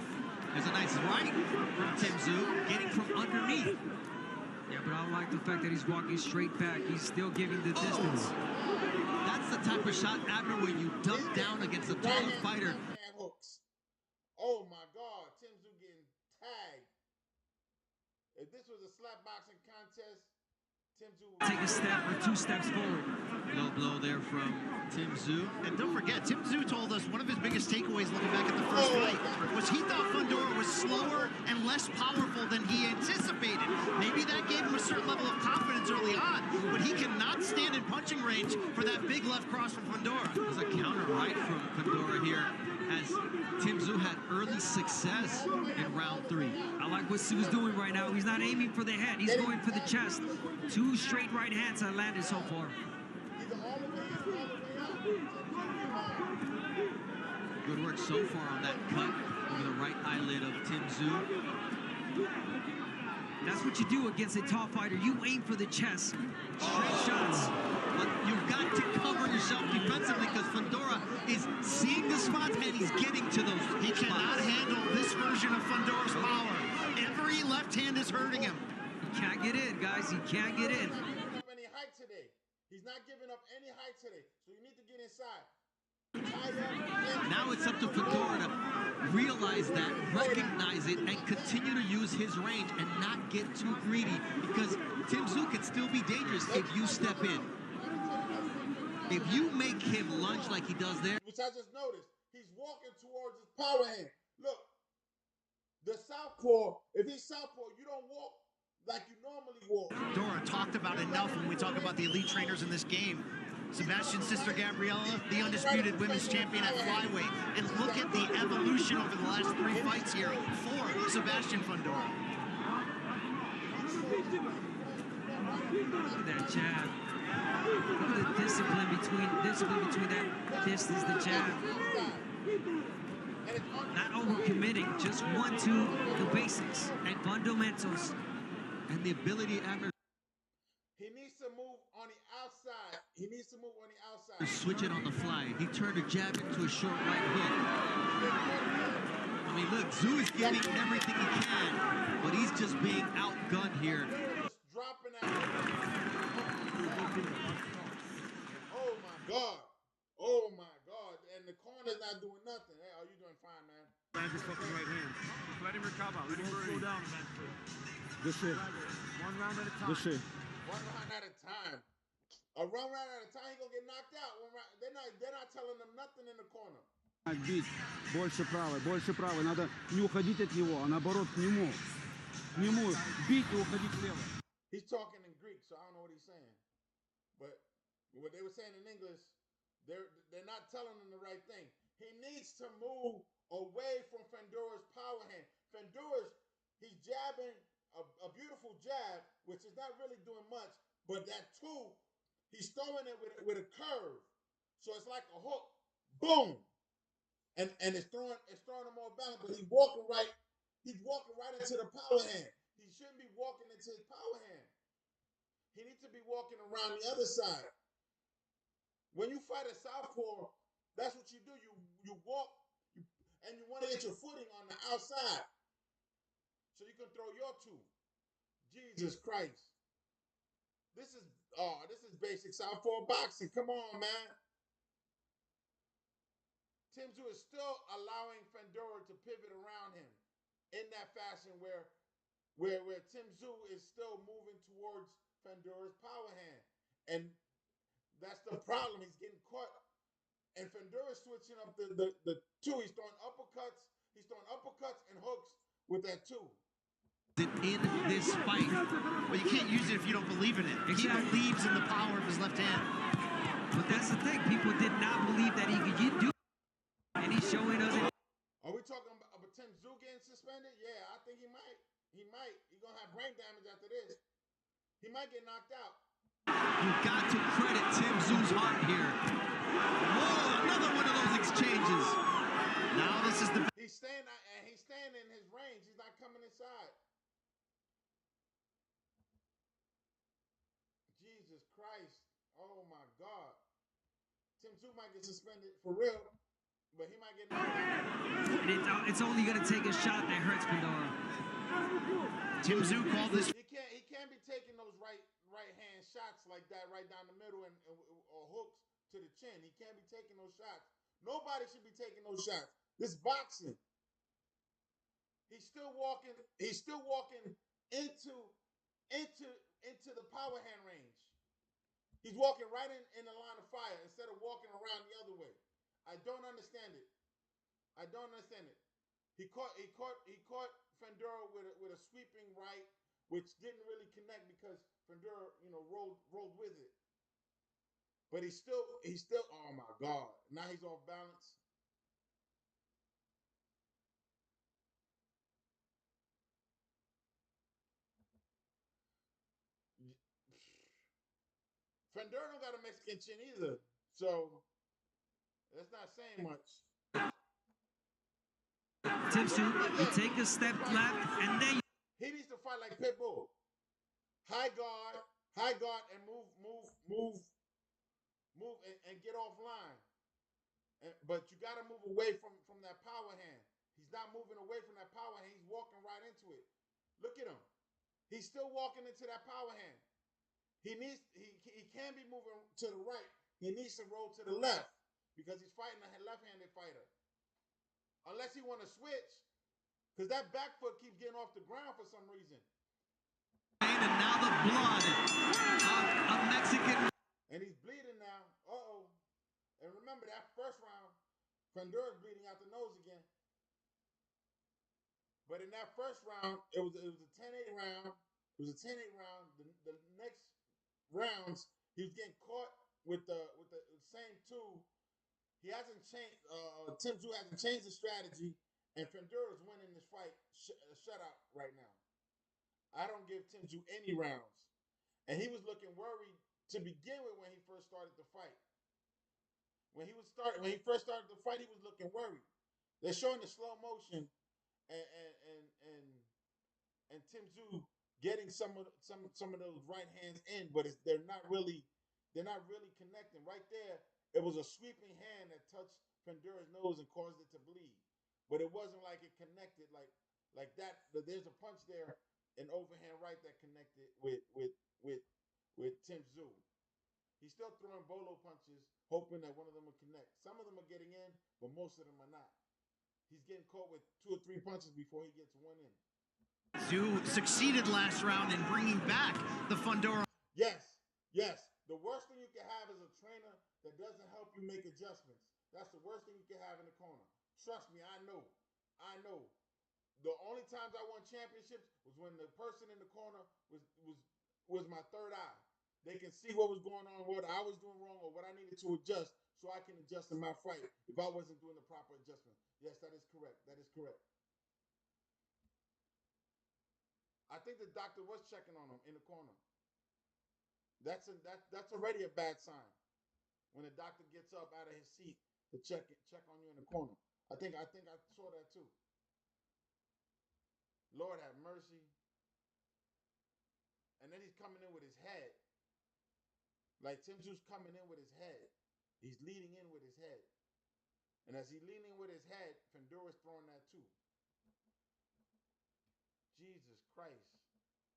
There's a nice right from Tim Tszyu, getting from underneath. Yeah, but I don't like the fact that he's walking straight back. He's still giving the distance. That's the type of shot, Abner, when you dunk down against a taller fighter. Hooks. Oh my God, Tim Tszyu getting tagged. If this was a slap boxing contest, Tim Tszyu take a step or 2 steps forward. Low blow there from Tim Tszyu. And don't forget, Tim Tszyu told us one of his biggest takeaways looking back at the first fight was he thought Fundora was slower and less powerful than he anticipated. Maybe that gave him a certain level of confidence early on, but he cannot stand in punching range for that big left cross from Fundora. There's a counter right from Fundora here as Tim Tszyu had early success in round 3. I like what Tszyu is doing right now. He's not aiming for the head. He's going for the chest. 2 straight right hands that landed so far. Good work so far on that cut over the right eyelid of Tim Tszyu. That's what you do against a top fighter. You aim for the chest. Straight shots. But you've got to cover yourself defensively because Fundora is seeing the spots and he's getting to those spots. He cannot handle this version of Fundora's power. Every left hand is hurting him. He can't get in, guys. He can't get in. He's not giving up any height today. He's not giving up any height today. So you need to get inside. Now it's up to Fundora to realize that, recognize it, and continue to use his range and not get too greedy because Tim Tszyu can still be dangerous if you step in. If you make him lunge like he does there. Which I just noticed, he's walking towards his power hand. Look, the southpaw, if he's southpaw, you don't walk like you normally walk. Fundora talked about enough when we talk about the elite trainers in this game. Sebastian's sister Gabriella, the undisputed women's champion at flyweight. And look at the evolution over the last 3 fights here for Sebastian Fundora. Look at that jab. Look at the discipline between that distance, the jab. Not overcommitting, just 1-2, the basics and fundamentals. And the ability to he needs to move on the outside. He needs to move on the outside. switch it on the fly. He turned a jab into a short right hook. I mean, look, Tszyu is getting everything he can, but he's just being outgunned here. Just dropping out. Oh my God. Oh my God. And the corner's not doing nothing. Hey, are you doing fine, man? Land his fucking right hand. Just let him recover. Let him slow down, man. Good shit. One round at a time. Good shit. 1 round at a time. A round at a time, he gonna get knocked out. They're not telling him nothing in the corner. Бить больше правой. Надо не уходить от него, а наоборот к нему. К нему бить и уходить влево. He's talking in Greek, so I don't know what he's saying. But what they were saying in English, they're not telling him the right thing. He needs to move away from Fundora's power hand. He's jabbing a beautiful jab, which is not really doing much, but that 2, he's throwing it with a curve. So it's like a hook. Boom. And it's throwing him off balance, but he's walking right into the power hand. He shouldn't be walking into his power hand. He needs to be walking around the other side. When you fight a southpaw, that's what you do. You walk and you want to get your footing on the outside. So you can throw your 2. Jesus Christ. This is basic southpaw boxing. Come on, man. Tim Tszyu is still allowing Fundora to pivot around him in that fashion where Tim Tszyu is still moving towards Fundora's power hand. And that's the problem. He's getting caught. And Fundora's switching up the 2. He's throwing uppercuts. He's throwing uppercuts and hooks with that 2. In this fight. But you can't use it if you don't believe in it. He believes in the power of his left hand. But that's the thing. People did not believe that he could do it. And he's showing us it. Are we talking about Tim Tszyu getting suspended? Yeah, I think he might. He's going to have brain damage after this. He might get knocked out. You've got to credit Tim Tszyu's heart here. Whoa, another one of those exchanges. Now this is the... He's staying in his range. He's not coming inside. Jesus Christ. Oh, my God. Tim Tszyu might get suspended for real, but he might get knocked out. It's only going to take a shot that hurts Fundora. Tim Tszyu called this... He can't be taking those right hand shots like that right down the middle or hooks to the chin. He can't be taking those shots. Nobody should be taking those shots. This boxing. He's still walking into the power hand range. He's walking right in the line of fire instead of walking around the other way. I don't understand it. I don't understand it. He caught Fundora with a sweeping right, which didn't really connect because Fundora, rolled with it. But he's still, oh my God. Now he's off balance. Fundora don't got a Mexican chin either. So that's not saying much. Tim Tszyu, you take a step left, and then he needs to fight like Pitbull. High guard, and move, and get offline. But you got to move away from that power hand. He's not moving away from that power hand. He's walking right into it. Look at him. He's still walking into that power hand. He can be moving to the right. He needs to roll to the left because he's fighting a left-handed fighter. Unless he want to switch, because that back foot keeps getting off the ground for some reason. And now the blood of Mexican. And he's bleeding now. Uh-oh. And remember that first round, Fundora's bleeding out the nose again. But in that first round, it was a 10-8 round. It was a 10-8 round. The next rounds, he was getting caught with the same two. He hasn't changed. Tim Tszyu hasn't changed the strategy, and Fundora's winning this fight shutout right now. I don't give Tim Tszyu any rounds, and he was looking worried to begin with when he first started the fight. When he first started the fight, he was looking worried. They're showing the slow motion, and Tim Tszyu getting some of those right hands in, but they're not really connecting. Right there, it was a sweeping hand that touched Fundora's nose and caused it to bleed, but it wasn't like it connected like that. There's a punch there, an overhand right that connected with Tim Tszyu. He's still throwing bolo punches, hoping that one of them will connect. Some of them are getting in, but most of them are not. He's getting caught with 2 or 3 punches before he gets one in. Tszyu succeeded last round in bringing back the Fundora. Yes. The worst thing you can have is a trainer that doesn't help you make adjustments. That's the worst thing you can have in the corner. Trust me, I know. The only times I won championships was when the person in the corner was my third eye. They can see what was going on, what I was doing wrong, or what I needed to adjust so I can adjust in my fight if I wasn't doing the proper adjustment. Yes, that is correct. I think the doctor was checking on him in the corner. That's already a bad sign when the doctor gets up out of his seat to check on you in the corner. I think I saw that too. Lord have mercy. And then he's coming in with his head. Like Tim Tszyu's coming in with his head. He's leading in with his head. And as he's leaning with his head, Fundora's throwing that too. Jesus Christ.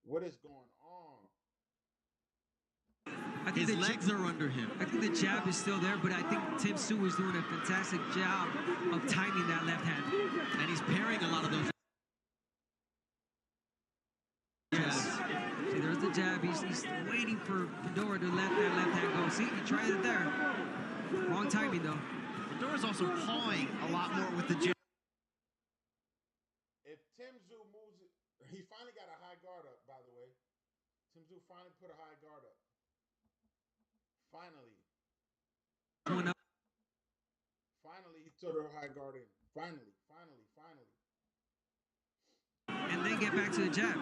What is going on? His legs are under him. I think the jab is still there, but I think Tim Tszyu is doing a fantastic job of timing that left hand. And he's parrying a lot of those jabs. See, there's the jab. He's waiting for Fundora to let that left hand go. See, he tried it there. Wrong timing, though. Fundora's also pawing a lot more with the jab. If Tim Tszyu moves it, he finally got a high guard up, by the way. Tim Tszyu finally put a high guard up. Finally, he took her high guard in. Finally. And then get back to the jab.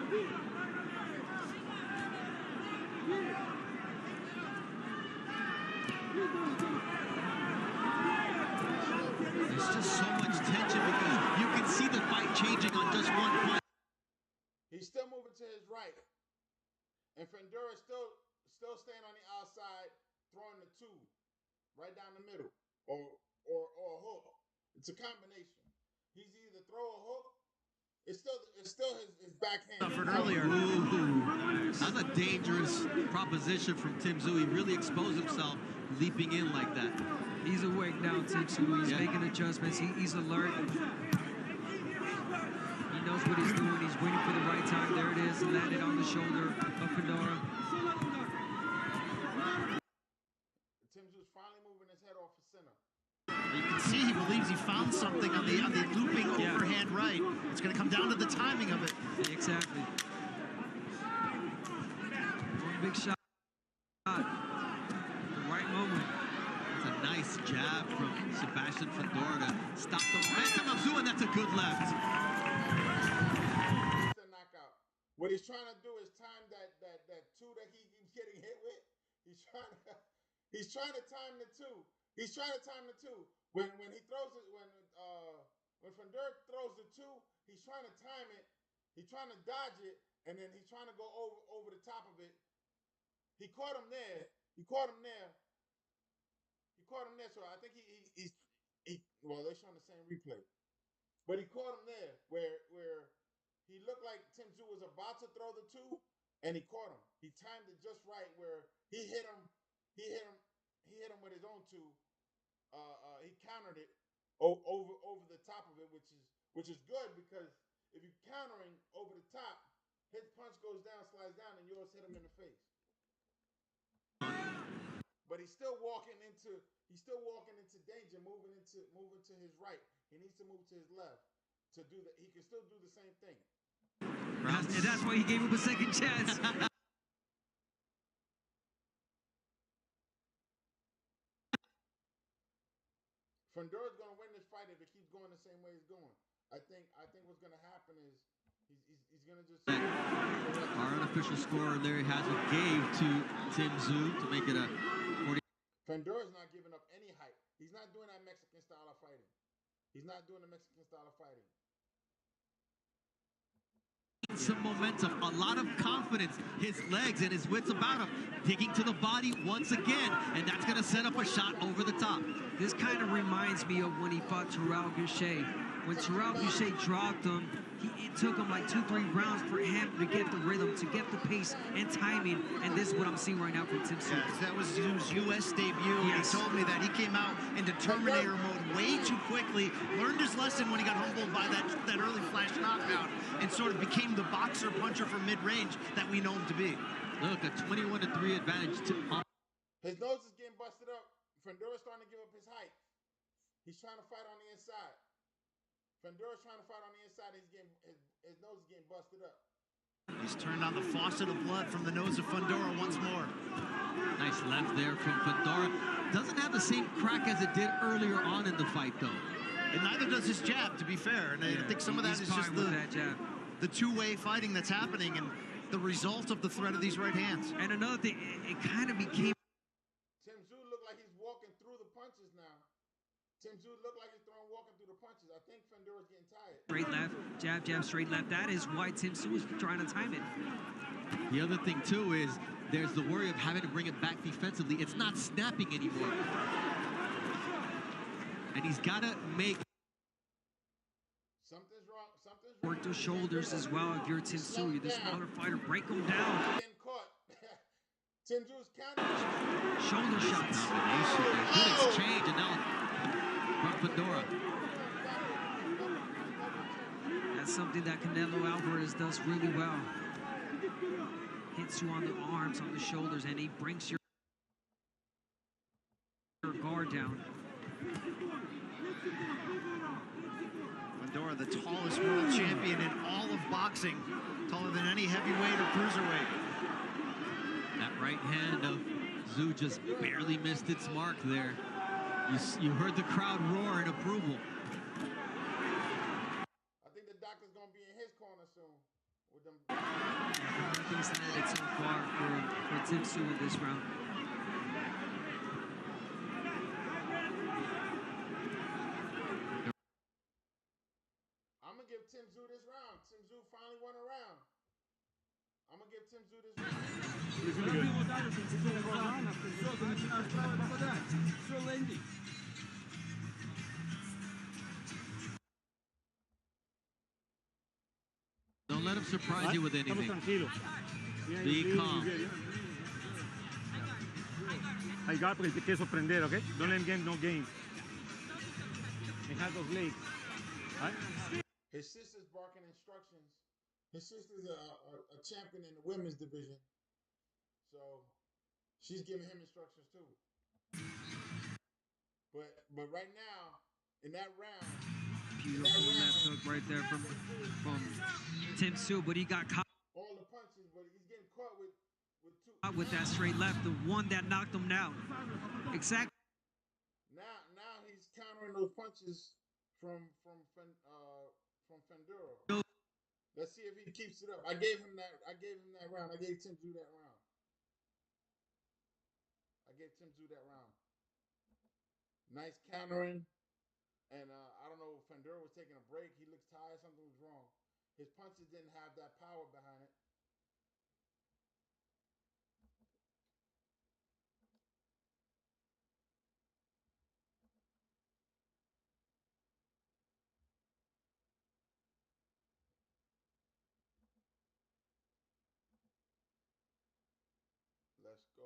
There's just so much tension because you can see the fight changing on just one punch. He's still moving to his right. And Fundora still staying on the outside, throwing the two right down the middle or a hook. It's a combination. He's either throw a hook. It's still his backhand. Suffered earlier. Ooh. That's a dangerous proposition from Tim Tszyu. He really exposed himself leaping in like that. He's awake now, Tim Tszyu. He's making adjustments. He's alert. He knows what he's doing. He's waiting for the right time. There it is. landed on the shoulder of Fedora. Tim Tszyu finally moving his head off the center. You can see he believes he found something on the looping overhand right. It's going to come down to the timing of it. Exactly. One big shot. The right moment. It's a nice jab from Sebastian Fedora to stop the momentum of Tszyu, and that's a good left. Knockout. What he's trying to do is time that two that he keeps getting hit with. He's trying to time the two. He's trying to time the two. When he throws it, when Fedora throws the two, he's trying to time it. He's trying to dodge it, and then he's trying to go over the top of it. He caught him there. So I think well, they're showing the same replay, but he caught him there where he looked like Tim Tszyu was about to throw the two, and he caught him. He timed it just right where he hit him. He hit him with his own two. He countered it over the top of it, which is good, because if you're countering over the top, his punch goes down, slides down, and yours hit him in the face. But he's still walking into danger, moving to his right. He needs to move to his left to do that. He can still do the same thing. And that's why he gave him a second chance. Fedora's going to win this fight if it keeps going the same way it's going. I think what's going to happen is he's going to just... Our unofficial score, Larry Hazard, gave to Tim Tszyu to make it a 40. Fedora's not giving up any height. He's not doing that Mexican style of fighting. Some momentum, a lot of confidence, his legs and his wits about him, digging to the body once again, and that's going to set up a shot over the top. This kind of reminds me of when he fought Terrell Goucher. When Terrell Goucher dropped him, it took him like 2-3 rounds for him to get the rhythm, to get the pace and timing, and this is what I'm seeing right now from Tim Tszyu. Yes, that was his U.S. debut, and he told me that he came out into Terminator mode way too quickly, learned his lesson when he got humbled by that early flash knockout, and sort of became the boxer puncher from mid-range that we know him to be. Look, a 21-3 advantage to... His nose is getting busted up. Fedora's starting to give up his height. He's trying to fight on the inside. Fedora's trying to fight on the inside. His nose is getting busted up. He's turned on the faucet of blood from the nose of Fedora once more. Nice left there from Fedora. Doesn't have the same crack as it did earlier on in the fight, though. And neither does his jab, to be fair. And I think some of that is just the two-way fighting that's happening and the result of the threat of these right hands. And another thing, it kind of became... Tim Tszyu looked like he's walking through the punches now. Tim Tszyu looked like he's walking through the punches. I think Fedora's getting tired. Straight left, jab, jab, straight left. That is why Tim Tszyu is trying to time it. The other thing, too, is there's the worry of having to bring it back defensively. It's not snapping anymore. And he's got to make... Something's wrong. Work those shoulders as well. If you're Tim Tszyu, you're the smaller fighter, break them down. Getting caught. Tim Tszyu's counter. Shoulder shots. Good exchange, and now from Fedora. That's something that Canelo Alvarez does really well. Hits you on the arms, on the shoulders, and he brings your guard down. Fedora, the tallest world champion in all of boxing, taller than any heavyweight or cruiserweight. That right hand of Tszyu just barely missed its mark there. You heard the crowd roar in approval. I think the doctor's going to be in his corner soon. With them. Nothing's landed so far for Tim Tszyu in this round. I'm going to give Tim Tszyu this round. Tim Tszyu finally won a round. I'm going to give Tim Tszyu this round. Don't let him surprise you with anything. Be calm. I got porque te quiere sorprender, okay? Don't let him get no game. He has those legs. Right? His sister's barking instructions His sister's a champion in the women's division, so she's giving him instructions too. But right now, in that round, beautiful left hook right there from Tim Tszyu, but he got caught all the punches, but he's getting caught with two. With that straight left, the one that knocked him down. Exactly. Now he's countering those punches from Fundora. Let's see if he keeps it up. I gave him that round. I gave Tim Tszyu that round. Nice countering. And I don't know if Fundora was taking a break. He looks tired. Something was wrong. His punches didn't have that power behind it. Let's go.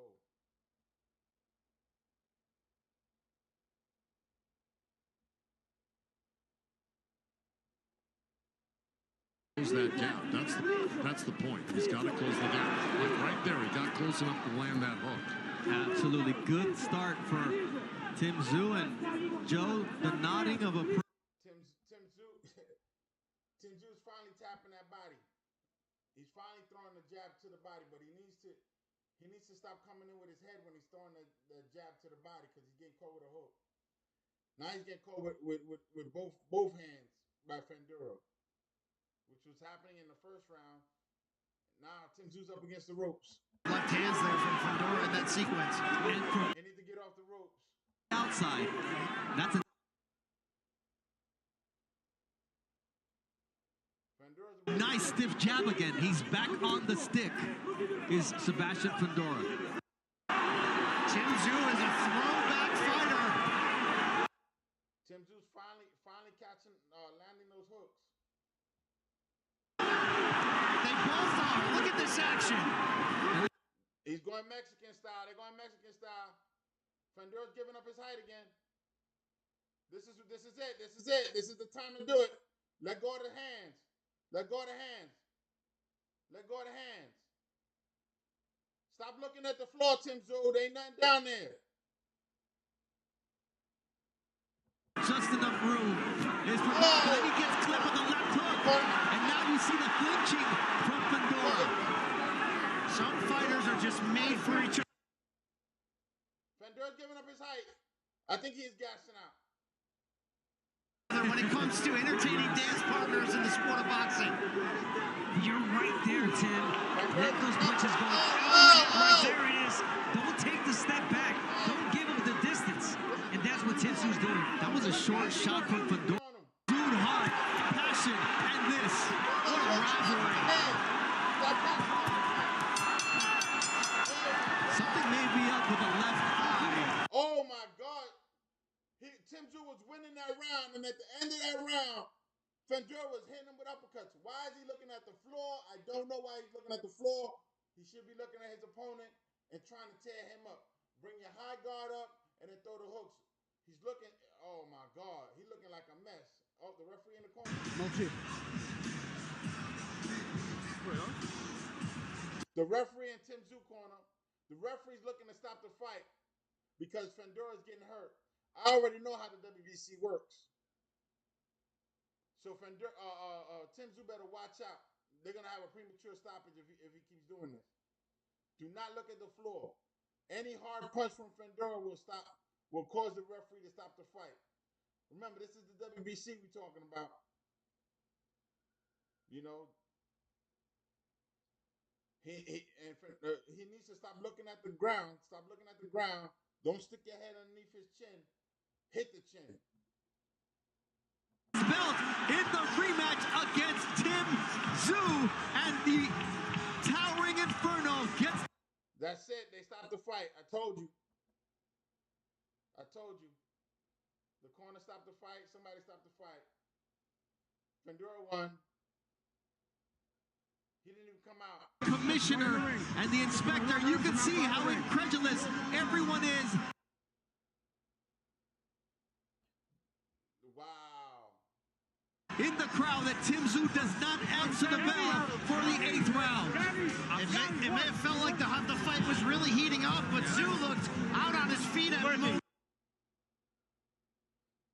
Close that gap. That's the point. He's got to close the gap. Like right there, he got close enough to land that hook. Absolutely good start for Tim Tszyu, and Joe, the nodding of a Tim Tszyu's finally tapping that body. He's finally throwing the jab to the body, but he needs to stop coming in with his head when he's throwing the jab to the body because he's getting caught with a hook. Now he's getting caught with both hands by Fundora, which was happening in the first round. Now Tim Tszyu's up against the ropes. Left hands there from Fundora in that sequence. They need to get off the ropes. Outside. That's a nice stiff jab again. He's back on the stick. Is Sebastian Fundora. Tim Tszyu is a throwback fighter. Tim Tszyu's finally catching, landing those hooks. They both are. Look at this action. He's going Mexican style. They're going Mexican style. Fundora's giving up his height again. This is it. This is the time to do it. Let go of the hands. Let go of the hands. Let go of the hands. Stop looking at the floor, Tim Tszyu. There ain't nothing down there. Just enough room. Then he gets clipped with the left hook. And now you see the flinching from Fundora. Some fighters are just made for each other. Fundora's giving up his height. I think he is gassing out. When it comes to entertaining dance partners in the sport of boxing. You're right there, Tim. Let those punches go. Right there it is. Don't take the step back. Don't give him the distance. And that's what Tim Tszyu's doing. That was a short shot from Fundora. Dude, heart, passion, and this. What a rivalry. Something may be up with the left eye. Oh, my God. Tim Tszyu was winning that round, and at the end of that round, Fundora was hitting him with uppercuts. Why is he looking at the floor? I don't know why he's looking at the floor. He should be looking at his opponent and trying to tear him up. Bring your high guard up and then throw the hooks. He's looking, oh my God, he's looking like a mess. Oh, the referee in the corner. The referee in Tim Tszyu corner. The referee's looking to stop the fight because Fundora's getting hurt. I already know how the WBC works. So Tim Tszyu better watch out. They're going to have a premature stoppage if he keeps doing this. Do not look at the floor. Any hard punch from Fundora will cause the referee to stop the fight. Remember, this is the WBC we're talking about. You know, he needs to stop looking at the ground. Stop looking at the ground. Don't stick your head underneath his chin. Hit the chin. Belt in the rematch against Tim Tszyu, and the Towering Inferno gets. That's it. They stopped the fight. I told you. The corner stopped the fight. Somebody stopped the fight. Fundora won. He didn't even come out. Commissioner and the inspector, you can see how incredulous everyone is. Wow. In the crowd that Tim Tszyu does not goes to the bell for the 8th round. It may have felt like the fight was really heating up, but Tszyu looked out on his feet at the moment.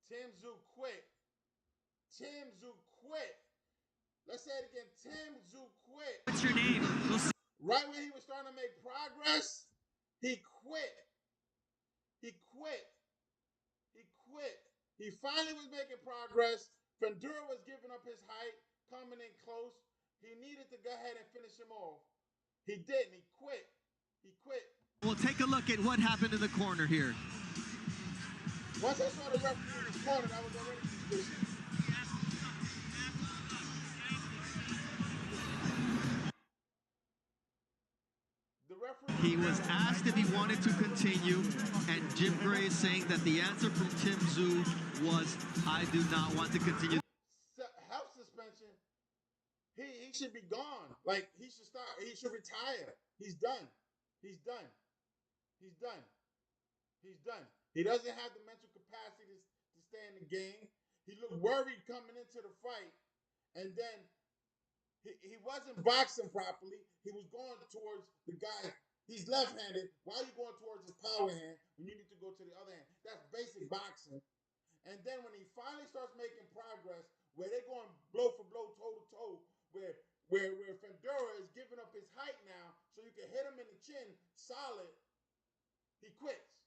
Tim Tszyu quit. Tim Tszyu quit. Let's say it again. Tim Tszyu quit. What's your name? Right when he was starting to make progress, he quit. He quit. He quit. He finally was making progress. Fundora was giving up his height, coming in close. He needed to go ahead and finish him off. He didn't. He quit. He quit. We'll take a look at what happened in the corner here. Once I saw the referee in the corner, I was already suspicious. He was asked if he wanted to continue, and Jim Gray is saying that the answer from Tim Tszyu was, I do not want to continue. Health suspension, he should be gone. Like, he should start. He should retire. He's done. He's done. He's done. He's done. He doesn't have the mental capacity to stay in the game. He looked worried coming into the fight, and then he wasn't boxing properly. He was going towards the guy. He's left-handed. Why are you going towards his power hand when you need to go to the other hand? That's basic boxing. And then when he finally starts making progress, where they're going blow for blow, toe to toe, where Fundora is giving up his height now, so you can hit him in the chin solid, he quits.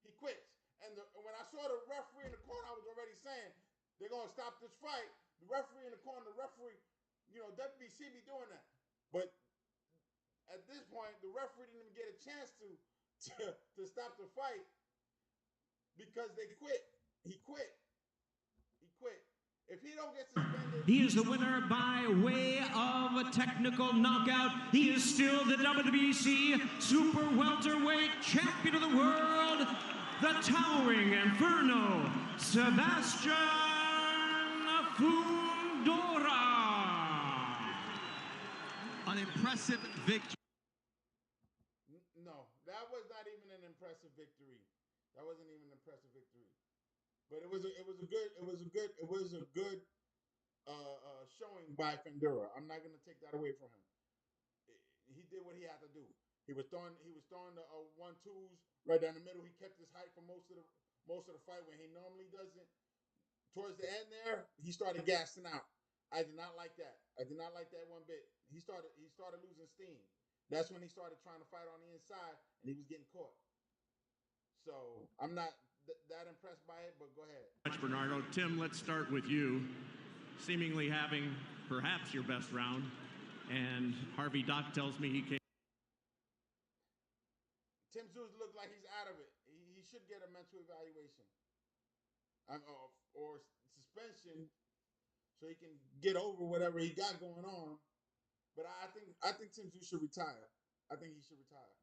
He quits. And when I saw the referee in the corner, I was already saying they're going to stop this fight. The referee in the corner, WBC be doing that. But at this point, the referee didn't even get a chance to stop the fight because they quit. He quit. He quit. If he don't get suspended... He is the winner by way of a technical knockout. He is still the WBC Super Welterweight Champion of the World, the towering Inferno, Sebastian Fundora. An impressive victory. No, that was not even an impressive victory. That wasn't even an impressive victory. But it was a good showing by Fundora. I'm not gonna take that away from him. He did what he had to do. He was throwing the 1-2s right down the middle. He kept his height for most of the fight when he normally doesn't. Towards the end there, he started gassing out. I did not like that. I did not like that one bit. He started losing steam. That's when he started trying to fight on the inside, and he was getting caught. So I'm not that impressed by it, but go ahead. Much, Bernardo. Tim, let's start with you. Seemingly having perhaps your best round, and Harvey Doc tells me he came. Tim Tszyu looks like he's out of it. He should get a mental evaluation or suspension so he can get over whatever he got going on. But I think Tim Tszyu should retire. I think he should retire.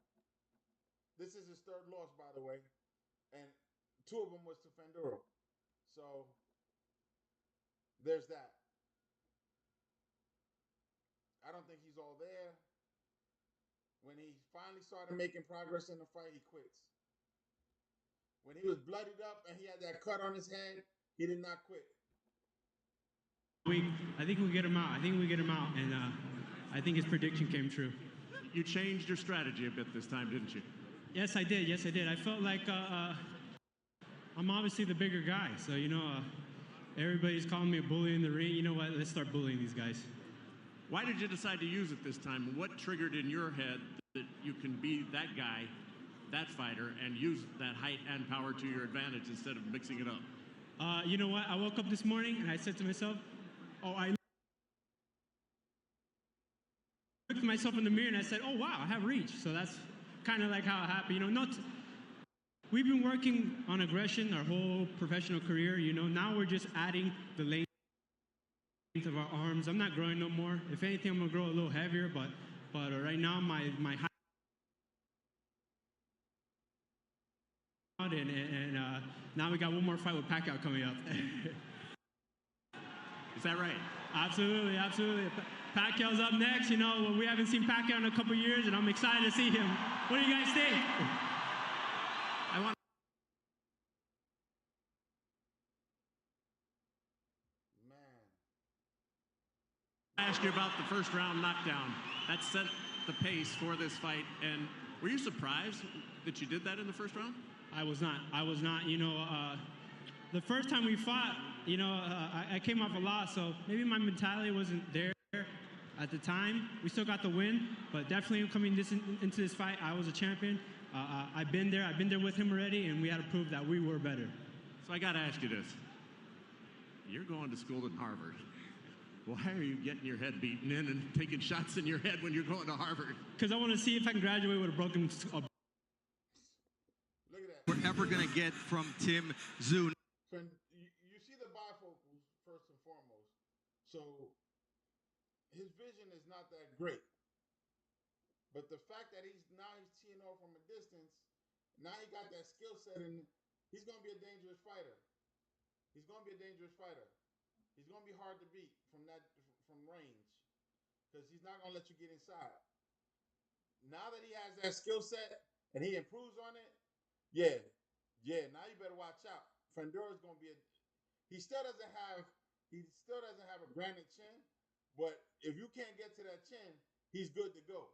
This is his third loss, by the way, and 2 of them was to Fundora. So there's that. I don't think he's all there. When he finally started making progress in the fight, he quits. When he was bloodied up and he had that cut on his head, he did not quit. I think we get him out. And I think his prediction came true. You changed your strategy a bit this time, didn't you? Yes, I did. I felt like I'm obviously the bigger guy. So, everybody's calling me a bully in the ring. You know what? Let's start bullying these guys. Why did you decide to use it this time? What triggered in your head that you can be that guy, that fighter, and use that height and power to your advantage instead of mixing it up? You know what? I woke up this morning and I said to myself, I looked at myself in the mirror and I said, oh, wow, I have reach. So that's kind of like how it happened. We've been working on aggression our whole professional career. Now we're just adding the length of our arms. I'm not growing no more. If anything, I'm going to grow a little heavier, but right now my height and now we got one more fight with Pacquiao coming up. Is that right? Absolutely. Pacquiao's up next. We haven't seen Pacquiao in a couple years, and I'm excited to see him. What do you guys think? ask you about the first round knockdown. That set the pace for this fight. And were you surprised that you did that in the first round? I was not. You know, the first time we fought, you know, I came off a loss, so maybe my mentality wasn't there at the time. We still got the win, but definitely coming into this fight, I was a champion. I've been there with him already, and we had to prove that we were better. So I got to ask you this. You're going to school at Harvard. Why are you getting your head beaten in and taking shots in your head when you're going to Harvard? Because I want to see if I can graduate with a broken... Look at that. We're ever going to get from Tim Tszyu. You see the bifocals first and foremost. So his vision is not that great. But the fact that he's teeing off from a distance, now he got that skill set, and he's going to be a dangerous fighter. He's going to be a dangerous fighter. He's going to be hard to beat from range, because he's not going to let you get inside. Now that he has that skill set and he improves on it, yeah. Now you better watch out. Fundora's going to be he still doesn't have a granite chin, but if you can't get to that chin, he's good to go.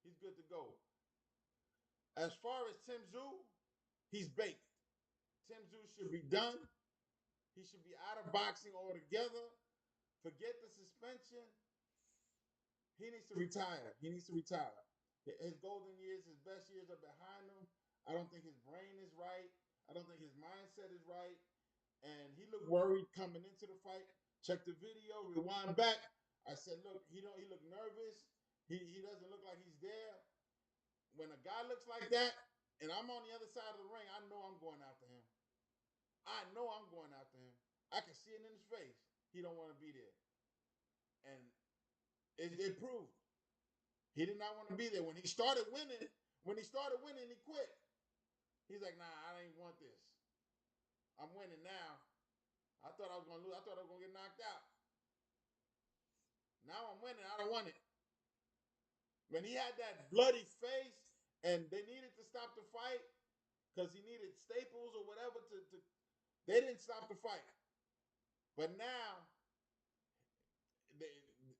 He's good to go. As far as Tim Tszyu, he's baked. Tim Tszyu should be done. He should be out of boxing altogether. Forget the suspension. He needs to retire. His golden years, his best years are behind him. I don't think his brain is right. I don't think his mindset is right. And he looked worried coming into the fight. Check the video, rewind back. I said, look, he looked nervous. He doesn't look like he's there. When a guy looks like that, and I'm on the other side of the ring, I know I'm going after him. I can see it in his face. He don't want to be there. And it proved. He did not want to be there. When he started winning, he quit. He's like, nah, I didn't want this. I'm winning now. I thought I was going to lose. I thought I was going to get knocked out. Now I'm winning. I don't want it. When he had that bloody face and they needed to stop the fight because he needed staples or whatever they didn't stop the fight. But now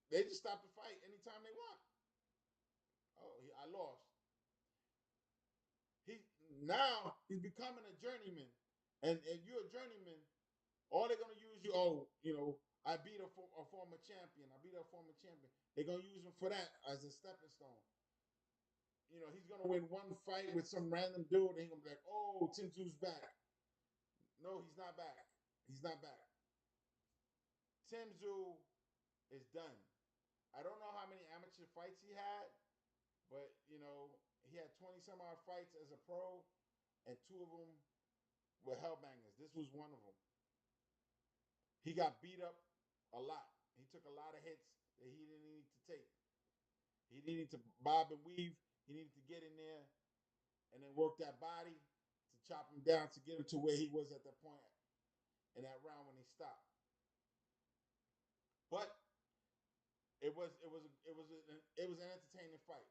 they just stop the fight anytime they want. Oh, I lost. Now he's becoming a journeyman. And if you're a journeyman, all they're going to use you, I beat a former champion. They're going to use him for that as a stepping stone. He's going to win one fight with some random dude, and he's going to be like, oh, Tim Tszyu's back. No, he's not back. Tim Tszyu is done. I don't know how many amateur fights he had, but, he had 20-some odd fights as a pro, and 2 of them were hellbangers. This was one of them. He got beat up a lot. He took a lot of hits that he didn't need to take. He needed to bob and weave. He needed to get in there and then work that body to chop him down to get him to where he was at that point in that round when he stopped. But it was an entertaining fight.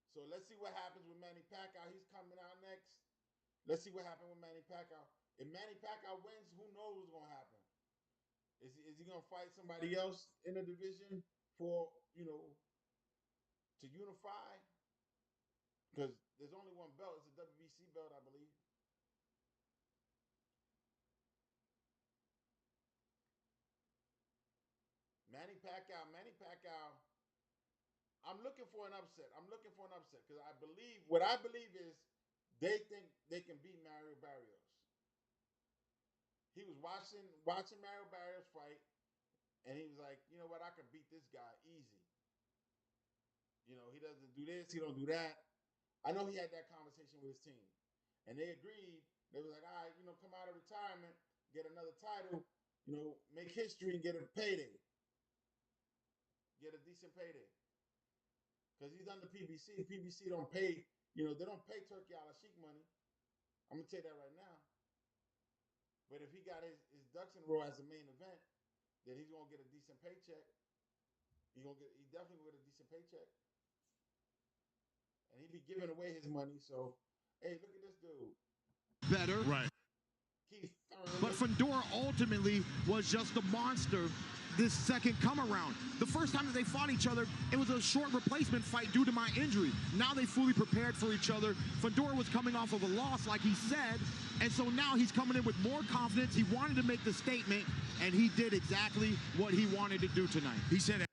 So let's see what happens with Manny Pacquiao. He's coming out next. Let's see what happens with Manny Pacquiao. If Manny Pacquiao wins, who knows what's going to happen? Is he going to fight somebody else in the division for, to unify? Because there's only one belt. It's a WBC belt, I believe. Manny Pacquiao, I'm looking for an upset. Because what I believe is they think they can beat Mario Barrios. He was watching Mario Barrios fight, and he was like, you know what, I can beat this guy easy. He doesn't do this, he don't do that. I know he had that conversation with his team. And they agreed. They was like, all right, come out of retirement, get another title, make history and get a payday. Get a decent payday. Because he's on the PBC. PBC don't pay, they don't pay Turkey Al-Sheikh money. I'm going to tell you that right now. But if he got his ducks in a row as a main event, then he's going to get a decent paycheck. He definitely will get a decent paycheck. And he'd be giving away his money. So, hey, look at this dude. Better. Right. Keith Thurman. But Fundora ultimately was just a monster this second come around. The first time that they fought each other, it was a short replacement fight due to my injury. Now they fully prepared for each other. Fedor was coming off of a loss, like he said, and so now he's coming in with more confidence. He wanted to make the statement, and he did exactly what he wanted to do tonight. He said,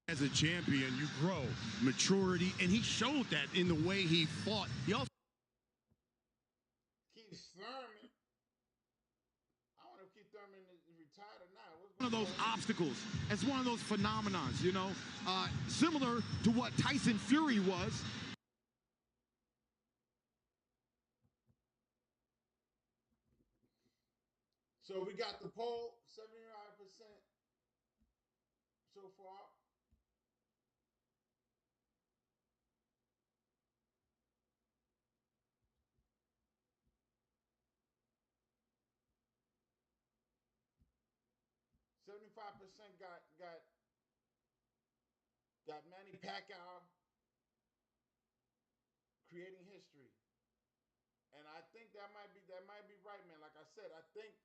as a champion, you grow maturity, and he showed that in the way he fought. He also Keith Thurman. I wonder if Keith Thurman is retired or not. One of those obstacles. It's one of those phenomenons, you know, similar to what Tyson Fury was. So we got the poll, 75% so far. $75% got Manny Pacquiao creating history. And I think that might be right, man. Like I said, I think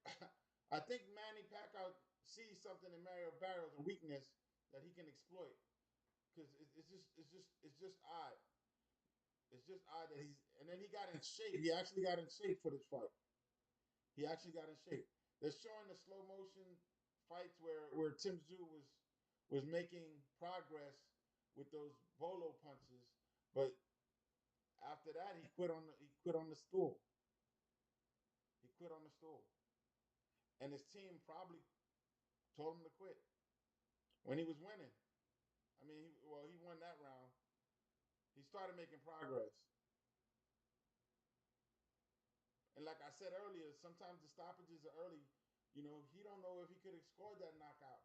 Manny Pacquiao sees something in Mario Barrios, a weakness that he can exploit. Because it's just odd. It's just odd that and then he got in shape. He actually got in shape for this fight. He actually got in shape. They're showing the slow motion fights where Tim Tszyu was making progress with those bolo punches, but after that he quit on the stool. He quit on the stool, and his team probably told him to quit when he was winning. I mean, he won that round. He started making progress, and like I said earlier, sometimes the stoppages are early. You know, he don't know if he could have scored that knockout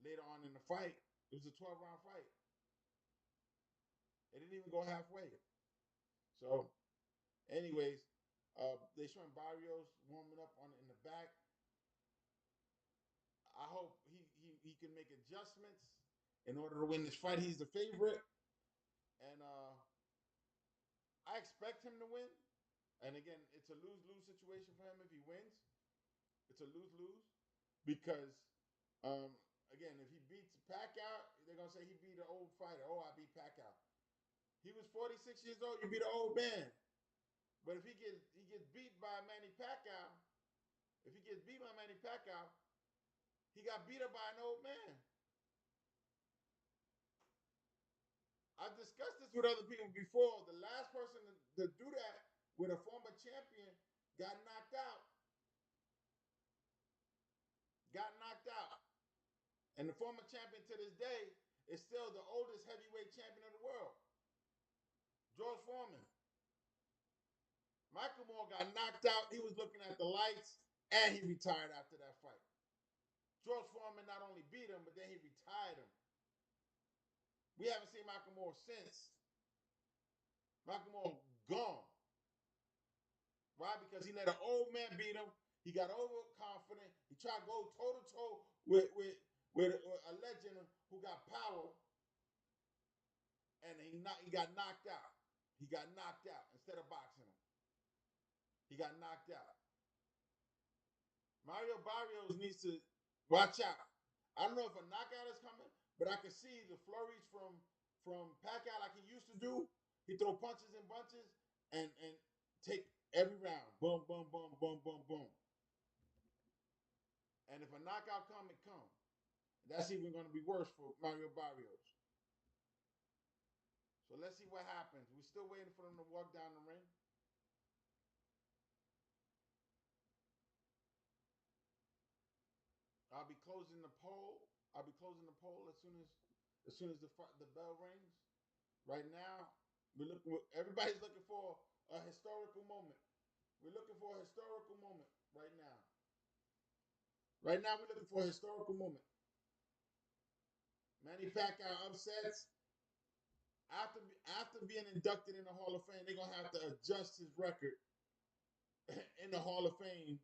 later on in the fight. It was a 12-round fight. It didn't even go halfway. So, anyways, they're showing Barrios warming up in the back. I hope he can make adjustments in order to win this fight. He's the favorite, and I expect him to win. And again, it's a lose-lose situation for him if he wins. It's a lose-lose because, again, if he beats Pacquiao, they're going to say he beat an old fighter. Oh, I beat Pacquiao. He was 46 years old. You beat an old man. But if he gets beat by Manny Pacquiao, he got beat up by an old man. I've discussed this with other people before. The last person to do that with a former champion got knocked out. And the former champion to this day is still the oldest heavyweight champion in the world. George Foreman. Michael Moore got knocked out. He was looking at the lights, and he retired after that fight. George Foreman not only beat him, but then he retired him. We haven't seen Michael Moore since. Michael Moore gone. Why? Because he let an old man beat him. He got overconfident. He tried to go toe-to-toe with a legend who got power, and he got knocked out. He got knocked out instead of boxing him. He got knocked out. Mario Barrios needs to watch out. I don't know if a knockout is coming, but I can see the flurries from Pacquiao like he used to do. He throw punches and bunches and take every round. Boom, boom, boom, boom, boom, boom. And if a knockout comes, it comes. That's even going to be worse for Mario Barrios. So let's see what happens. We're still waiting for them to walk down the ring. I'll be closing the poll. As soon as the bell rings. Right now, everybody's looking for a historical moment. We're looking for a historical moment right now. Right now, we're looking for a historical moment. Manny Pacquiao upsets. After being inducted in the Hall of Fame, they're going to have to adjust his record in the Hall of Fame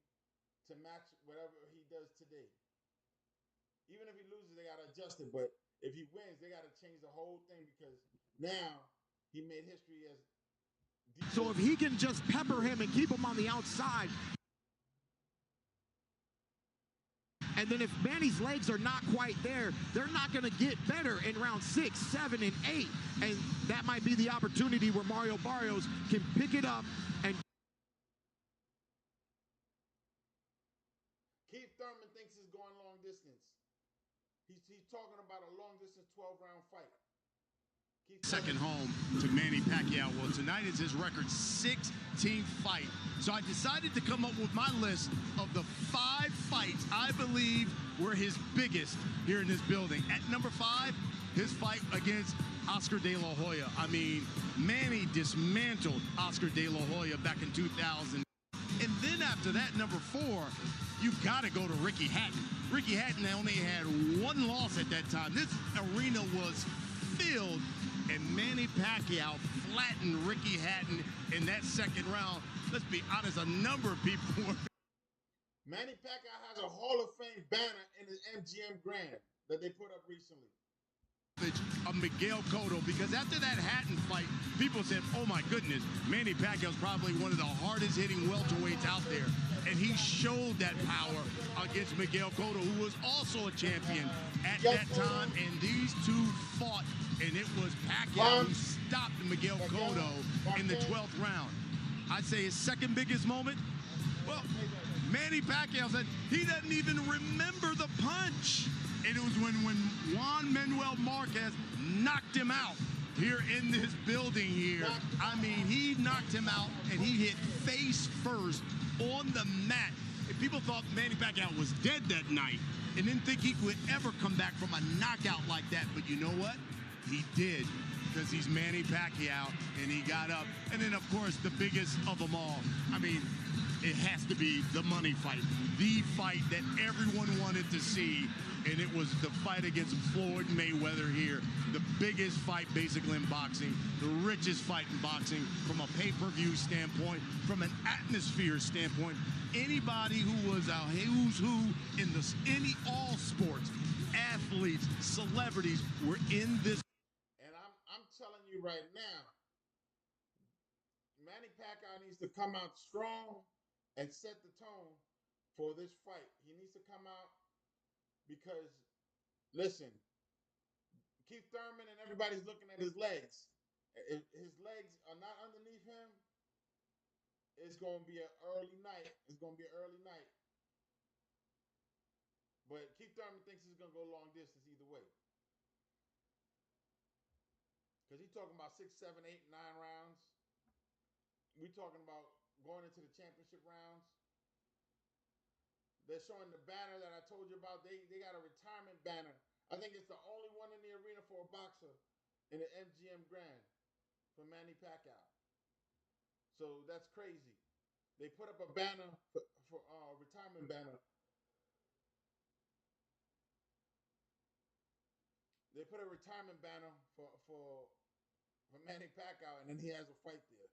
to match whatever he does today. Even if he loses, they got to adjust it. But if he wins, they got to change the whole thing because now he made history as... So if he can just pepper him and keep him on the outside, And then if Manny's legs are not quite there, they're not going to get better in round 6, 7, and 8. And that might be the opportunity where Mario Barrios can pick it up and. Keith Thurman thinks he's going long distance. He's talking about a long distance 12-round fight. Second home to Manny Pacquiao. Well, tonight is his record 16th fight. So I decided to come up with my list of the 5 fights I believe were his biggest here in this building. At number 5, his fight against Oscar De La Hoya. I mean, Manny dismantled Oscar De La Hoya back in 2000. And then after that, number 4, you've got to go to Ricky Hatton. Ricky Hatton only had 1 loss at that time. This arena was filled, and Manny Pacquiao flattened Ricky Hatton in that second round. Let's be honest, a number of people were. Manny Pacquiao has a Hall of Fame banner in his MGM Grand that they put up recently. Of Miguel Cotto, because after that Hatton fight, people said, oh my goodness, Manny Pacquiao's probably one of the hardest hitting welterweights out there. And he showed that power against Miguel Cotto, who was also a champion at that time. And these two fought, and it was Pacquiao who stopped Miguel Cotto in the 12th round. I'd say his second biggest moment, well, Manny Pacquiao said he doesn't even remember the punch. And it was when Juan Manuel Marquez knocked him out here in this building here. I mean, he knocked him out, and he hit face first on the mat. And people thought Manny Pacquiao was dead that night and didn't think he would ever come back from a knockout like that. But you know what? He did, because he's Manny Pacquiao, and he got up. And then, of course, the biggest of them all. I mean, it has to be the money fight, the fight that everyone wanted to see. And it was the fight against Floyd Mayweather here. The biggest fight basically in boxing, the richest fight in boxing from a pay-per-view standpoint, from an atmosphere standpoint. Anybody who was a who's who in all sports, athletes, celebrities were in this. And I'm telling you right now, Manny Pacquiao needs to come out strong and set the tone for this fight. He needs to come out. Because, listen, Keith Thurman and everybody's looking at his legs. If his legs are not underneath him, it's going to be an early night. It's going to be an early night. But Keith Thurman thinks he's going to go long distance either way. Because he's talking about 6, 7, 8, 9 rounds. We're talking about going into the championship rounds. They're showing the banner that I told you about. They got a retirement banner. I think it's the only one in the arena for a boxer in the MGM Grand for Manny Pacquiao. So that's crazy. They put up a banner for retirement banner. They put a retirement banner for Manny Pacquiao, and then he has a fight there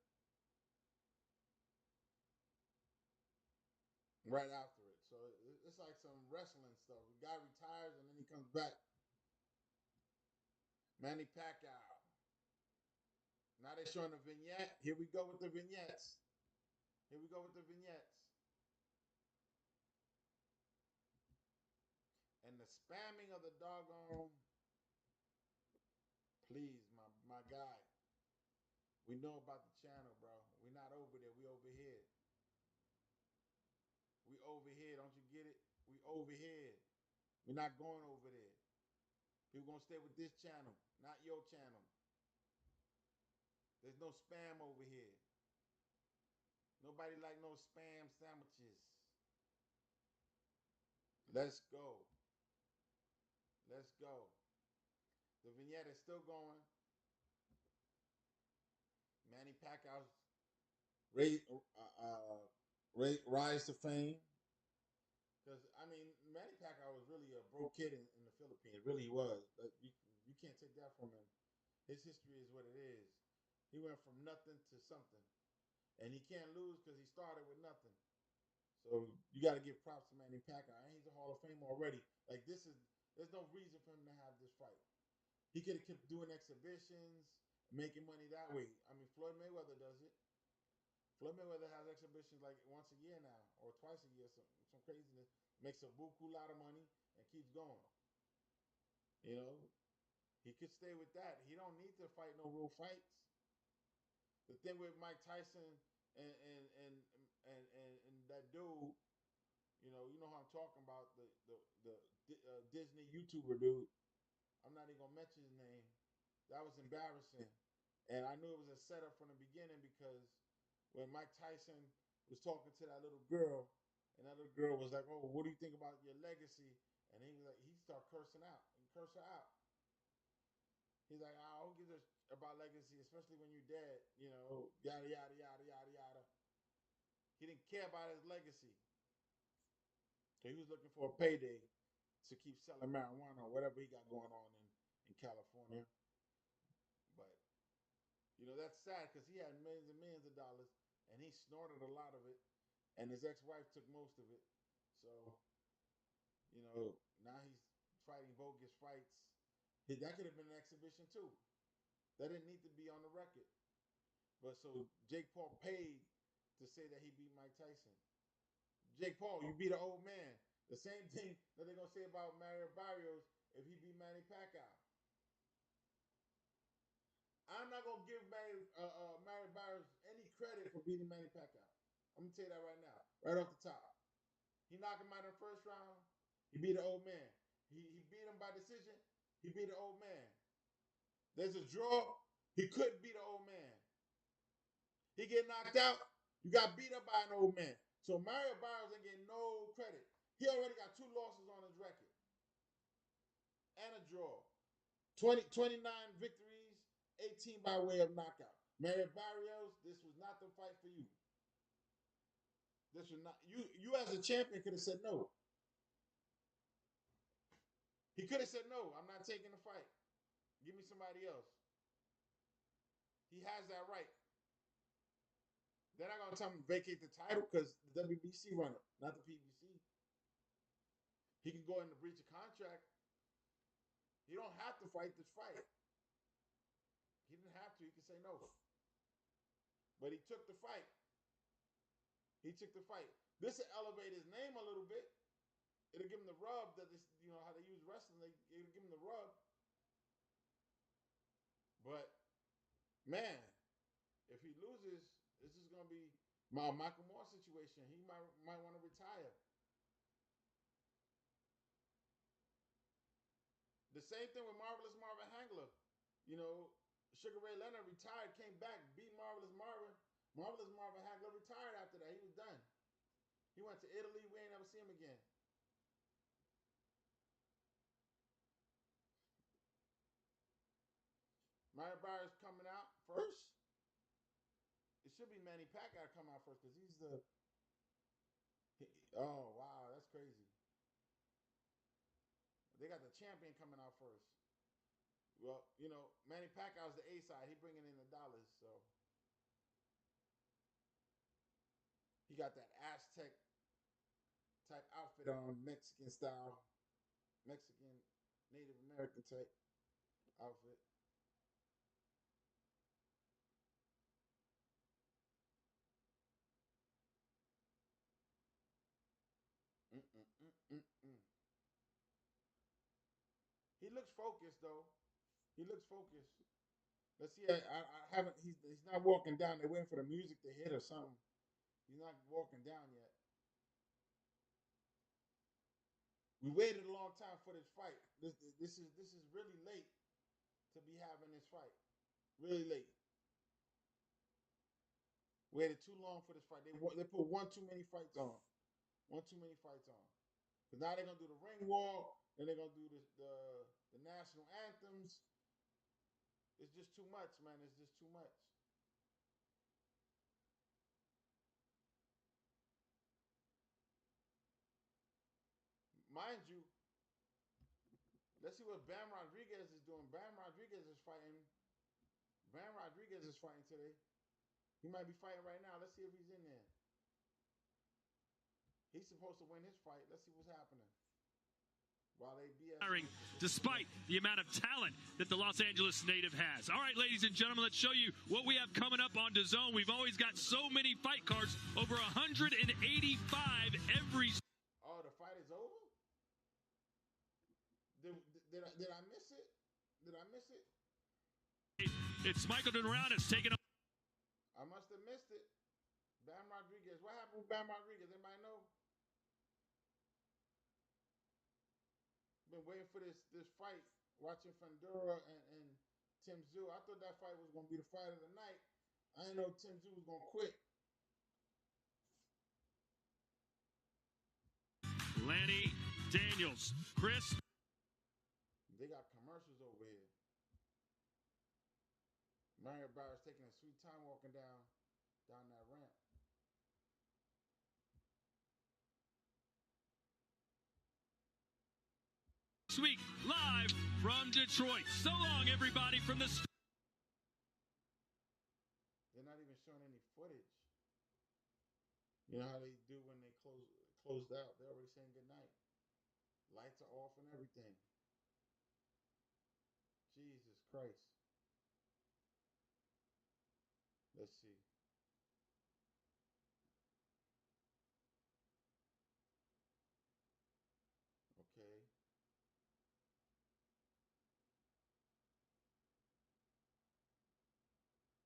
right after it. So it's like some wrestling stuff. The guy retires and then he comes back. Manny Pacquiao. Now they're showing the vignette. Here we go with the vignettes. Here we go with the vignettes. And the spamming of the doggone. Please, my guy. We know about the channel, bro. We're not over there. We over here. We over here, don't you get it? We over here. We're not going over there. People gonna stay with this channel, not your channel. There's no spam over here. Nobody like no spam sandwiches. Let's go. Let's go. The vignette is still going. Manny Pacquiao's rise to fame. Because, I mean, Manny Pacquiao was really a broke kid in the Philippines. Really he was. You can't take that from him. His history is what it is. He went from nothing to something. And he can't lose because he started with nothing. So you got to give props to Manny Pacquiao. And he's a Hall of Fame already. Like, there's no reason for him to have this fight. He could have kept doing exhibitions, making money that way. I mean, Floyd Mayweather does it. Floyd Mayweather has exhibitions like once a year now, or twice a year, some craziness. Makes a buku lot of money and keeps going. You know, he could stay with that. He don't need to fight no real fights. The thing with Mike Tyson and that dude, you know who I'm talking about, the Disney YouTuber dude. I'm not even gonna mention his name. That was embarrassing, and I knew it was a setup from the beginning because when Mike Tyson was talking to that little girl, and that little girl was like, "Oh, what do you think about your legacy?" And he was like, he started cursing out and curse her out. He's like, "Oh, who gives a about legacy, especially when you're dead?" You know, yada yada yada yada yada. He didn't care about his legacy, so he was looking for a payday to keep selling marijuana or whatever he got going on in California. But that's sad because he had millions and millions of dollars and he snorted a lot of it, and his ex-wife took most of it. So now he's fighting bogus fights. That could have been an exhibition too. That didn't need to be on the record. But so Jake Paul paid to say that he beat Mike Tyson. Jake Paul, you beat an old man. The same thing that they're gonna say about Mario Barrios if he beat Manny Pacquiao. I'm not gonna give Mario Barrios any credit for beating Manny Pacquiao. I'm gonna tell you that right now, right off the top. He knocked him out in the first round. He beat an old man. He beat him by decision. He beat an old man. There's a draw. He couldn't beat an old man. He get knocked out. You got beat up by an old man. So Mario Barrios ain't getting no credit. He already got 2 losses on his record and a draw. 29 victories, 18 by way of knockout. Mario Barrios, this was not the fight for you. This was not you as a champion could have said no. He could have said no. I'm not taking the fight. Give me somebody else. He has that right. They're not gonna tell him to vacate the title because the WBC run it, not the PBC. He can go in to breach a contract. He don't have to fight this fight. He didn't have to. He could say no. But he took the fight. He took the fight. This will elevate his name a little bit. It'll give him the rub that this, how they use wrestling. It'll give him the rub. But man, if he loses, this is gonna be my Michael Moore situation. He might want to retire. The same thing with Marvelous Marvin Hagler. Sugar Ray Leonard retired, came back, beat Marvelous Marvin. Marvelous Marvin Hagler retired after that. He was done. He went to Italy. We ain't never see him again. Mario Barrios coming out first. It should be Manny Pacquiao come out first because he's the. Oh wow, that's crazy. They got the champion coming out first. Well, Manny Pacquiao's the A side. He bringing in the dollars, so he got that Aztec type outfit on, Mexican style, Mexican Native American type outfit. He looks focused though. He looks focused. Let's see. I haven't. He's not walking down. They're waiting for the music to hit or something. He's not walking down yet. We waited a long time for this fight. This is really late to be having this fight. Really late. Waited too long for this fight. They put one too many fights on. One too many fights on. Because now they're gonna do the ring walk, then they're gonna do the national anthems. It's just too much, man. It's just too much. Mind you, let's see what Bam Rodriguez is doing. Bam Rodriguez is fighting. Bam Rodriguez is fighting today. He might be fighting right now. Let's see if he's in there. He's supposed to win his fight. Let's see what's happening. Despite the amount of talent that the Los Angeles native has. All right, ladies and gentlemen, let's show you what we have coming up on DAZN. We've always got so many fight cards, over 185 every. Oh, the fight is over? Did I miss it? Did I miss it? It's Michael Durantes taking on. I must have missed it. Bam Rodriguez. What happened with Bam Rodriguez? Anybody know? Been waiting for this fight, watching Fundora and Tim Tszyu. I thought that fight was going to be the fight of the night. I didn't know Tim Tszyu was going to quit. Lanny Daniels. Chris. They got commercials over here. Mario Barrios taking a sweet time walking down that ramp. This week, live from Detroit. So long, everybody, from the. They're not even showing any footage. You know how they do when they closed out. They're already saying goodnight. Lights are off and everything. Jesus Christ. Let's see. Okay.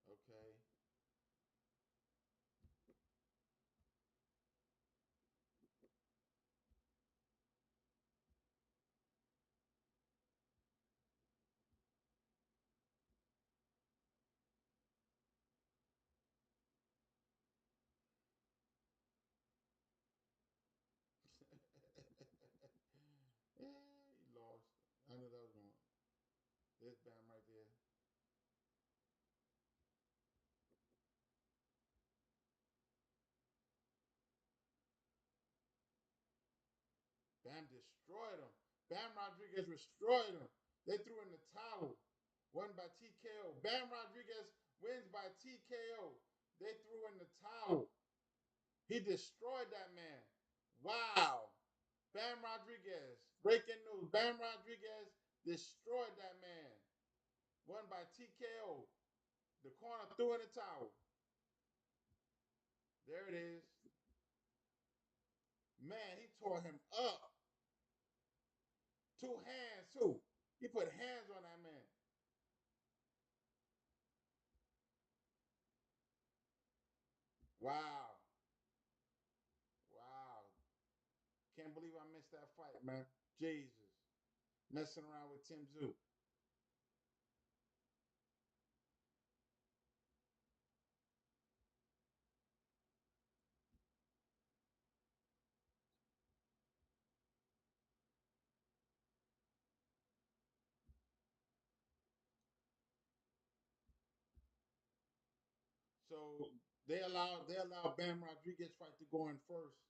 Okay. Yeah, he lost. I knew that was going. There's Bam right there. Bam destroyed him. Bam Rodriguez destroyed him. They threw in the towel. Won by TKO. Bam Rodriguez wins by TKO. They threw in the towel. He destroyed that man. Wow. Bam Rodriguez. Breaking news. Bam Rodriguez destroyed that man. Won by TKO. The corner threw in the towel. There it is. Man, he tore him up. 2 hands, too. He put hands on that man. Wow. Wow. Can't believe I missed that fight, man. Jesus. Messing around with Tim Tszyu. So they allowed Bam Rodriguez fight to go in first.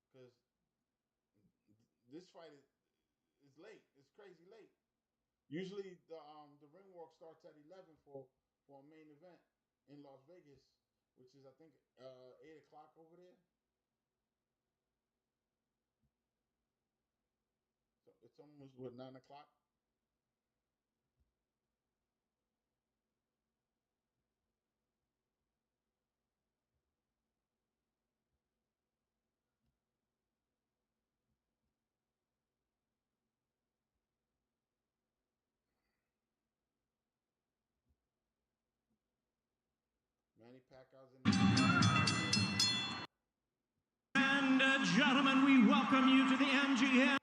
Because this fight is late. It's crazy late. Usually the ring walk starts at 11 for a main event in Las Vegas, which is I think 8 o'clock over there. So it's almost 9 o'clock. Manny Pacquiao's in there. And gentlemen, we welcome you to the MGM.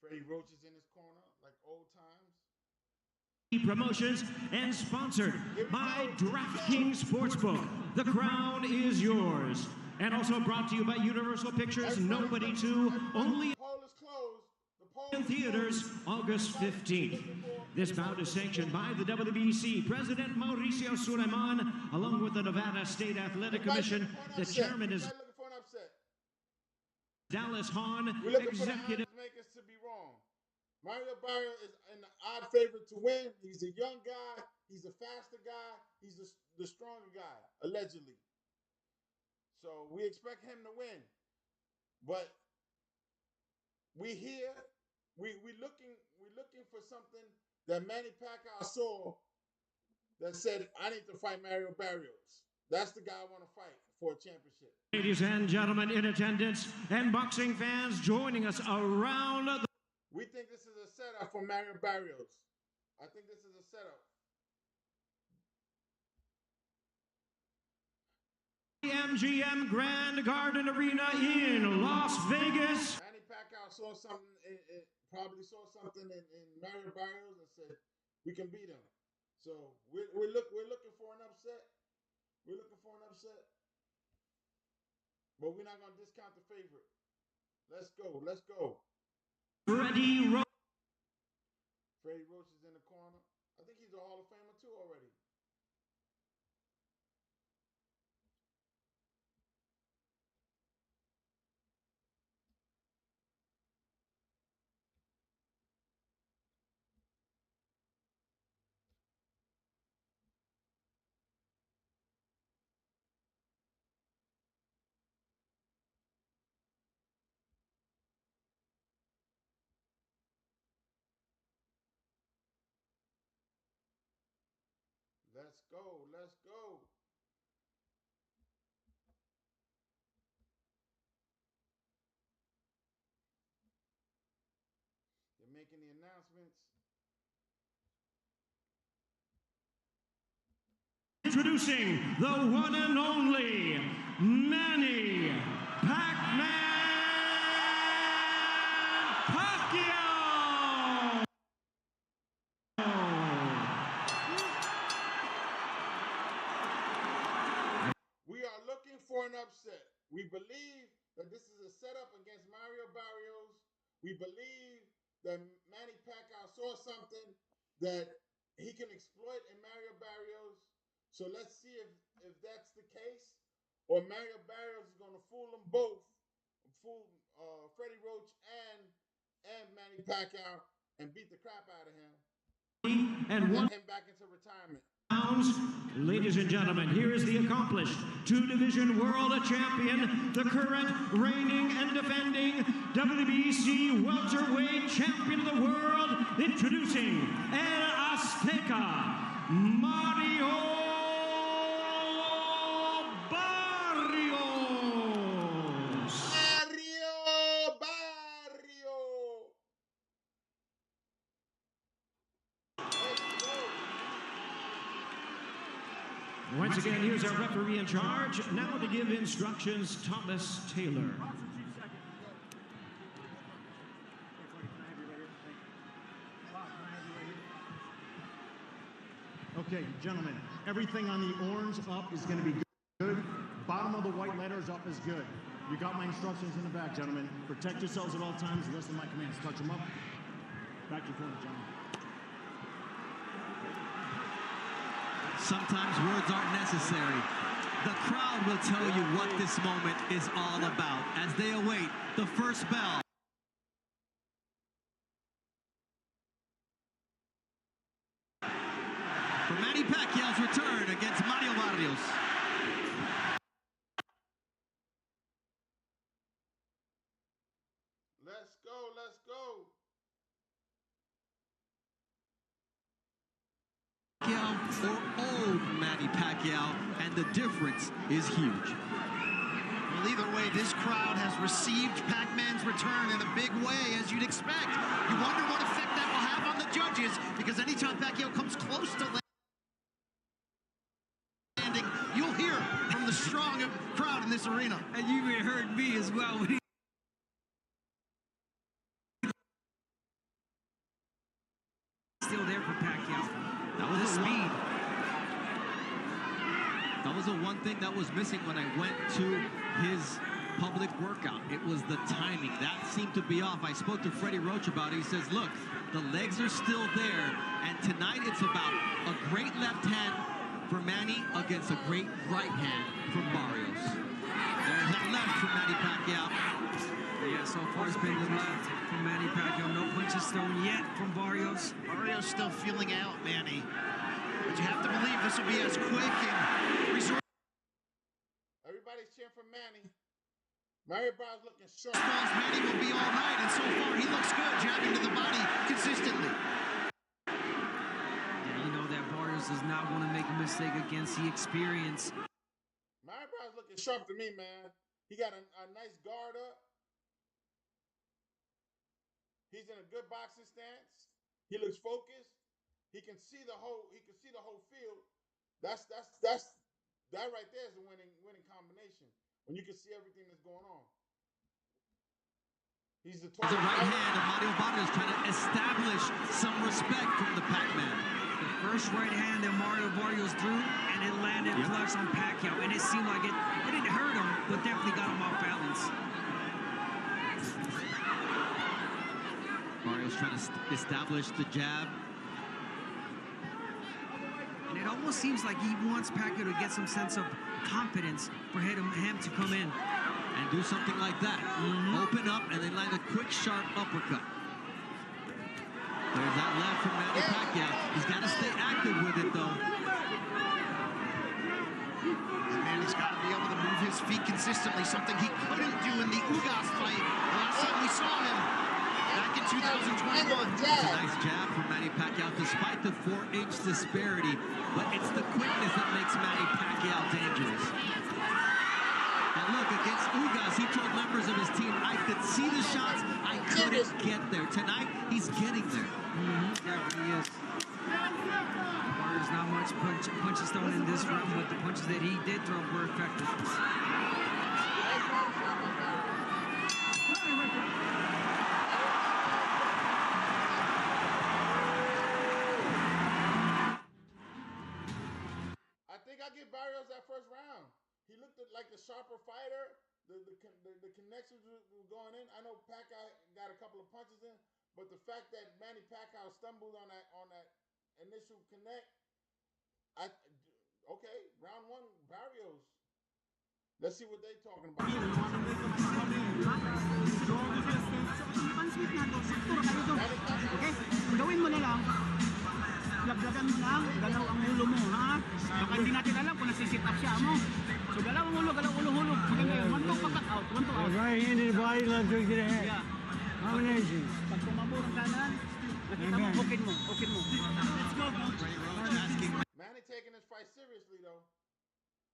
Freddie Roach is in his corner, like old times. Promotions and sponsored by DraftKings Sportsbook. The crown is yours. And also brought to you by Universal Pictures, Nobody 2, only in theaters August 15th. This bout is sanctioned by the WBC, President Mauricio Suleiman, along with the Nevada State Athletic Commission. The chairman is Dallas Hahn, executive. Make us to be wrong. Mario Barrios is an odd favorite to win. He's a young guy. He's a faster guy. He's the stronger guy, allegedly. So we expect him to win. But we looking for something that Manny Pacquiao saw that said, I need to fight Mario Barrios. That's the guy I want to fight for a championship. Ladies and gentlemen in attendance and boxing fans joining us around the... We think this is a setup for Mario Barrios. I think this is a setup. MGM Grand Garden Arena in Las Vegas. Manny Pacquiao saw something, probably saw something in Mario Barrios and said, we can beat him. So we're looking for an upset. We're looking for an upset. But we're not going to discount the favorite. Let's go. Let's go. Freddie Roach. Freddie Roach is in the corner. I think he's a Hall of Famer too already. Let's go. Let's go. They're making the announcements. Introducing the one and only Manny Pacquiao. We are looking for an upset. We believe that this is a setup against Mario Barrios. We believe that Manny Pacquiao saw something that he can exploit in Mario Barrios. So let's see if that's the case, or Mario Barrios is going to fool them both, fool Freddie Roach and Manny Pacquiao, and beat the crap out of him and get him back into retirement. Ladies and gentlemen, here is the accomplished two-division world champion, the current reigning and defending WBC welterweight champion of the world, introducing El Azteca, Mario Once again, here's our referee in charge. Now to give instructions, Thomas Taylor. Okay, gentlemen, everything on the orange up is going to be good. Bottom of the white letters up is good. You got my instructions in the back, gentlemen. Protect yourselves at all times. Listen to my commands. Touch them up. Back to your corner, gentlemen. Sometimes words aren't necessary. The crowd will tell you what this moment is all about as they await the first bell. For Manny Pacquiao's return against Mario Barrios. Let's go, let's go. Or old Manny Pacquiao, and the difference is huge. Well, either way, this crowd has received Pac-Man's return in a big way, as you'd expect. You wonder what effect that will have on the judges, because anytime Pacquiao comes close to landing, you'll hear from the strong crowd in this arena. And you even heard me as well when he still there for Pacquiao. That was the speed. That was the one thing that was missing when I went to his public workout. It was the timing. That seemed to be off. I spoke to Freddie Roach about it. He says, look, the legs are still there, and tonight it's about a great left hand for Manny against a great right hand from Barrios. There's that left from Manny Pacquiao. Yeah, so far it's been the left from Manny Pacquiao. No punches thrown yet from Barrios. Barrios still feeling out, Manny. But you have to believe this will be as quick and resourceful. Everybody's cheering for Manny. Mario Barrios looking sharp. Manny will be all night, and so far he looks good, jabbing to the body consistently. Yeah, you know that Barrios does not want to make a mistake against the experience. Mario Barrios looking sharp to me, man. He got a nice guard up. He's in a good boxing stance. He looks focused. He can see the whole field. That right there is a winning combination. When you can see everything that's going on. He's the right hand of Mario Barrios trying to establish some respect from the Pac-Man. The first right hand that Mario Barrios threw, and it landed flush on Pacquiao, and it seemed like it didn't hurt him, but definitely got him off balance. Barrios trying to establish the jab. And it almost seems like he wants Pacquiao to get some sense of confidence for him to come in. And do something like that. Open up and then land a quick, sharp uppercut. There's that left from Manny Pacquiao. He's got to stay active with it, though. And Manny's got to be able to move his feet consistently, something he couldn't do in the Ugas fight the last time we saw him back in 2021. It's a nice jab from Manny Pacquiao, despite the 4-inch disparity. But it's the quickness that makes Manny Pacquiao dangerous. And look, against Ugas, he told members of his team, I could see the shots, I couldn't get there. Tonight, he's getting there. Definitely is. There's not much punches thrown in this round, but the punches that he did throw were effective. I think I give Barrios that first round. He looked like the sharper fighter. The connections were going in. I know Pacquiao got a couple of punches in, but the fact that Manny Pacquiao stumbled on that initial connect, okay, round one, Barrios. Let's see what they're talking about. Okay, gawin mo na lang. Laglagan mo lang, galaw ang ulo mo, ha? Baka hindi natin alam kung nasisit up siya mo. So galaw ang ulo, hulog. Maganda yun. One out. Right-handed body left hook to the head. Yeah. Combination. Pag tumambol ang kanan, nakita mo, ukin mo. Let's go, bro. Manny taking this fight seriously, though.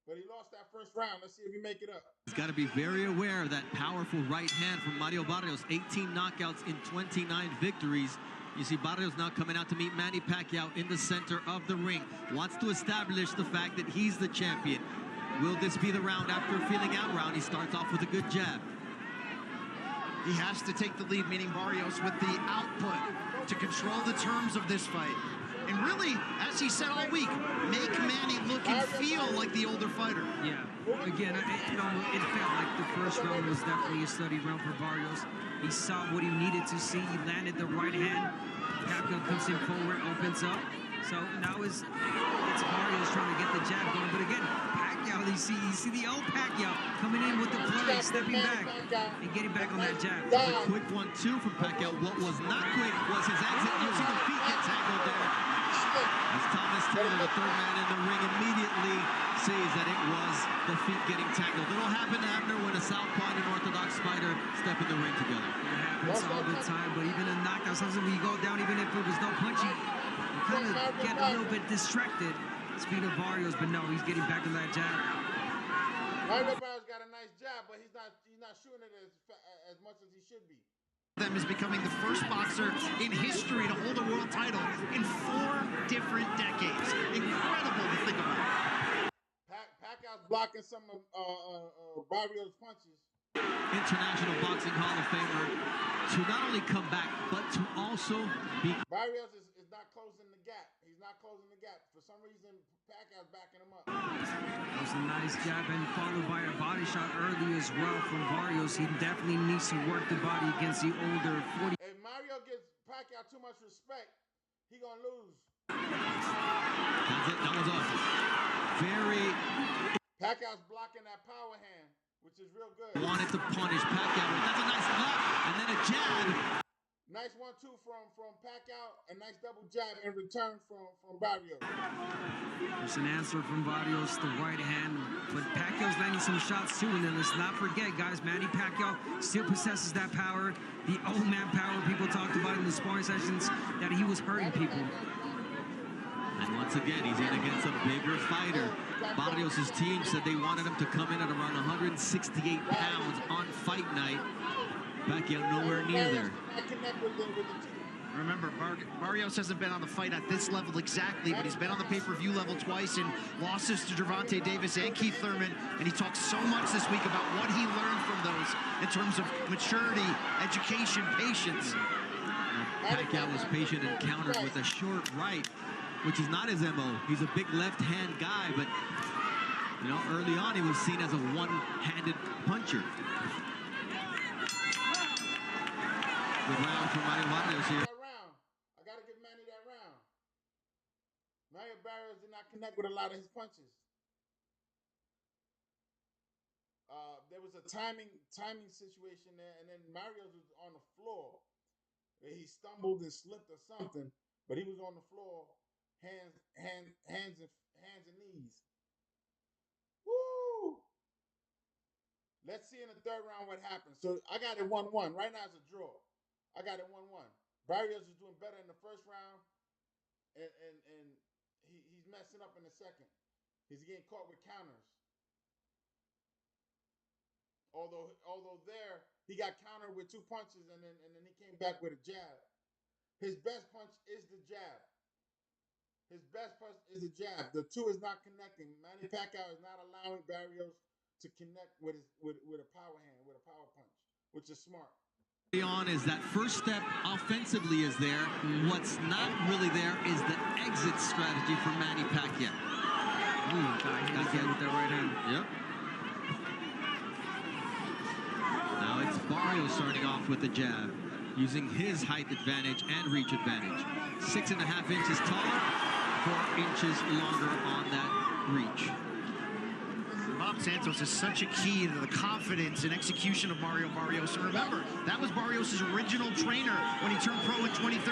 But he lost that first round. Let's see if he make it up. He's got to be very aware of that powerful right hand from Mario Barrios. 18 knockouts in 29 victories. You see Barrios now coming out to meet Manny Pacquiao in the center of the ring. Wants to establish the fact that he's the champion. Will this be the round after a feeling out round? He starts off with a good jab. He has to take the lead, meaning Barrios, with the output to control the terms of this fight. And really, as he said all week, make Manny look and feel like the older fighter. Yeah. Again, it felt like the first round was definitely a study round for Barrios. He saw what he needed to see. He landed the right hand. Pacquiao comes in forward, opens up. So now it's Barrios trying to get the jab going. But again, Pacquiao, you see the old Pacquiao coming in with the flurry, stepping back and getting back on that jab. A quick 1-2 from Pacquiao. What was not quick was his exit. You see the feet get tangled there. As Thomas Taylor, the third man in the ring, immediately sees that it was the feet getting tangled. It'll happen to Abner when a southpaw and an orthodox fighter step in the ring together. It happens all the time, but even in knockouts, sometimes when you go down, even if it was no punching, you kind of get a little bit distracted. Speed of Barrios, but no, he's getting back on that jab. Mario Barrios got a nice jab, but he's not shooting it as much as he should be. Them is becoming the first boxer in history to hold a world title in 4 different decades. Incredible to think about. Pacquiao's blocking some of Barrios' punches. International Boxing Hall of Famer to not only come back, but to also be... Barrios is not closing the gap. He's not closing the gap. For some reason, Pacquiao's backing him up. That was a nice jab and followed by a body shot early as well from Barrios. He definitely needs to work the body against the older 40. If Mario gives Pacquiao too much respect, he gonna lose. That was awesome. Very... Pacquiao's blocking that power hand, which is real good. Wanted to punish Pacquiao. That's a nice left, and then a jab. Nice 1-2 from Pacquiao. A nice double jab in return from Barrios. There's an answer from Barrios, the right hand. But Pacquiao's landing some shots too. And then let's not forget, guys, Manny Pacquiao still possesses that power. The old man power people talked about in the sparring sessions, that he was hurting people. And once again, he's in against a bigger fighter. Barrios' team said they wanted him to come in at around 168 pounds on fight night. Pacquiao nowhere near there. Remember, Barrios hasn't been on the fight at this level exactly, but he's been on the pay-per-view level twice in losses to Gervonta Davis and Keith Thurman, and he talked so much this week about what he learned from those in terms of maturity, education, patience. Pacquiao was patient and countered with a short right, which is not his MO. He's a big left-hand guy, but you know, early on he was seen as a one-handed puncher. Good round for Mario Barrios here. I got to give Manny that round. Mario Barrios did not connect with a lot of his punches. There was a timing situation there, and then Barrios was on the floor. He stumbled and slipped or something, but he was on the floor, hands and knees. Woo! Let's see in the third round what happens. So I got it 1-1. Right now it's a draw. I got it 1-1. Barrios is doing better in the first round, and he's messing up in the second. He's getting caught with counters. Although there he got countered with 2 punches, and then he came back with a jab. His best punch is the jab. His best punch is the jab. The 2 is not connecting. Manny Pacquiao is not allowing Barrios to connect with a power hand, with a power punch, which is smart. On is that first step offensively is there. What's not really there is the exit strategy for Manny Pacquiao. Got hit with that right hand. Yep. Now it's Barrios starting off with the jab, using his height advantage and reach advantage. 6.5 inches taller, 4 inches longer on that reach. Bob Santos is such a key to the confidence and execution of Mario Barrios. And remember, that was Barrios' original trainer when he turned pro in 2013.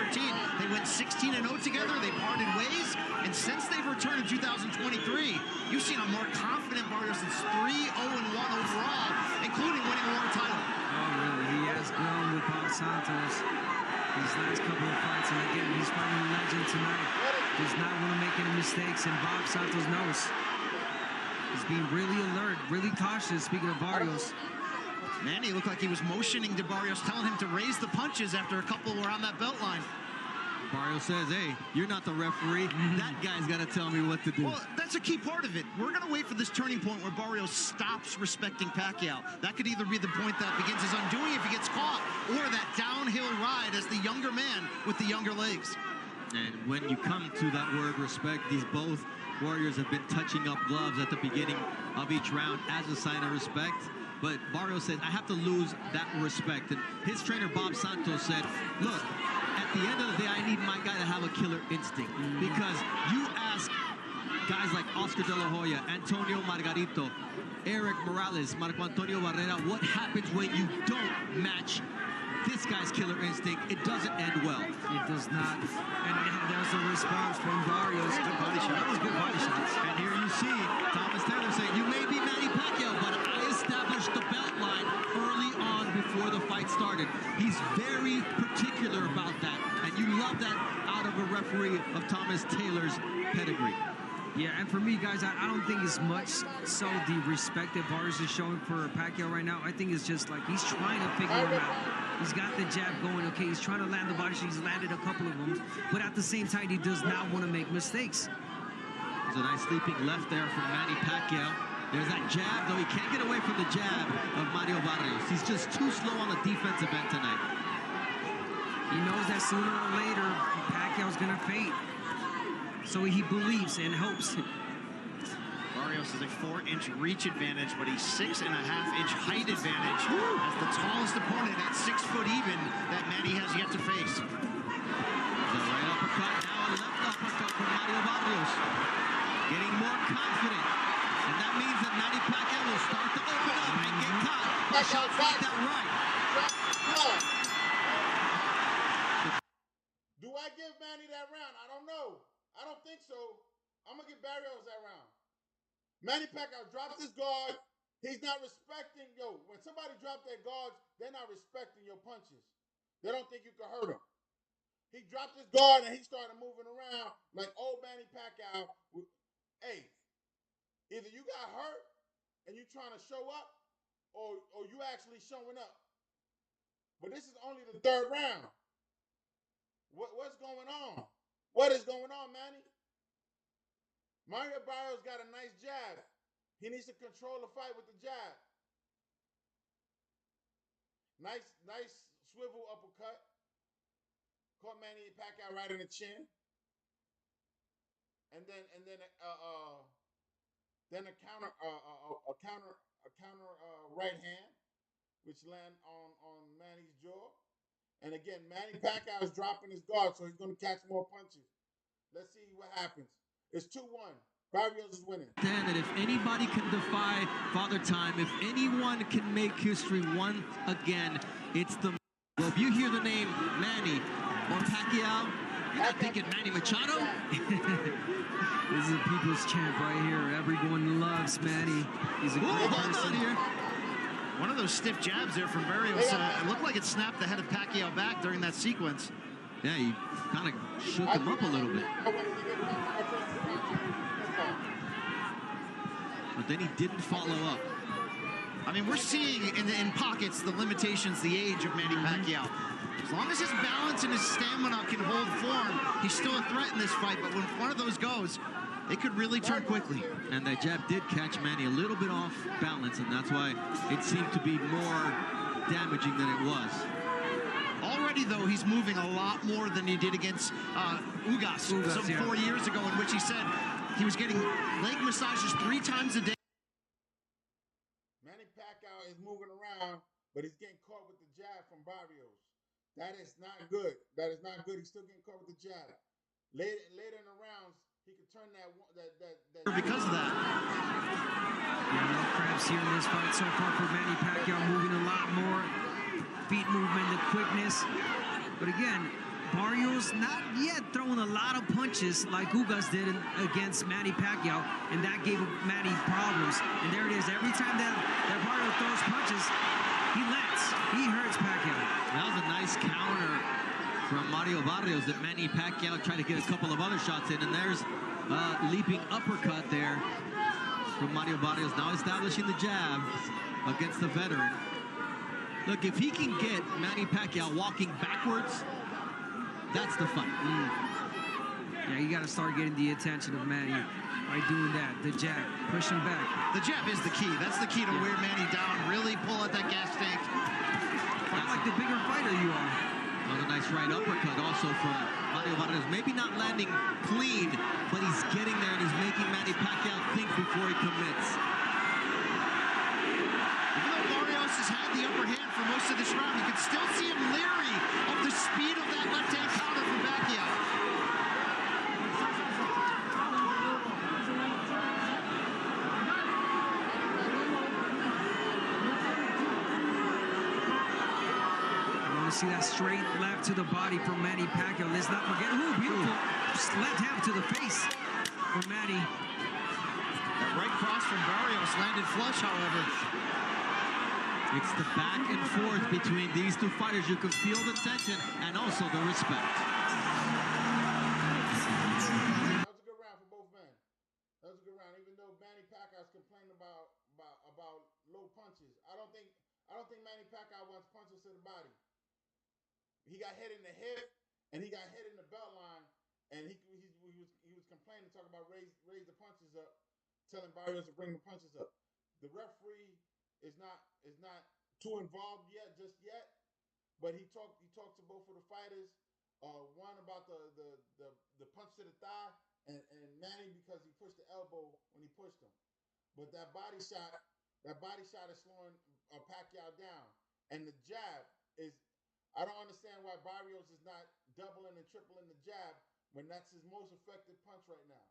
They went 16-0 together, they parted ways, and since they've returned in 2023, you've seen a more confident Barrios that's 3-0-1 overall, including winning a world title. Oh, really? He has grown with Bob Santos these last couple of fights, and again, he's fighting a legend tonight. Does not want to make any mistakes, and Bob Santos knows. He's being really alert, really cautious, speaking of Barrios. Manny looked like he was motioning to Barrios, telling him to raise the punches after a couple were on that belt line. Barrios says, hey, you're not the referee. That guy's got to tell me what to do. Well, that's a key part of it. We're going to wait for this turning point where Barrios stops respecting Pacquiao. That could either be the point that begins his undoing if he gets caught, or that downhill ride as the younger man with the younger legs. And when you come to that word respect, these both warriors have been touching up gloves at the beginning of each round as a sign of respect. But Barrios said, I have to lose that respect. And his trainer, Bob Santos, said, look, at the end of the day, I need my guy to have a killer instinct. Because you ask guys like Oscar De La Hoya, Antonio Margarito, Eric Morales, Marco Antonio Barrera, what happens when you don't match this guy's killer instinct? It doesn't end well. It does not. And there's a response from Barrios. Good body shot. That was good body shots. And here you see Thomas Taylor saying, you may be Manny Pacquiao, but I established the belt line early on before the fight started. He's very particular about that. And you love that out of a referee of Thomas Taylor's pedigree. Yeah, and for me, guys, I don't think it's much so the respect that Barrios is showing for Pacquiao right now. I think it's just like he's trying to figure him out. He's got the jab going, okay, he's trying to land the body shot. He's landed a couple of them, but at the same time, he does not want to make mistakes. There's a nice sleeping left there from Manny Pacquiao. There's that jab, though he can't get away from the jab of Mario Barrios. He's just too slow on the defensive end tonight. He knows that sooner or later, Pacquiao's going to fade. So he believes and hopes. Barrios has a 4-inch reach advantage, but he's 6.5-inch height advantage as the tallest opponent at 6 foot even that Manny has yet to face. The right uppercut, now a left uppercut from Mario Barrios. Getting more confident. And that means that Manny Pacquiao will start to open up and get caught. A shot like that right. Do I give Manny that round? I don't know. I don't think so. I'm going to give Barrios that round. Manny Pacquiao dropped his guard. He's not respecting, when somebody drops their guards, they're not respecting your punches. They don't think you can hurt him. He dropped his guard and he started moving around like old Manny Pacquiao. Hey, either you got hurt and you trying to show up or you actually showing up. But this is only the third round. What's going on? What is going on, Manny? Mario Barrios got a nice jab. He needs to control the fight with the jab. Nice swivel uppercut. Caught Manny Pacquiao right in the chin. And then a counter right hand, which land on Manny's jaw. And again, Manny Pacquiao is dropping his guard, so he's going to catch more punches. Let's see what happens. It's 2-1. Barrios is winning. Understand that if anybody can defy Father Time, if anyone can make history once again, it's the... Well, if you hear the name Manny or Pacquiao, you're not thinking Manny Machado? This is a people's champ right here. Everyone loves Manny. He's a great person. Here. One of those stiff jabs there from Barrios. It looked like it snapped the head of Pacquiao back during that sequence. Yeah, he kind of shook him up a little bit. But then he didn't follow up. I mean, we're seeing in pockets the limitations, the age of Manny Pacquiao. As long as his balance and his stamina can hold form, he's still a threat in this fight. But when one of those goes, it could really turn quickly. And that jab did catch Manny a little bit off balance, and that's why it seemed to be more damaging than it was. Already, though, he's moving a lot more than he did against Ugas some 4 years ago, in which he said he was getting leg massages 3 times a day. Manny Pacquiao is moving around, but he's getting caught with the jab from Barrios. That is not good. That is not good. He's still getting caught with the jab. Later in the rounds, he can turn that because of that. Yeah, no cramps here in this fight so far for Manny Pacquiao, moving a lot more. Feet movement, the quickness. But again, Barrios not yet throwing a lot of punches like Ugas did against Manny Pacquiao, and that gave Manny problems. And there it is. Every time that Barrios throws punches, he lands. He hurts Pacquiao. That was a nice counter from Mario Barrios that Manny Pacquiao tried to get a couple of other shots in, and there's a leaping uppercut there from Mario Barrios, now establishing the jab against the veteran. Look, if he can get Manny Pacquiao walking backwards, that's the fight. Yeah, you got to start getting the attention of Manny by doing that. The jab, push him back. The jab is the key. That's the key to wear Manny down. Really pull at that gas tank. Fight like the bigger fighter you are. That was a nice right uppercut also from Mario Barrios. Maybe not landing clean, but he's getting there and he's making Manny Pacquiao think before he commits. Even though Barrios has had the upper hand for most of this round, you can still see him leery of the speed of that left-hand counter from Pacquiao. See that straight left to the body from Manny Pacquiao. Let's not forget, beautiful left hand to the face from Manny. That right cross from Barrios landed flush, however. It's the back and forth between these two fighters. You can feel the tension and also the respect. That was a good round for both men. That was a good round, even though Manny Pacquiao's complaining about low punches. I don't think Manny Pacquiao wants punches to the body. He got hit in the hip, and he got hit in the belt line, and he was complaining, talking about raise the punches up, telling Barrios to bring the punches up. The referee is not too involved just yet, but he talked to both of the fighters. One about the punch to the thigh, and Manny because he pushed the elbow when he pushed him. But that body shot is slowing Pacquiao down, and the jab is. I don't understand why Barrios is not doubling and tripling the jab when that's his most effective punch right now.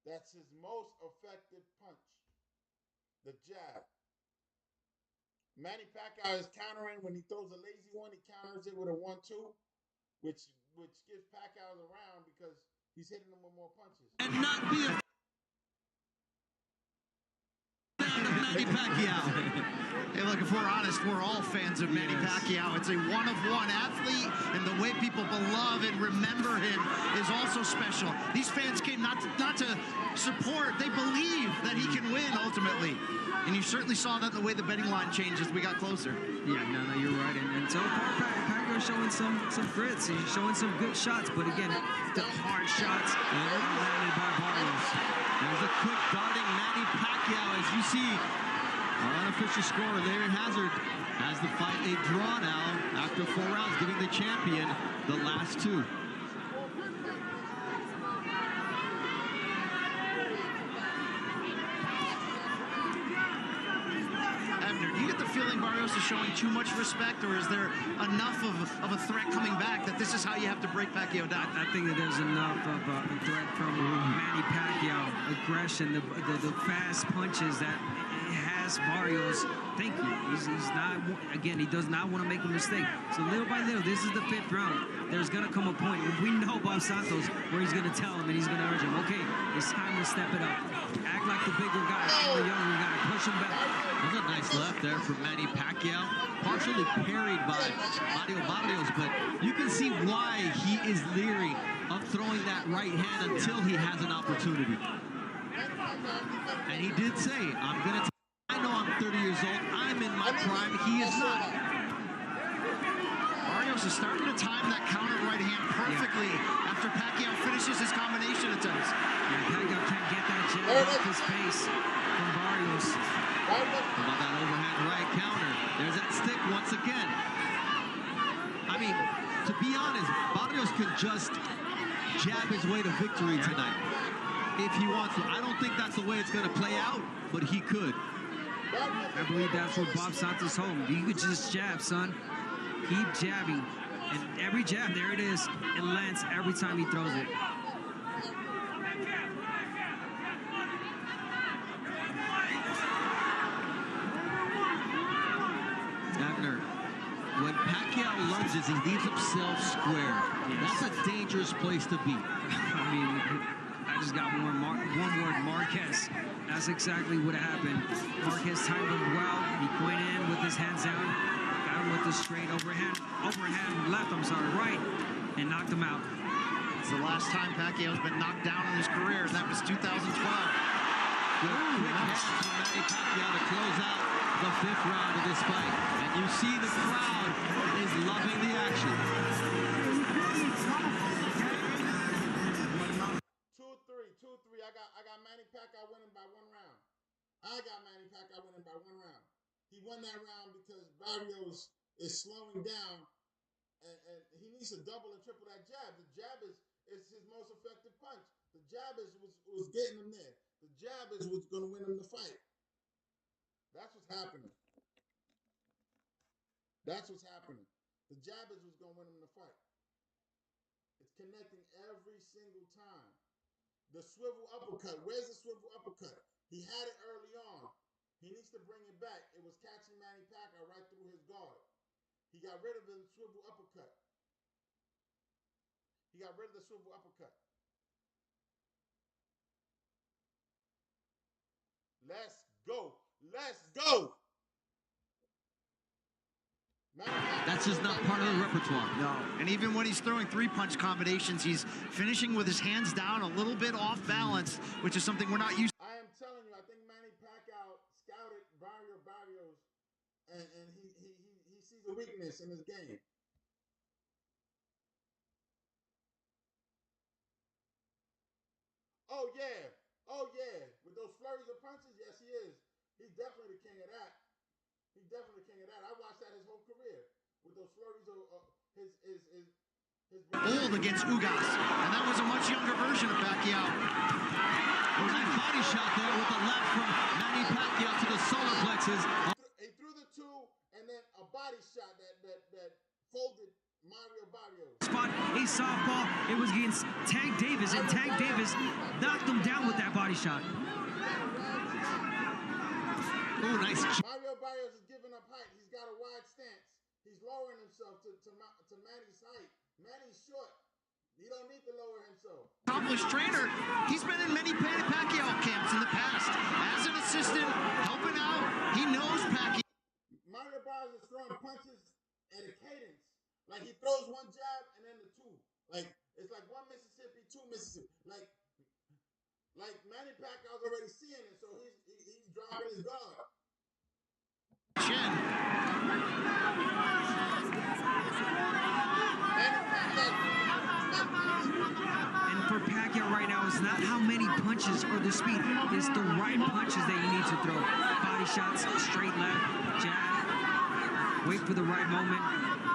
That's his most effective punch. The jab. Manny Pacquiao is countering when he throws a lazy one. He counters it with a 1-2, which which gives Pacquiao the round because he's hitting him with more punches. And not be a fan of Manny Pacquiao. Hey, look, if we're honest, we're all fans of Manny Pacquiao. It's a one-of-one athlete, and the way people love and remember him is also special. These fans came not to support, they believe that he can win ultimately. And you certainly saw that in the way the betting line changed as we got closer. Yeah, no, you're right. And so far, Pacquiao showing some grits. He's showing some good shots, but again, the hard shots landed by Barrios. There's a quick darting Manny Pacquiao, as you see. Our unofficial scorer, Larry Hazard, has the fight a draw now after 4 rounds, giving the champion the last 2. Abner, do you get the feeling Barrios is showing too much respect, or is there enough of a threat coming back that this is how you have to break Pacquiao down? I think that there's enough of a threat from Manny Pacquiao, aggression, the fast punches that has Barrios thinking. He's not, again, he does not want to make a mistake. So little by little, this is the 5th round. There's going to come a point, we know Bob Santos, where he's going to tell him and he's going to urge him, okay, it's time to step it up. Act like the bigger guy, and the younger guy, push him back. There's a nice left there from Manny Pacquiao, partially parried by Mario Barrios, but you can see why he is leery of throwing that right hand until he has an opportunity. And he did say, I know I'm 30 years old, I'm in my prime, he is not. Barrios is starting to time that counter right hand perfectly after Pacquiao finishes his combination attempts. Yeah, Pacquiao can't get that jab off his face from Barrios. How about that overhand right counter? There's that stick once again. I mean, to be honest, Barrios can just jab his way to victory tonight if he wants to. I don't think that's the way it's going to play out, but he could. I believe that's what Bob Santos told him. You could just jab, son. Keep jabbing. And every jab, there it is. It lands every time he throws it. Abner, when Pacquiao lunges, he leaves himself square. That's a dangerous place to be. I mean, I just got one word, Marquez. That's exactly what happened. Marquez timed him well. He went in with his hands down, got him with the straight overhand left, right, and knocked him out. It's the last time Pacquiao's been knocked down in his career, and that was 2012. Good quick hands from Manny Pacquiao to close out the 5th round of this fight. And you see the crowd is loving the action. 2-3. I got Manny Pacquiao winning by 1 round. I got Manny Pacquiao winning by 1 round. He won that round because Barrios is slowing down, and he needs to double and triple that jab. The jab is his most effective punch. The jab was getting him there. The jab is what's going to win him the fight. That's what's happening. That's what's happening. The jab is what's going to win him the fight. It's connecting every single time. The swivel uppercut. Where's the swivel uppercut? He had it early on. He needs to bring it back. It was catching Manny Pacquiao right through his guard. He got rid of the swivel uppercut. Let's go. That's just not part of the repertoire. No, and even when he's throwing 3-punch combinations, he's finishing with his hands down a little bit off balance, which is something we're not used to. I am telling you, I think Manny Pacquiao scouted Mario Barrios, and he sees a weakness in his game. Oh yeah. With those flurries of punches, yes, he is. He's definitely the king of that. I watched that his whole career with those flurries of his old against Ugas, and that was a much younger version of Pacquiao. A nice body shot there with the left from Manny Pacquiao to the solar plexus. He threw the 2 and then a body shot that folded Mario Barrios. Spot a softball. It was against Tank Davis, and Tank Davis knocked him down with that body shot. Oh, nice. Mario Barrios is giving up height. He's got a wide stance. He's lowering himself to Manny's height. Manny's short. He don't need to lower himself. Accomplished trainer. He's been in many Manny Pacquiao camps in the past as an assistant, helping out. He knows Pacquiao. Mario Barrios is throwing punches at a cadence. Like he throws one jab and then the two. Like it's like one Mississippi, two Mississippi. Like Manny Pacquiao's already seeing it, so he's dropping his guard. Chin. And for Pacquiao right now, it's not how many punches or the speed. It's the right punches that you need to throw. Body shots, straight left, jab. Wait for the right moment.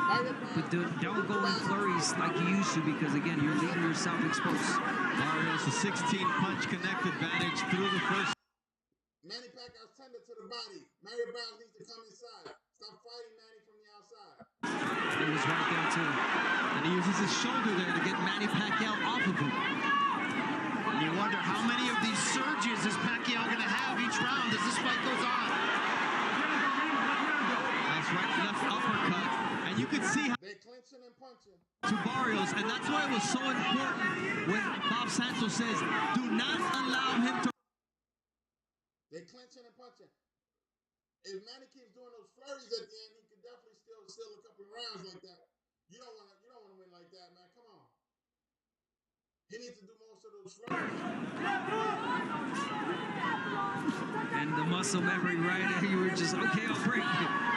But don't go in flurries like you used to, because again, you're leaving yourself exposed. Barrios, a 16-punch connect advantage through the first. Manny Pacquiao's tender to the body. Mario Barrios needs to come inside. Stop fighting Manny from the outside. It was right there too. And he uses his shoulder there to get Manny Pacquiao off of him. And you wonder how many of these surges is Pacquiao going to have each round as this fight goes on. Nice right left uppercut. And you could see how they clinching and punching to Barrios, and that's why it was so important when Bob Santos says, do not allow him to. They clinching and punching. If Manny keeps doing those flurries at the end, he could definitely steal a couple of rounds like that. You don't want to win like that, man. Come on. He needs to do most of those flurries. And the muscle memory right there, you were just, okay, I'll break.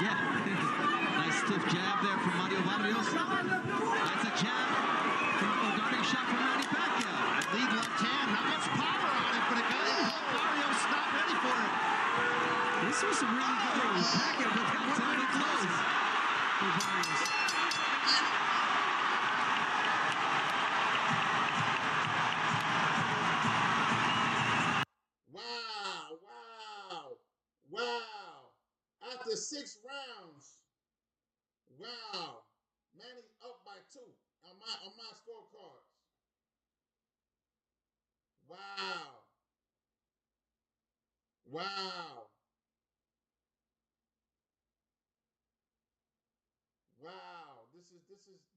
Yeah. Nice stiff jab there from Mario Barrios. That's a jab. A darting shot from Manny Pacquiao. Lead left hand. Not much power on it, but it got it. Barrios not ready for it. This was some really good Pacquiao, but that was really close for Barrios. Wow. After 6 rounds. Wow. Manny's up by 2 on my scorecards. Wow.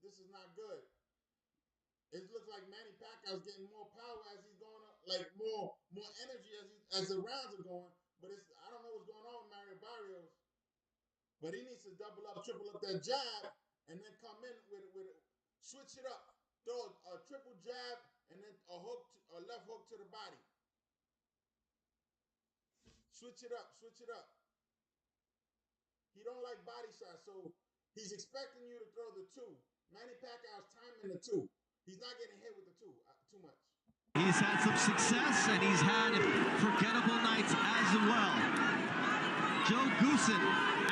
This is not good. It looks like Manny Pacquiao's getting more power as he's going up, like more energy as the rounds are going. But I don't know what's going on with Mario Barrios. But he needs to double up, triple up that jab, and then come in with switch it up. Throw a triple jab and then a left hook to the body. Switch it up. He don't like body shots, so he's expecting you to throw the 2. Manny Pacquiao's timing the 2. He's not getting hit with the 2 too much. He's had some success, and he's had forgettable nights as well. Joe Goosen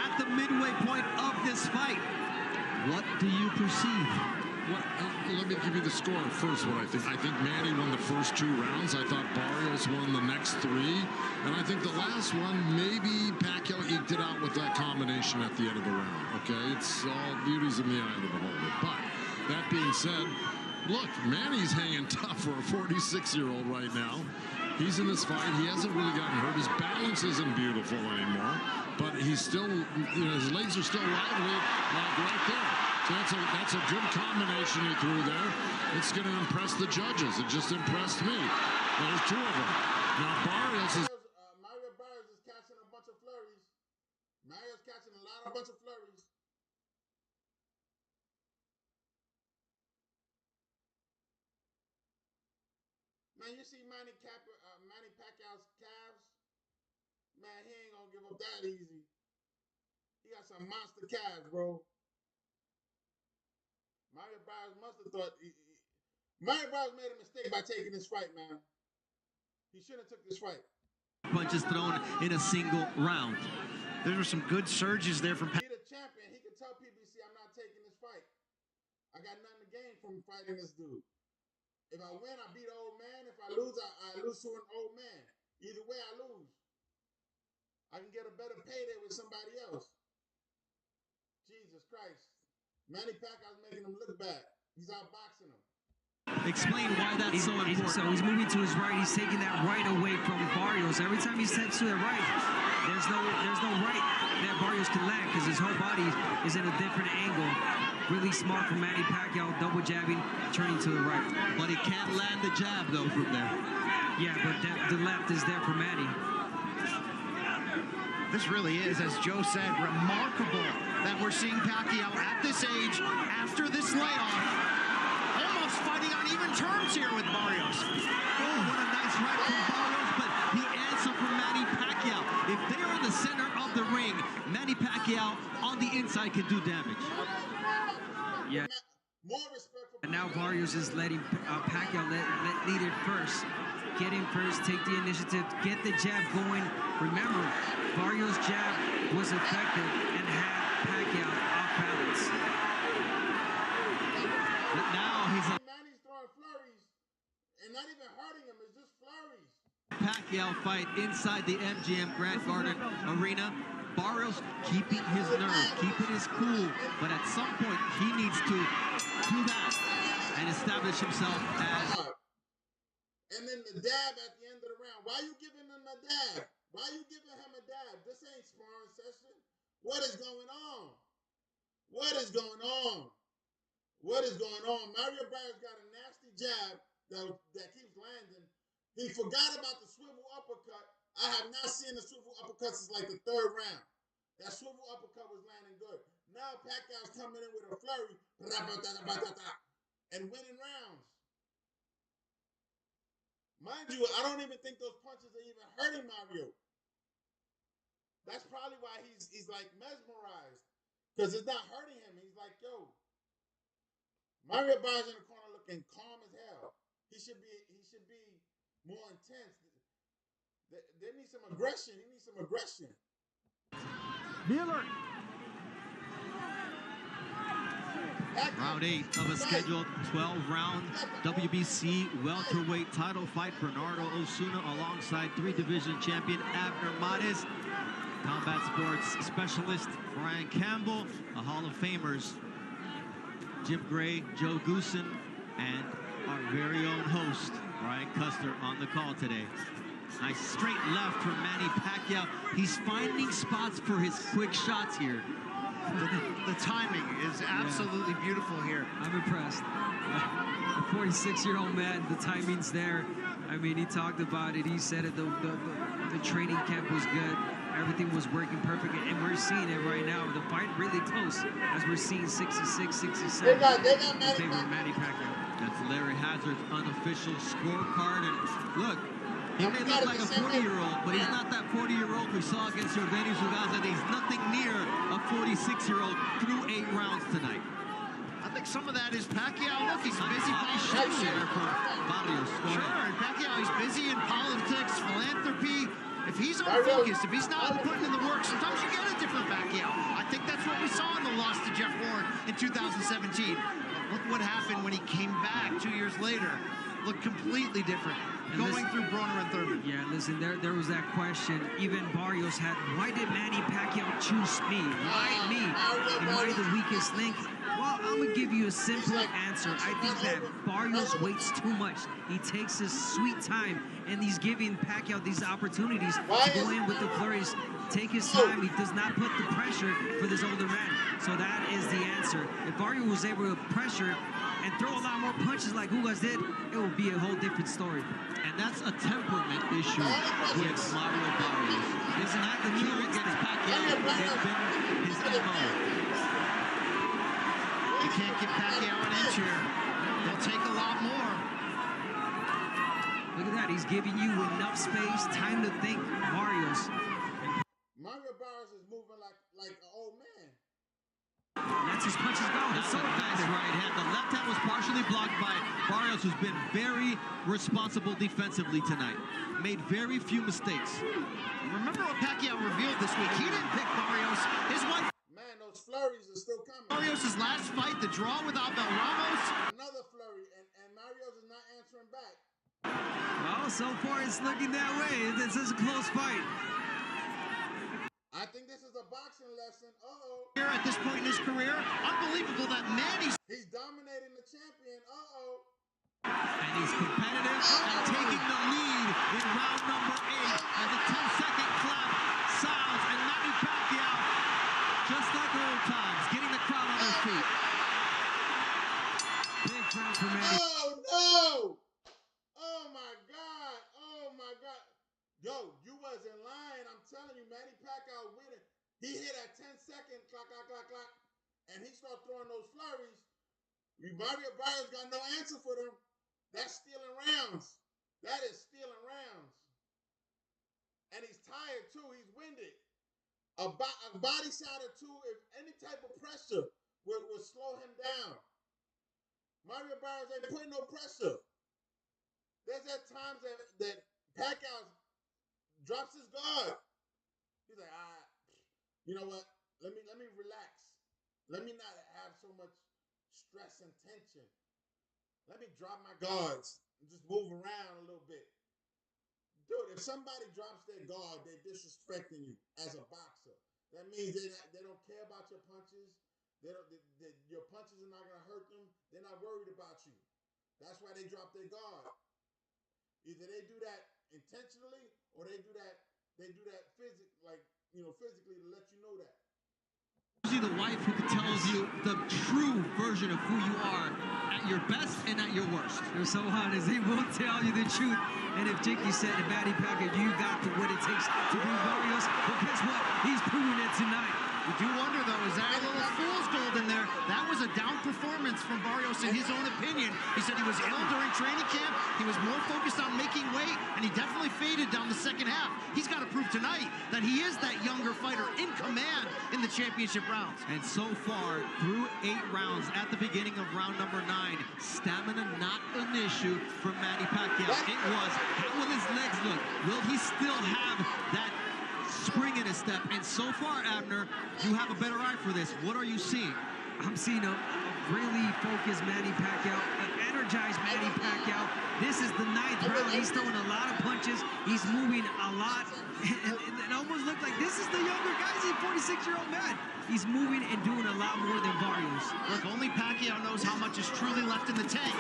at the midway point of this fight. What do you perceive? Well, let me give you the score first. What I think Manny won the first 2 rounds. I thought Barrios won the next 3, and I think the last one maybe Pacquiao eked it out with that combination at the end of the round. Okay, it's all beauty's in the eye of the beholder. But that being said, look, Manny's hanging tough for a 46-year-old right now. He's in this fight. He hasn't really gotten hurt. His balance isn't beautiful anymore, but he's still, his legs are still lively, like right there. So that's a good combination he threw there. It's going to impress the judges. It just impressed me. There's 2 of them. Now Barrios is. Mario Barrios is catching a bunch of flurries. Mario's catching a bunch of flurries. Man, you see Manny Pacquiao's calves? Man, he ain't gonna give up that easy. He got some monster calves, bro. Mario Barrios must have thought Mario Barrios made a mistake by taking this fight, man. He shouldn't have took this fight. Punches thrown in a single round. There were some good surges there from He's the champion. He could tell PBC, I'm not taking this fight. I got nothing to gain from fighting this dude. If I win, I beat an old man. If I lose, I lose to an old man. Either way, I lose. I can get a better payday with somebody else. Jesus Christ. Manny Pacquiao's making him look bad. He's outboxing him. Explain why that's so important. So he's moving to his right. He's taking that right away from Barrios. Every time he steps to the right, there's no right that Barrios can land because his whole body is in a different angle. Really smart from Manny Pacquiao, double jabbing, turning to the right. But he can't land the jab, though, from there. Yeah, but the left is there for Manny. This really is, as Joe said, remarkable that we're seeing Pacquiao at this age, after this layoff, almost fighting on even terms here with Barrios. Oh, what a nice right from Barrios, but the answer from Manny Pacquiao. If they are in the center of the ring, Manny Pacquiao on the inside can do damage. Yeah. And now Barrios is letting Pacquiao lead it first. Get in first, take the initiative, get the jab going. Remember, Barrios' jab was effective and had Pacquiao off balance. But now he's Manny's throwing flurries and not even hurting him. It's just flurries. Pacquiao fight inside the MGM Grand Garden Arena. Barrios keeping his nerve, keeping his cool, but at some point he needs to do that and establish himself as. And then the dab at the end of the round. Why are you giving him a dab? Why are you giving him a dab? This ain't sparring session. What is going on? What is going on? What is going on? Mario Barrios got a nasty jab that keeps landing. He forgot about the swivel uppercut. I have not seen the swivel uppercut since like the third round. That swivel uppercut was landing good. Now Pacquiao's coming in with a flurry and winning rounds. Mind you, I don't even think those punches are even hurting Mario. That's probably why he's like mesmerized, because it's not hurting him. He's like, yo, Mario Barrios in the corner looking calm as hell. He should be more intense. They need some aggression. He needs some aggression. Dealer. Round 8 of a scheduled 12-round WBC welterweight title fight. Bernardo Osuna alongside 3-division champion Abner Mares. Combat sports specialist Brian Campbell. The Hall of Famers Jim Gray, Joe Goosen, and our very own host Brian Custer on the call today. Nice straight left from Manny Pacquiao. He's finding spots for his quick shots here. The timing is absolutely beautiful here. I'm impressed. A 46-year-old man, the timing's there. I mean, he talked about it. He said it. The training camp was good. Everything was working perfect, and we're seeing it right now. The fight really close, as we're seeing 66, 67 in favor of Manny Pacquiao. That's Larry Hazard's unofficial scorecard. And look, he may look like a 40-year-old, but he's not that 40-year-old we saw against Yordenis Ugas. He's nothing near a 46-year-old through 8 rounds tonight. I think some of that is Pacquiao. Look, he's busy politics. Barrios. Sure, and Pacquiao, he's busy in politics, philanthropy. If he's unfocused, if he's not putting in the work, sometimes you get a different Pacquiao. I think that's what we saw in the loss to Jeff Warren in 2017. Look what happened when he came back 2 years later. Looked completely different. Going through Broner and Thurman. Yeah, listen, there was that question. Even Barrios had, why did Manny Pacquiao choose me? Why me? Am I the weakest link? Well, I'm going to give you a simple answer. I think that Barrios waits too much. He takes his sweet time, and he's giving Pacquiao these opportunities to go in with the flurries, take his time. He does not put the pressure for this older man. So that is the answer. If Barrios was able to pressure and throw a lot more punches like Ugas did, it would be a whole different story. And that's a temperament issue with Mario Barrios. His attitude against Pacquiao has been his MO. You can't get Pacquiao an inch here. They'll take a lot more. Look at that. He's giving you enough space, time to think. Barrios. Mario Barrios is moving like an old man. Lets his punches go. That's a nice right hand. The left hand was partially blocked by Barrios, who's been very responsible defensively tonight. Made very few mistakes. Remember what Pacquiao revealed this week? He didn't pick Barrios. His wife. Man, those flurries are still coming. Barrios' last fight, the draw with Abel Ramos. Another flurry, and Barrios is not answering back. Well, so far it's looking that way. This is a close fight. I think this is a boxing lesson. Here at this point in his career, unbelievable that Manny's. He's dominating the champion. And he's competitive and taking the lead in round number 8 as the 10-second clap sounds, and Manny Pacquiao, just like old times, getting the crowd on their feet. for Manny. Oh, no! Oh, my God. Oh, my God. Yo, you wasn't lying. I'm telling you, Manny Pacquiao winning. He hit at 10 seconds, clock, clock, clock, clock, and he started throwing those flurries. Mario Barrios got no answer for them. That's stealing rounds. That is stealing rounds. And he's tired, too. He's winded. A body shot or two, if any type of pressure would slow him down. Mario Barrios ain't putting no pressure. There's at times that Pacquiao drops his guard. He's like, you know what? Let me relax. Let me not have so much stress and tension. Let me drop my guards and just move around a little bit. Dude, if somebody drops their guard, they're disrespecting you as a boxer. That means they don't care about your punches. Your punches are not going to hurt them. They're not worried about you. That's why they drop their guard. Either they do that intentionally or they do that physically to let you know that. Usually the wife who tells you the true version of who you are at your best and at your worst. They're so honest. They will tell you the truth. And if Jinky said to Manny Pacquiao, you got what it takes to beat Barrios, well, guess what? He's proving it tonight. You do wonder, though, is that a little fool's gold in there? That was a down performance from Barrios in his own opinion. He said he was ill during training camp. He was more focused on making weight, and he definitely faded down the second half. He's got to prove tonight that he is that younger fighter in command in the championship rounds. And so far, through 8 rounds, at the beginning of round number 9, stamina not an issue for Manny Pacquiao. It was, how will his legs look? Will he still have that spring in his step? And so far, Abner, you have a better eye for this. What are you seeing? I'm seeing a really focused Manny Pacquiao, an energized Manny Pacquiao. This is the 9th round. He's throwing a lot of punches. He's moving a lot. And it almost looked like this is the younger guy. He's a 46-year-old man. He's moving and doing a lot more than Barrios. Look, only Pacquiao knows how much is truly left in the tank.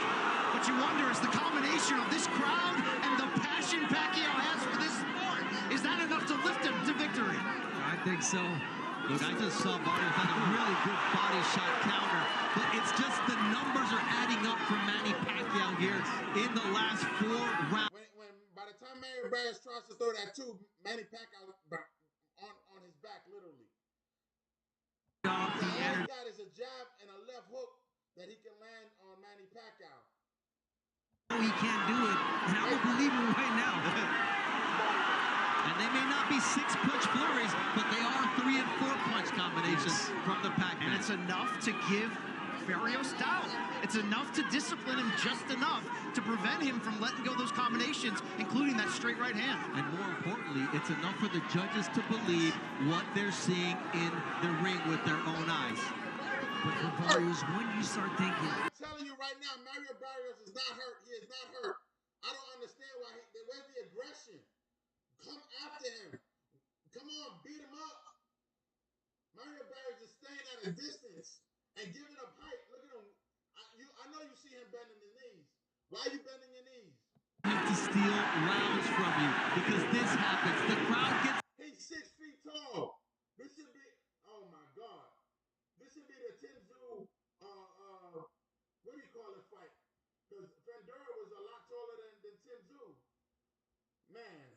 What you wonder is the combination of this crowd and the passion Pacquiao has for this sport. Is that enough to lift him to victory? I think so. Look, I just saw Barrios had a really good body shot counter, but it's just the numbers are adding up for Manny Pacquiao here in the last 4 rounds. By the time Mario Barrios tries to throw that too, Manny Pacquiao on his back, literally. All he's got is a jab and a left hook that he can land on Manny Pacquiao. He can't do it, and I will believe him right now. And they may not be 6-punch flurries, but they are 3- and 4-punch combinations from the Pac-Man. And it's enough to give Barrios doubt. It's enough to discipline him just enough to prevent him from letting go those combinations, including that straight right hand. And more importantly, it's enough for the judges to believe what they're seeing in the ring with their own eyes. But for Barrios, when you start thinking... I'm telling you right now, Mario Barrios is not hurt. He is not hurt. I don't understand why. Where's the aggression? Come after him. Come on, beat him up. Mario Barrios is staying at a distance and giving up height. Look at him. I know you see him bending his knees. Why are you bending your knees? To steal rounds from you, because this happens. The crowd gets... He's 6 feet tall. This should be... Oh, my God. This should be the Tim Tszyu, what do you call it, fight? Because Fandora was a lot taller than Tim Tszyu. Man.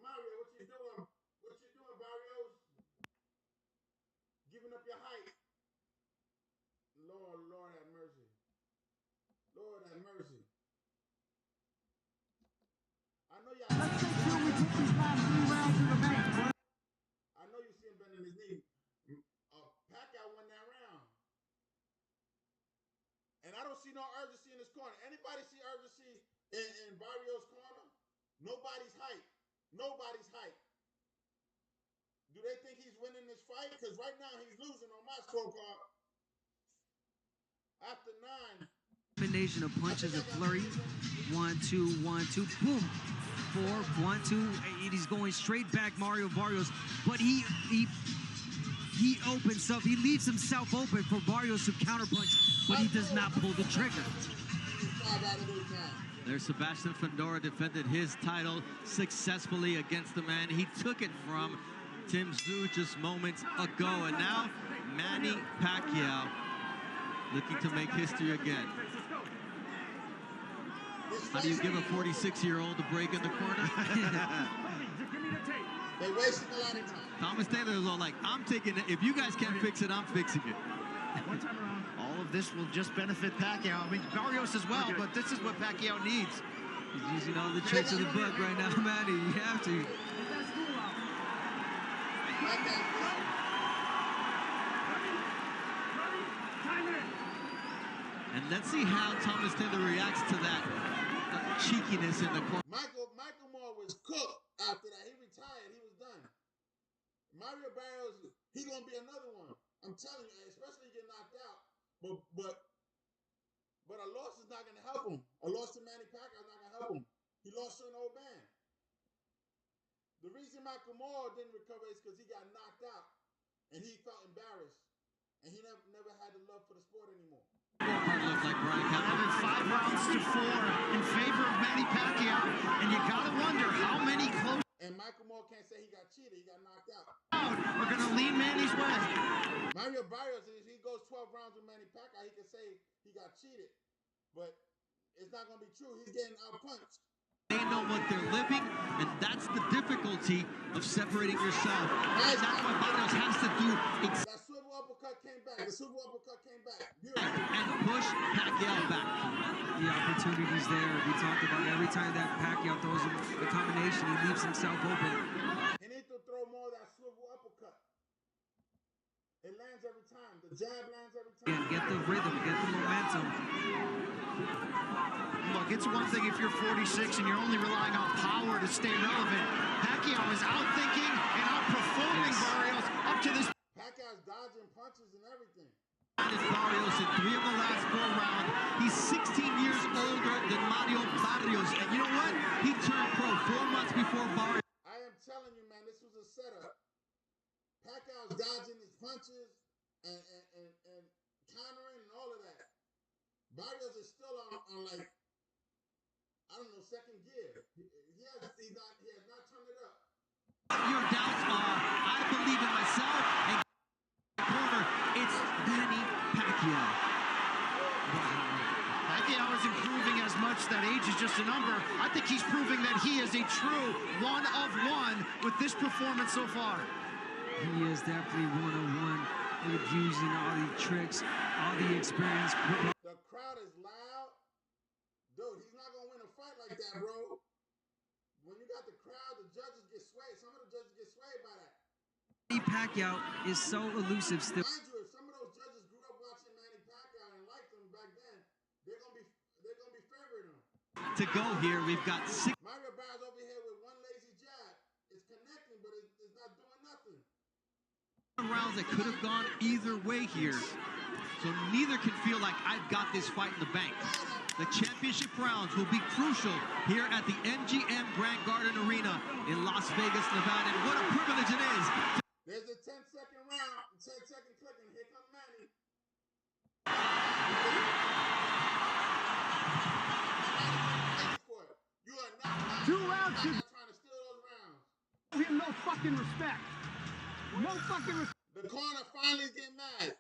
Mario, what you doing? What you doing, Barrios? Giving up your height. Lord have mercy. Lord have mercy. I know y'all. Let's make sure we put these last 3 rounds in the bank. I know you see him bending his knee. Pacquiao won that round. And I don't see no urgency in his corner. Anybody see urgency in Barrios' corner? Nobody's height. Nobody's height. Do they think he's winning this fight? Because right now he's losing on my scorecard. After 9. Combination of punches, a flurry. 1, 2, 1, 2, boom. 4, 1, 2. And he's going straight back, Mario Barrios. But he opens up. He leaves himself open for Barrios to counterpunch, but he does not pull the trigger. There's Sebastian Fundora defended his title successfully against the man he took it from, Tim Tszyu, just moments ago. And now Manny Pacquiao looking to make history again. How do you give a 46-year-old a break in the corner? They wasting a lot of time. Thomas Taylor is all like, I'm taking it. If you guys can't fix it, I'm fixing it. All of this will just benefit Pacquiao. I mean, Barrios as well, but this is what Pacquiao needs. He's using all the tricks of the book right now, Manny. You have to. And let's see how Thomas Taylor reacts to that cheekiness in the corner. Michael Moore was cooked after that. He retired. He was done. Mario Barrios, he's gonna be another one. I'm telling you, especially get knocked out. But a loss is not gonna help him. A loss to Manny Pacquiao is not gonna help him. He lost to an old man. The reason Michael Moore didn't recover is because he got knocked out and he felt embarrassed. And he never had the love for the sport anymore. Looks like Brian Having 5 rounds to 4 in favor of Manny Pacquiao, and you gotta wonder how many close. And Michael Moore can't say he got cheated. He got knocked out. We're gonna lean Manny's way. Mario Barrios, if he goes 12 rounds with Manny Pacquiao, he can say he got cheated, but it's not gonna be true. He's getting outpunched. They know what they're living, and that's the difficulty of separating yourself. And that's what Barrios has to do. That swivel uppercut came back. The swivel uppercut came back. And push Pacquiao back. The opportunity's there. We talked about every time that Pacquiao throws him the combination, he leaves himself open. He needs to throw more of that swivel uppercut. It lands every time. The jab lands every time. And get the rhythm, get the momentum. Look, it's one thing if you're 46 and you're only relying on power to stay relevant. Pacquiao is outthinking and outperforming Barrios up to this. Pacquiao's dodging punches and everything. Barrios in 3 of the last 4 rounds. He's 16 years older than Mario Barrios. And you know what? He turned pro 4 months before Barrios. I am telling you, man, this was a setup. Pacquiao's dodging his punches and countering and all of that. Barrios is still on like, I don't know, second gear. He has not turned it up. Your doubts are, I believe in myself, and corner, it's Manny Pacquiao. Pacquiao is improving as much that age is just a number. I think he's proving that he is a true one of one with this performance so far. He is definitely one-on-one with using all the tricks, all the experience. The crowd is loud. Dude, he's not going to win a fight like that, bro. When you got the crowd, the judges get swayed. Some of the judges get swayed by that. Manny Pacquiao is so elusive still. Mind you, if some of those judges grew up watching Manny Pacquiao and liked him back then, they're gonna be favoring him. To go here, we've got 6 Mario Barrios over here with one lazy jab. It's connecting, but it's not doing nothing. rounds that could have gone either way here. So neither can feel like I've got this fight in the bank. The championship rounds will be crucial here at the MGM Grand Garden Arena in Las Vegas, Nevada. And what a privilege it is. There's a 10-second round, 10-second click, and here comes Manny. You are not 2 rounds. Trying to steal those rounds. We have no fucking respect. No fucking respect. The corner finally getting mad.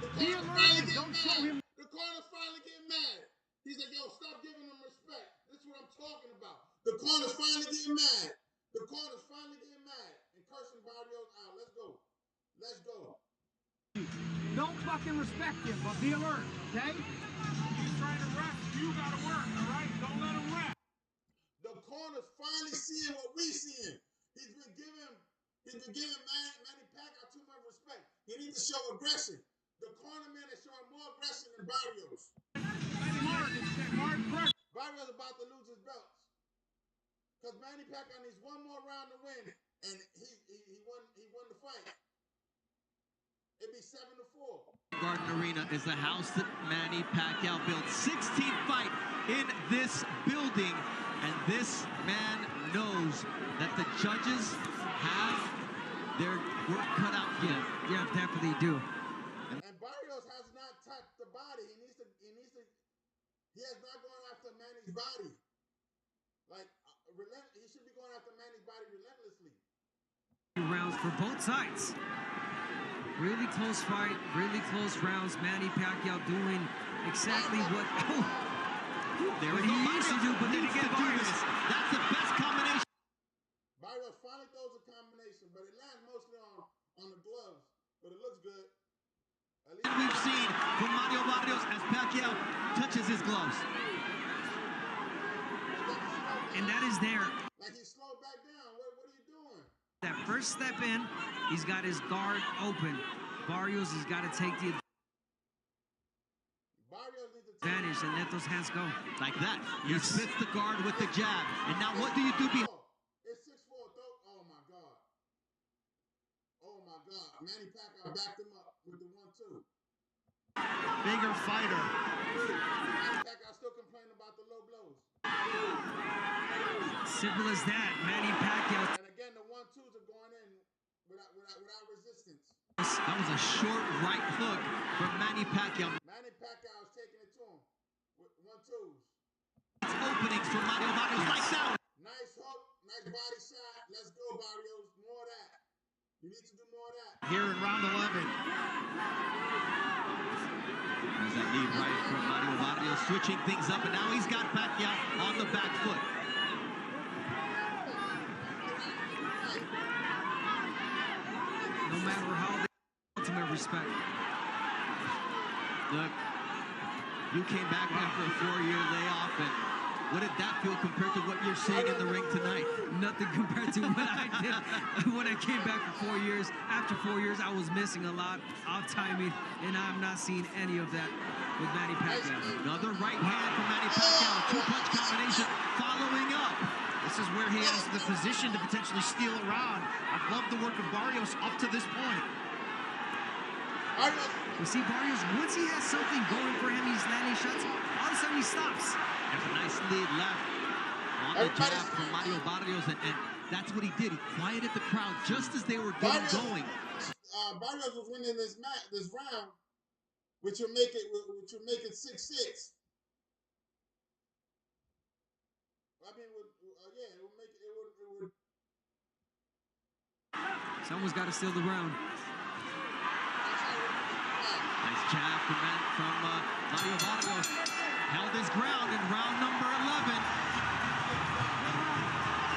The Be corner alert finally and getting don't show mad. him. The corner's finally getting mad. He's like, yo, stop giving him respect. This is what I'm talking about. The corner's finally getting mad. The corner's finally getting mad. And cursing Barrios out. Let's go. Let's go. Don't fucking respect him, but be alert, okay? He's trying to rest. You gotta work, all right? Don't let him rest. The corner's finally seeing what we seeing. He's been giving Manny Pacquiao too much respect. He needs to show aggression. The corner man is showing more aggression than Barrios. Barrios about to lose his belts. Because Manny Pacquiao needs one more round to win, and he won the fight. It'd be 7-4. Garden Arena is the house that Manny Pacquiao built. 16th fight in this building, and this man knows that the judges have their work cut out for them. Yeah, definitely do. And Barrios has not touched the body. He has not gone after Manny's body. Like, he should be going after Manny's body relentlessly. Rounds for both sides. Really close fight, really close rounds. Manny Pacquiao doing exactly what he used to do, but then again, Barrios. That's the best combination. Barrios finally throws a combination, but it lands mostly on the gloves, but it looks good. We've seen from Mario Barrios as Pacquiao touches his gloves. And that is there. Like he slowed back down. What are you doing? That first step in, he's got his guard open. Barrios has got to take the advantage and let those hands go. Like that. He spits the guard with the jab. And now what do you do behind? It's 6-4. Oh my God. Oh my God. Manny Pacquiao backed him up with the 1-2. Bigger fighter. Manny Pacquiao still complaining about the low blows. Simple as that. Manny Pacquiao. And again, the 1-2s are going in without resistance. That was a short right hook from Manny Pacquiao. Manny Pacquiao is taking it to him with 1-2s. It's openings for Mario Barrios like that. Nice hook, nice body shot. Let's go, Barrios. More of that. You need to do more of that. Here in round 11. There's that lead right from Mario Barrios, switching things up, and now he's got Pacquiao on the back foot. No matter how they ultimate respect. Look, you came back after a 4-year layoff, and what did that feel compared to what you're seeing in the ring tonight? Nothing compared to what I did when I came back for 4 years. After 4 years, I was missing a lot of timing, and I'm not seeing any of that with Manny Pacquiao. Another right hand from Manny Pacquiao, two-punch combination following up. This is where he has the position to potentially steal a round. I've loved the work of Barrios up to this point. You see, Barrios, once he has something going for him, he's landing shots, all of a sudden he stops. There's a nice lead left on the jab from Mario Barrios, and that's what he did. He quieted the crowd just as they were getting going. Barrios was winning this round, which will make it 6-6. I mean, yeah, it would make it would. Someone's got to steal the round. Nice jab from Mario Barrios. Held his ground in round number 11.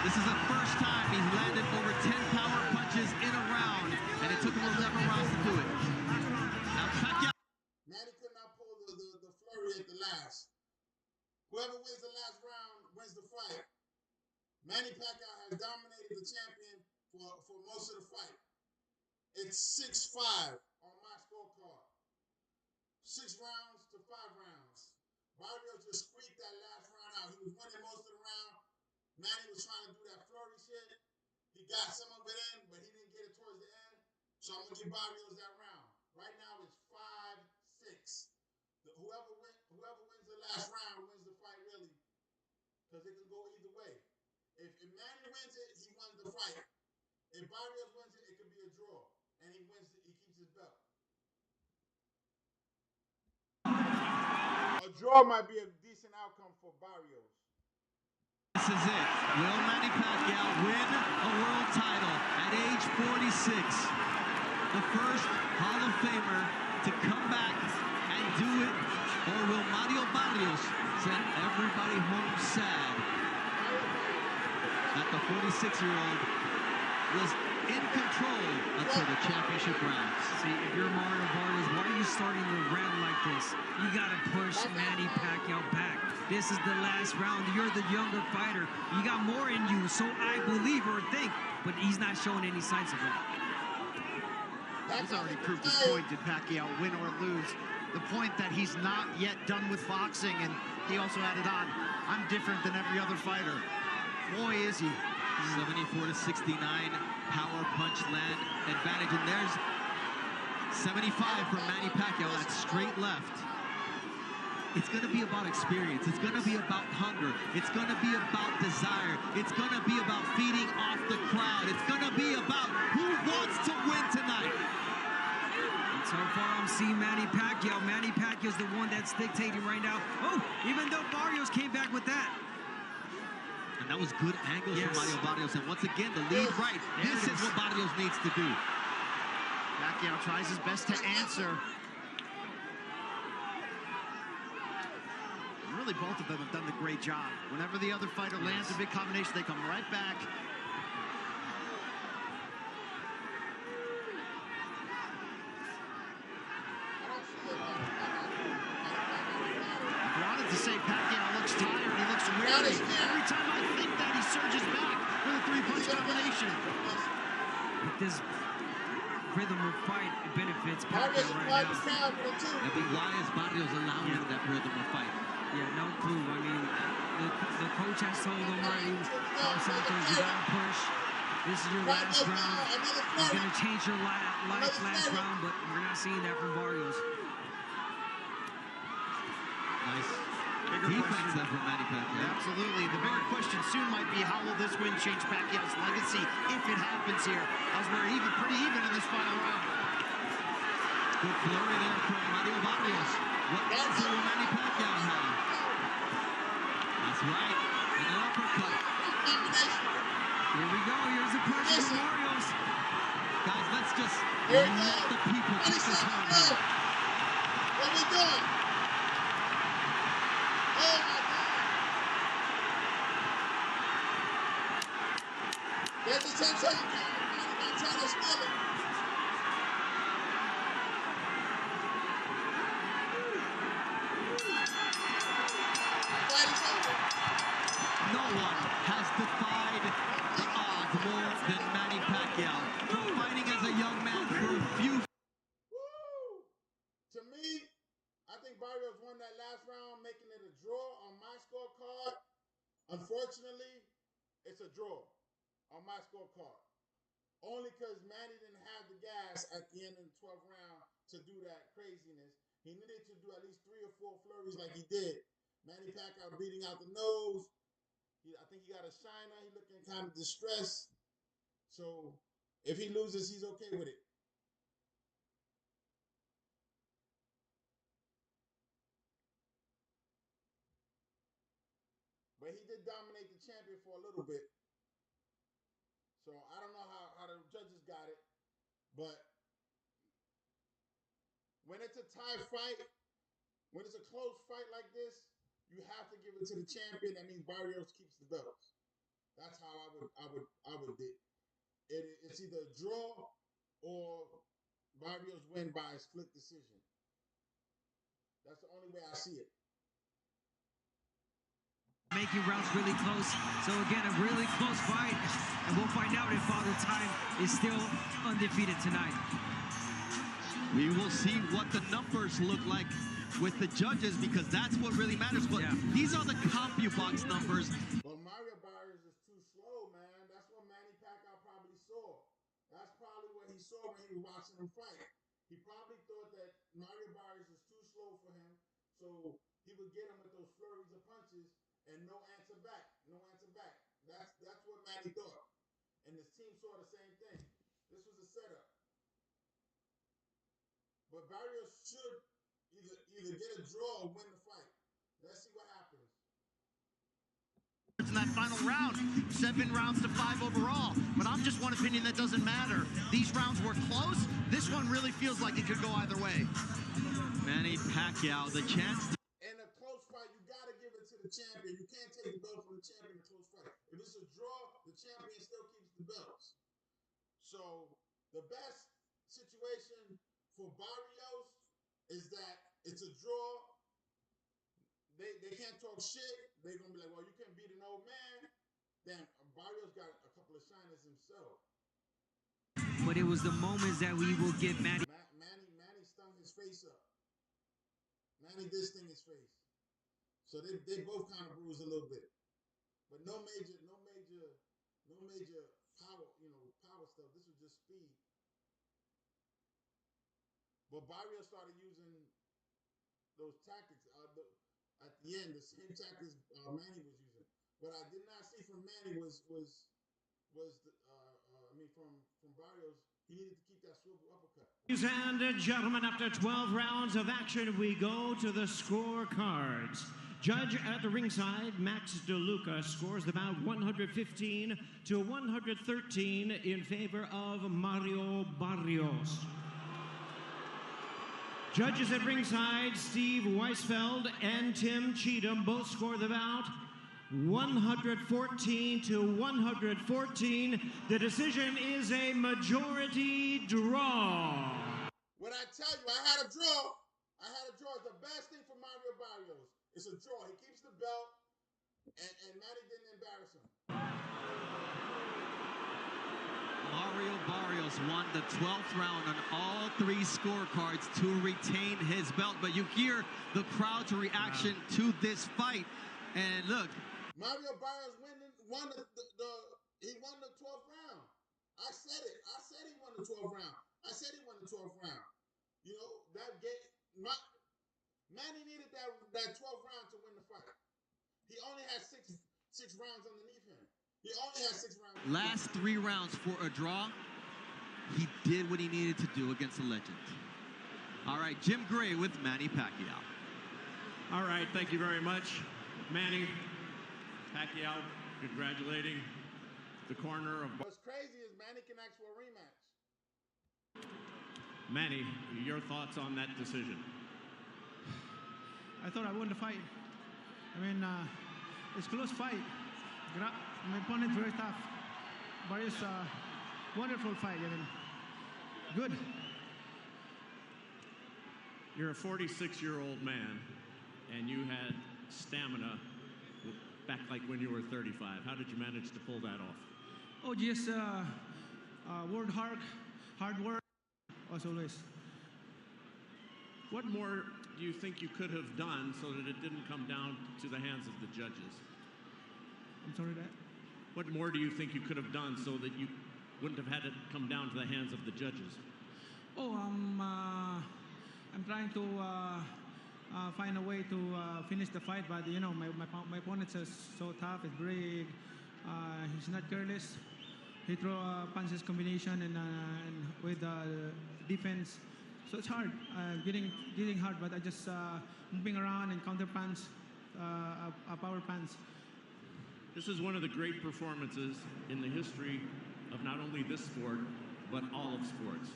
This is the first time he's landed over 10 power punches in a round, and it took him 11 rounds to do it. Now Pacquiao. Manny could not pull the flurry at the last. Whoever wins the last round wins the fight. Manny Pacquiao has dominated the champion for most of the fight. It's 6-5 on my scorecard. 6 rounds to 5 rounds. Barrios just squeaked that last round out. He was winning most of the round. Manny was trying to do that flurry shit. He got some of it in, but he didn't get it towards the end. So I'm going to give Barrios that round. Right now it's 5-6. Whoever wins the last round wins the fight, really. Because it can go either way. If Manny wins it, he won the fight. If Barrios wins it, it could be a draw. And he wins it, he keeps his belt. A draw might be a decent outcome for Barrios. This is it. Will Manny Pacquiao win a world title at age 46? The first Hall of Famer to come back and do it, or will Mario Barrios send everybody home sad that the 46-year-old was in control until the championship rounds? See, if you're Mario Barrios, why are you starting the round like this? You got to push Manny Pacquiao back. This is the last round. You're the younger fighter. You got more in you, so I believe or think, but he's not showing any signs of it. He's already proved his point, did Pacquiao win or lose. The point that he's not yet done with boxing, and he also added on, I'm different than every other fighter. Boy, is he. 74-69 power punch land advantage, and there's 75 for Manny Pacquiao at straight left. It's going to be about experience. It's going to be about hunger. It's going to be about desire. It's going to be about feeding off the crowd. It's going to be about who wants to win tonight. And so far, I'm seeing Manny Pacquiao. Manny Pacquiao's the one that's dictating right now. Oh, even though Barrios came back with that. And that was good angles from Mario Barrios. And once again, the lead right. This is what Barrios needs to do. Pacquiao tries his best to answer. And really, both of them have done a great job. Whenever the other fighter lands a big combination, they come right back. I wanted to say Pacquiao looks tired, he looks weary. Every time I think that, he surges back with a three-punch combination. With this rhythm of fight, it benefits Pacquiao right now. I mean, why is Barrios allowing that rhythm of fight? Yeah, no clue. I mean, the coach has told him already, Carlos Santos, you gotta push. This is your last round. It's gonna change your life last round, but we're not seeing that from Barrios. Nice defense there from Manny Pacquiao. Absolutely. The bigger question soon might be, how will this win change Pacquiao's legacy if it happens here, as we're pretty even in this final round. Good flurry there from Mario Barrios. What answer will Manny Pacquiao have? That's right. And an uppercut. Here we go. Here's the pressure from Barrios. Guys, let's just let the people take this home here. What we doing? Oh my God. There's the 10-second count. I'm trying to steal it. Fight is over. No one has defied the odds more than Manny Pacquiao. From fighting as a young man for a few. To me, I think Barrios won that last round, making it a draw on my scorecard. Unfortunately, it's a draw on my scorecard. Only because Manny didn't have the gas at the end of the 12th round to do that craziness. He needed to do at least 3 or 4 flurries like he did. Manny Pacquiao bleeding out the nose. I think he got a shiner. He looking kind of distressed. So if he loses, he's okay with it. But he did dominate the champion for a little bit. So I don't know how the judges got it. But when it's a tie fight, when it's a close fight like this, you have to give it to the champion. That means Barrios keeps the belts. That's how I would do it. It's either a draw or Barrios win by a split decision. That's the only way I see it. Making rounds really close. So again, a really close fight. And we'll find out if Father Time is still undefeated tonight. We will see what the numbers look like with the judges, because that's what really matters. But these are the CompuBox numbers. Well, Mario Barrios is too slow, man. That's what Manny Pacquiao probably saw. That's probably what he saw when he was watching him fight. He probably thought that Mario Barrios is too slow for him, so he would get him with those flurries of punches and no answer back. No answer back. That's what Manny thought. And his team saw the same thing. This was a setup. But Barrios should either get a draw or win the fight. Let's see what happens. In that final round, 7 rounds to 5 overall. But I'm just one opinion that doesn't matter. These rounds were close. This one really feels like it could go either way. Manny Pacquiao, the chance. In a close fight, you got to give it to the champion. You can't take the belt from the champion in a close fight. If it's a draw, the champion still keeps the belts. So the best situation for Barrios is that it's a draw. They can't talk shit. They're going to be like, well, you can't beat an old man. Then Barrios got a couple of shiners himself. But it was the moments that we will give Manny. Manny stung his face up. Manny did sting his face. So they both kind of bruised a little bit. But no major power stuff. This was just speed. But Barrios started using those tactics at the end, the same tactics Manny was using. What I did not see from Manny was from Barrios, he needed to keep that swivel uppercut. Ladies and gentlemen, after 12 rounds of action, we go to the scorecards. Judge at the ringside, Max DeLuca, scores the bout 115 to 113 in favor of Mario Barrios. Judges at ringside, Steve Weisfeld and Tim Cheatham both score the bout 114 to 114. The decision is a majority draw. When I tell you I had a draw, the best thing for Mario Barrios. It's a draw. He keeps the belt, and Manny didn't embarrass him. Mario Barrios won the 12th round on all 3 scorecards to retain his belt. But you hear the crowd's reaction to this fight. And look. Mario Barrios won the 12th round. I said it. I said he won the 12th round. You know, that game, Manny needed that 12th round to win the fight. He only had six rounds underneath him. He only had 6 rounds. Last 3 rounds for a draw. He did what he needed to do against a legend. All right, Jim Gray with Manny Pacquiao. All right, thank you very much. Manny Pacquiao, congratulating the corner of... What's crazy is Manny can ask for a rematch. Manny, your thoughts on that decision? I thought I won the fight. I mean, it's a close fight. My opponent's very tough. Barrios, wonderful fight. I mean, good. You're a 46-year-old man, and you had stamina back like when you were 35. How did you manage to pull that off? Oh, just work hard work, as always. What more do you think you could have done so that it didn't come down to the hands of the judges? I'm sorry, Dad? What more do you think you could have done so that you wouldn't have had it come down to the hands of the judges? Oh, I'm trying to find a way to finish the fight, but you know, my opponent is so tough. It's big. He's not careless. He throw punches combination and with defense. So it's hard, getting hard, but I just moving around and counter punch, power punch. This is one of the great performances in the history of not only this sport, but all of sports.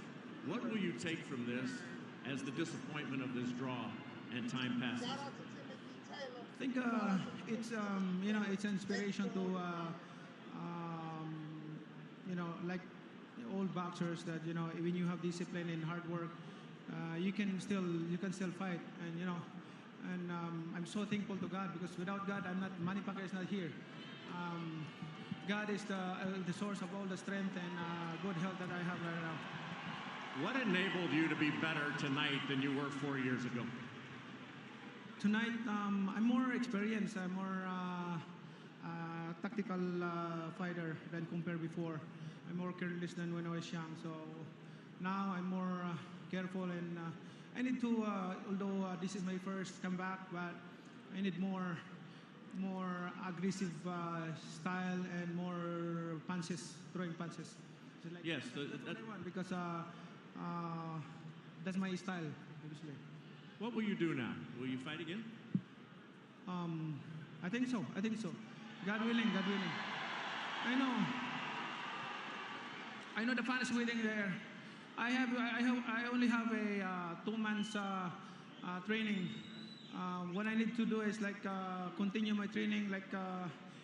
What will you take from this as the disappointment of this draw and time passes? I think it's you know, it's an inspiration to you know, like old boxers, that you know, when you have discipline and hard work, you can still fight. And you know, and I'm so thankful to God, because without God, Manny Pacquiao is not here. God is the source of all the strength and good health that I have right now. What enabled you to be better tonight than you were 4 years ago? Tonight, I'm more experienced. I'm more tactical fighter than compared before. I'm more careless than when I was young. So now I'm more careful, and I need to, although this is my first comeback, but I need more aggressive style and more punches, throwing punches. So like, yes, because that's my style, obviously. What will you do now? Will you fight again? I think so. God willing. I know the fans waiting there. I only have a 2 months training. What I need to do is like continue my training. Like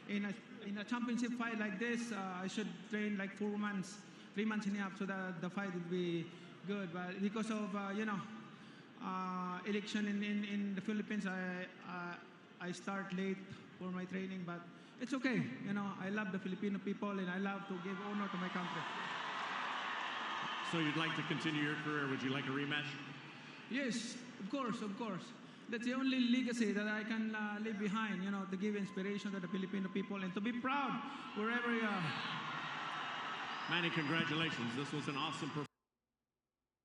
in a championship fight like this, I should train like 4 months, 3 months and a half, so that the fight will be good. But because of you know, election in the Philippines, I start late for my training, but it's okay. You know, I love the Filipino people, and I love to give honor to my country. So you'd like to continue your career? Would you like a rematch? Yes, of course. That's the only legacy that I can leave behind, you know, to give inspiration to the Filipino people and to be proud wherever you are. Manny, congratulations. This was an awesome performance.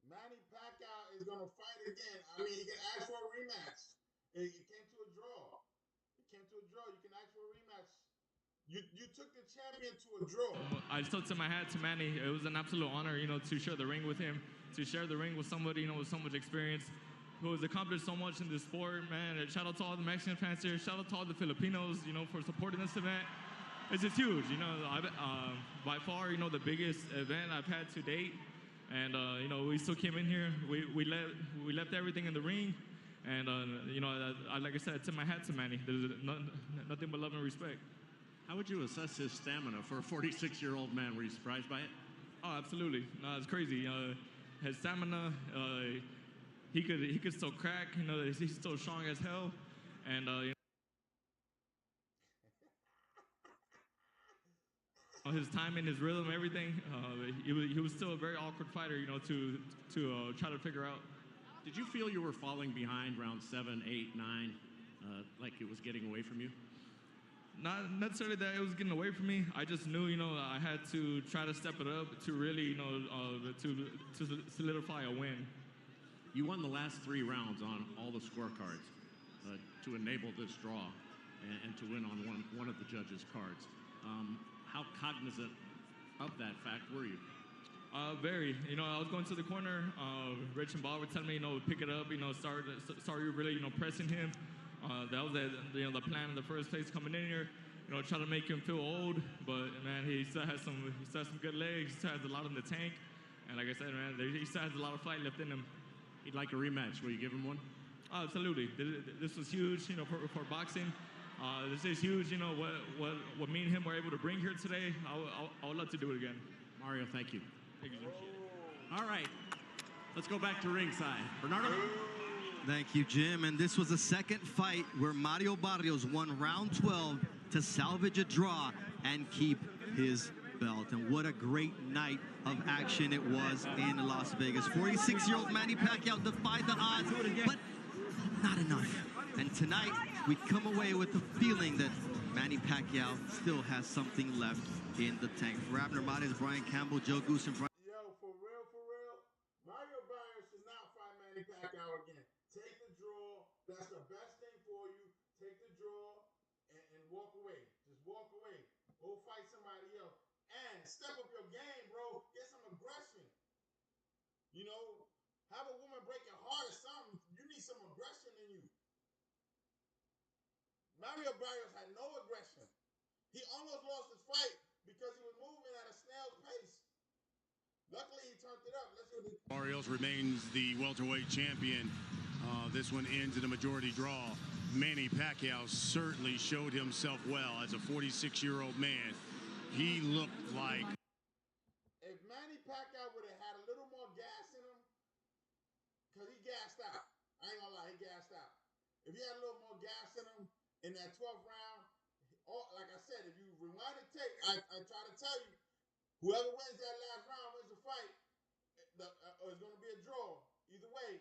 Manny Pacquiao is going to fight again. I mean, he can ask for a rematch. It came to a draw. You can ask for a rematch. You took the champion to a draw. I still tip my hat to Manny. It was an absolute honor, you know, to share the ring with him, to share the ring with somebody, you know, with so much experience, who has accomplished so much in this sport, man. And shout out to all the Mexican fans here. Shout out to all the Filipinos, you know, for supporting this event. It's just huge, you know. By far, you know, the biggest event I've had to date. And we still came in here. We left everything in the ring, and like I said, I tip my hat to Manny. There's nothing but love and respect. How would you assess his stamina for a 46-year-old man? Were you surprised by it? Oh, absolutely. No, it's crazy. His stamina, he could still crack. He's still strong as hell, and his timing, his rhythm, everything. He was still a very awkward fighter, to try to figure out. Did you feel you were falling behind round 7, 8, 9, like it was getting away from you? Not necessarily that it was getting away from me. I just knew, I had to try to step it up to really, to solidify a win. You won the last 3 rounds on all the scorecards to enable this draw and to win on one of the judges' cards. How cognizant of that fact were you? Very. I was going to the corner. Rich and Bob were telling me, pick it up. Start really, pressing him. That was the plan in the first place coming in here. Try to make him feel old, but man, he still has some good legs. He still has a lot in the tank, and like I said, man, he still has a lot of fight left in him. He'd like a rematch. Will you give him one? Oh, absolutely. This was huge, for boxing. This is huge. What me and him were able to bring here today. I would love to do it again. Mario, thank you. Thank you, Jim. All right, let's go back to ringside. Bernardo. Thank you, Jim. And this was the second fight where Mario Barrios won round 12 to salvage a draw and keep his belt. And what a great night of action it was in Las Vegas. 46-year-old Manny Pacquiao defied the odds, but not enough. And tonight, we come away with the feeling that Manny Pacquiao still has something left in the tank. For Abner Martinez, Brian Campbell, Joe Goose, and Brian. Yo, for real, Mario Barrios should not fight Manny Pacquiao again. Take the draw. That's the best thing for you. Take the draw and walk away. Just walk away. Go fight somebody else. And step up your game, bro. Get some aggression. Have a woman break your heart or something. You need some aggression in you. Mario Barrios had no aggression. He almost lost his fight because he was moving at a snail's pace. Luckily, he turned it up. Let's see what Barrios remains the welterweight champion. This one ends in a majority draw. Manny Pacquiao certainly showed himself well as a 46-year-old man. He looked like... If Manny Pacquiao would have had a little more gas in him, because he gassed out. I ain't gonna lie, he gassed out. If he had a little more gas in him in that 12th round, like I said, if you rewind the tape, I try to tell you, whoever wins that last round wins the fight. It's going to be a draw. Either way,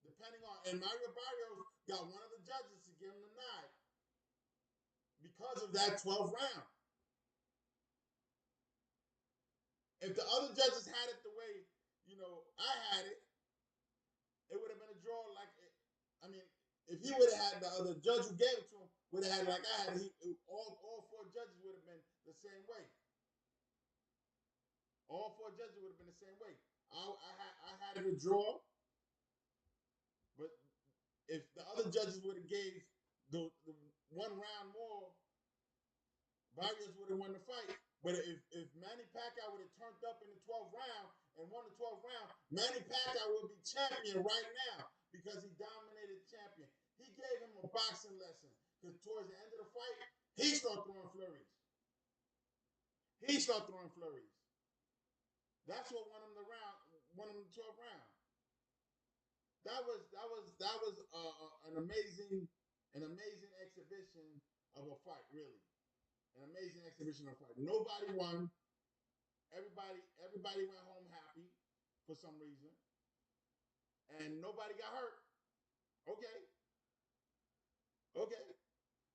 depending on... And Mario Barrios got one of the judges to give him the nod because of that 12th round. If the other judges had it the way, I had it, it would have been a draw if he would have had the other judge who gave it to him, would have had like I had, all 4 judges would have been the same way. All 4 judges would have been the same way. I had it a draw, but if the other judges would have gave the 1 round more, Barrios would have won the fight. But if Manny Pacquiao would have turned up in the 12th round and won the 12th round, Manny Pacquiao would be champion right now because he dominated the champion. He gave him a boxing lesson because towards the end of the fight, he started throwing flurries. That's what won him the 12th round. That was an amazing exhibition of a fight, really. An amazing exhibition of a fight. Nobody won. Everybody went home happy for some reason. And nobody got hurt. Okay.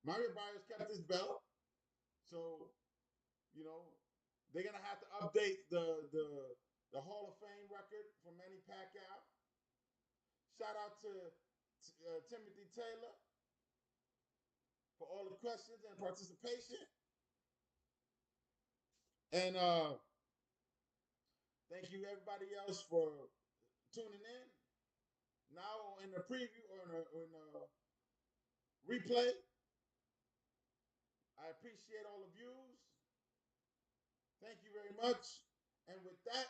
Mario Barrios kept his belt. So, they're going to have to update the Hall of Fame record for Manny Pacquiao. Shout out to Timothy Taylor for all the questions and participation. And thank you everybody else for tuning in. Now in the preview or in the replay, I appreciate all the views. Thank you very much. And with that,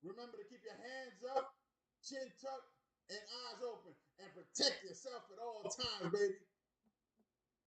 Remember to keep your hands up, chin tucked, and eyes open, and protect yourself at all times, baby.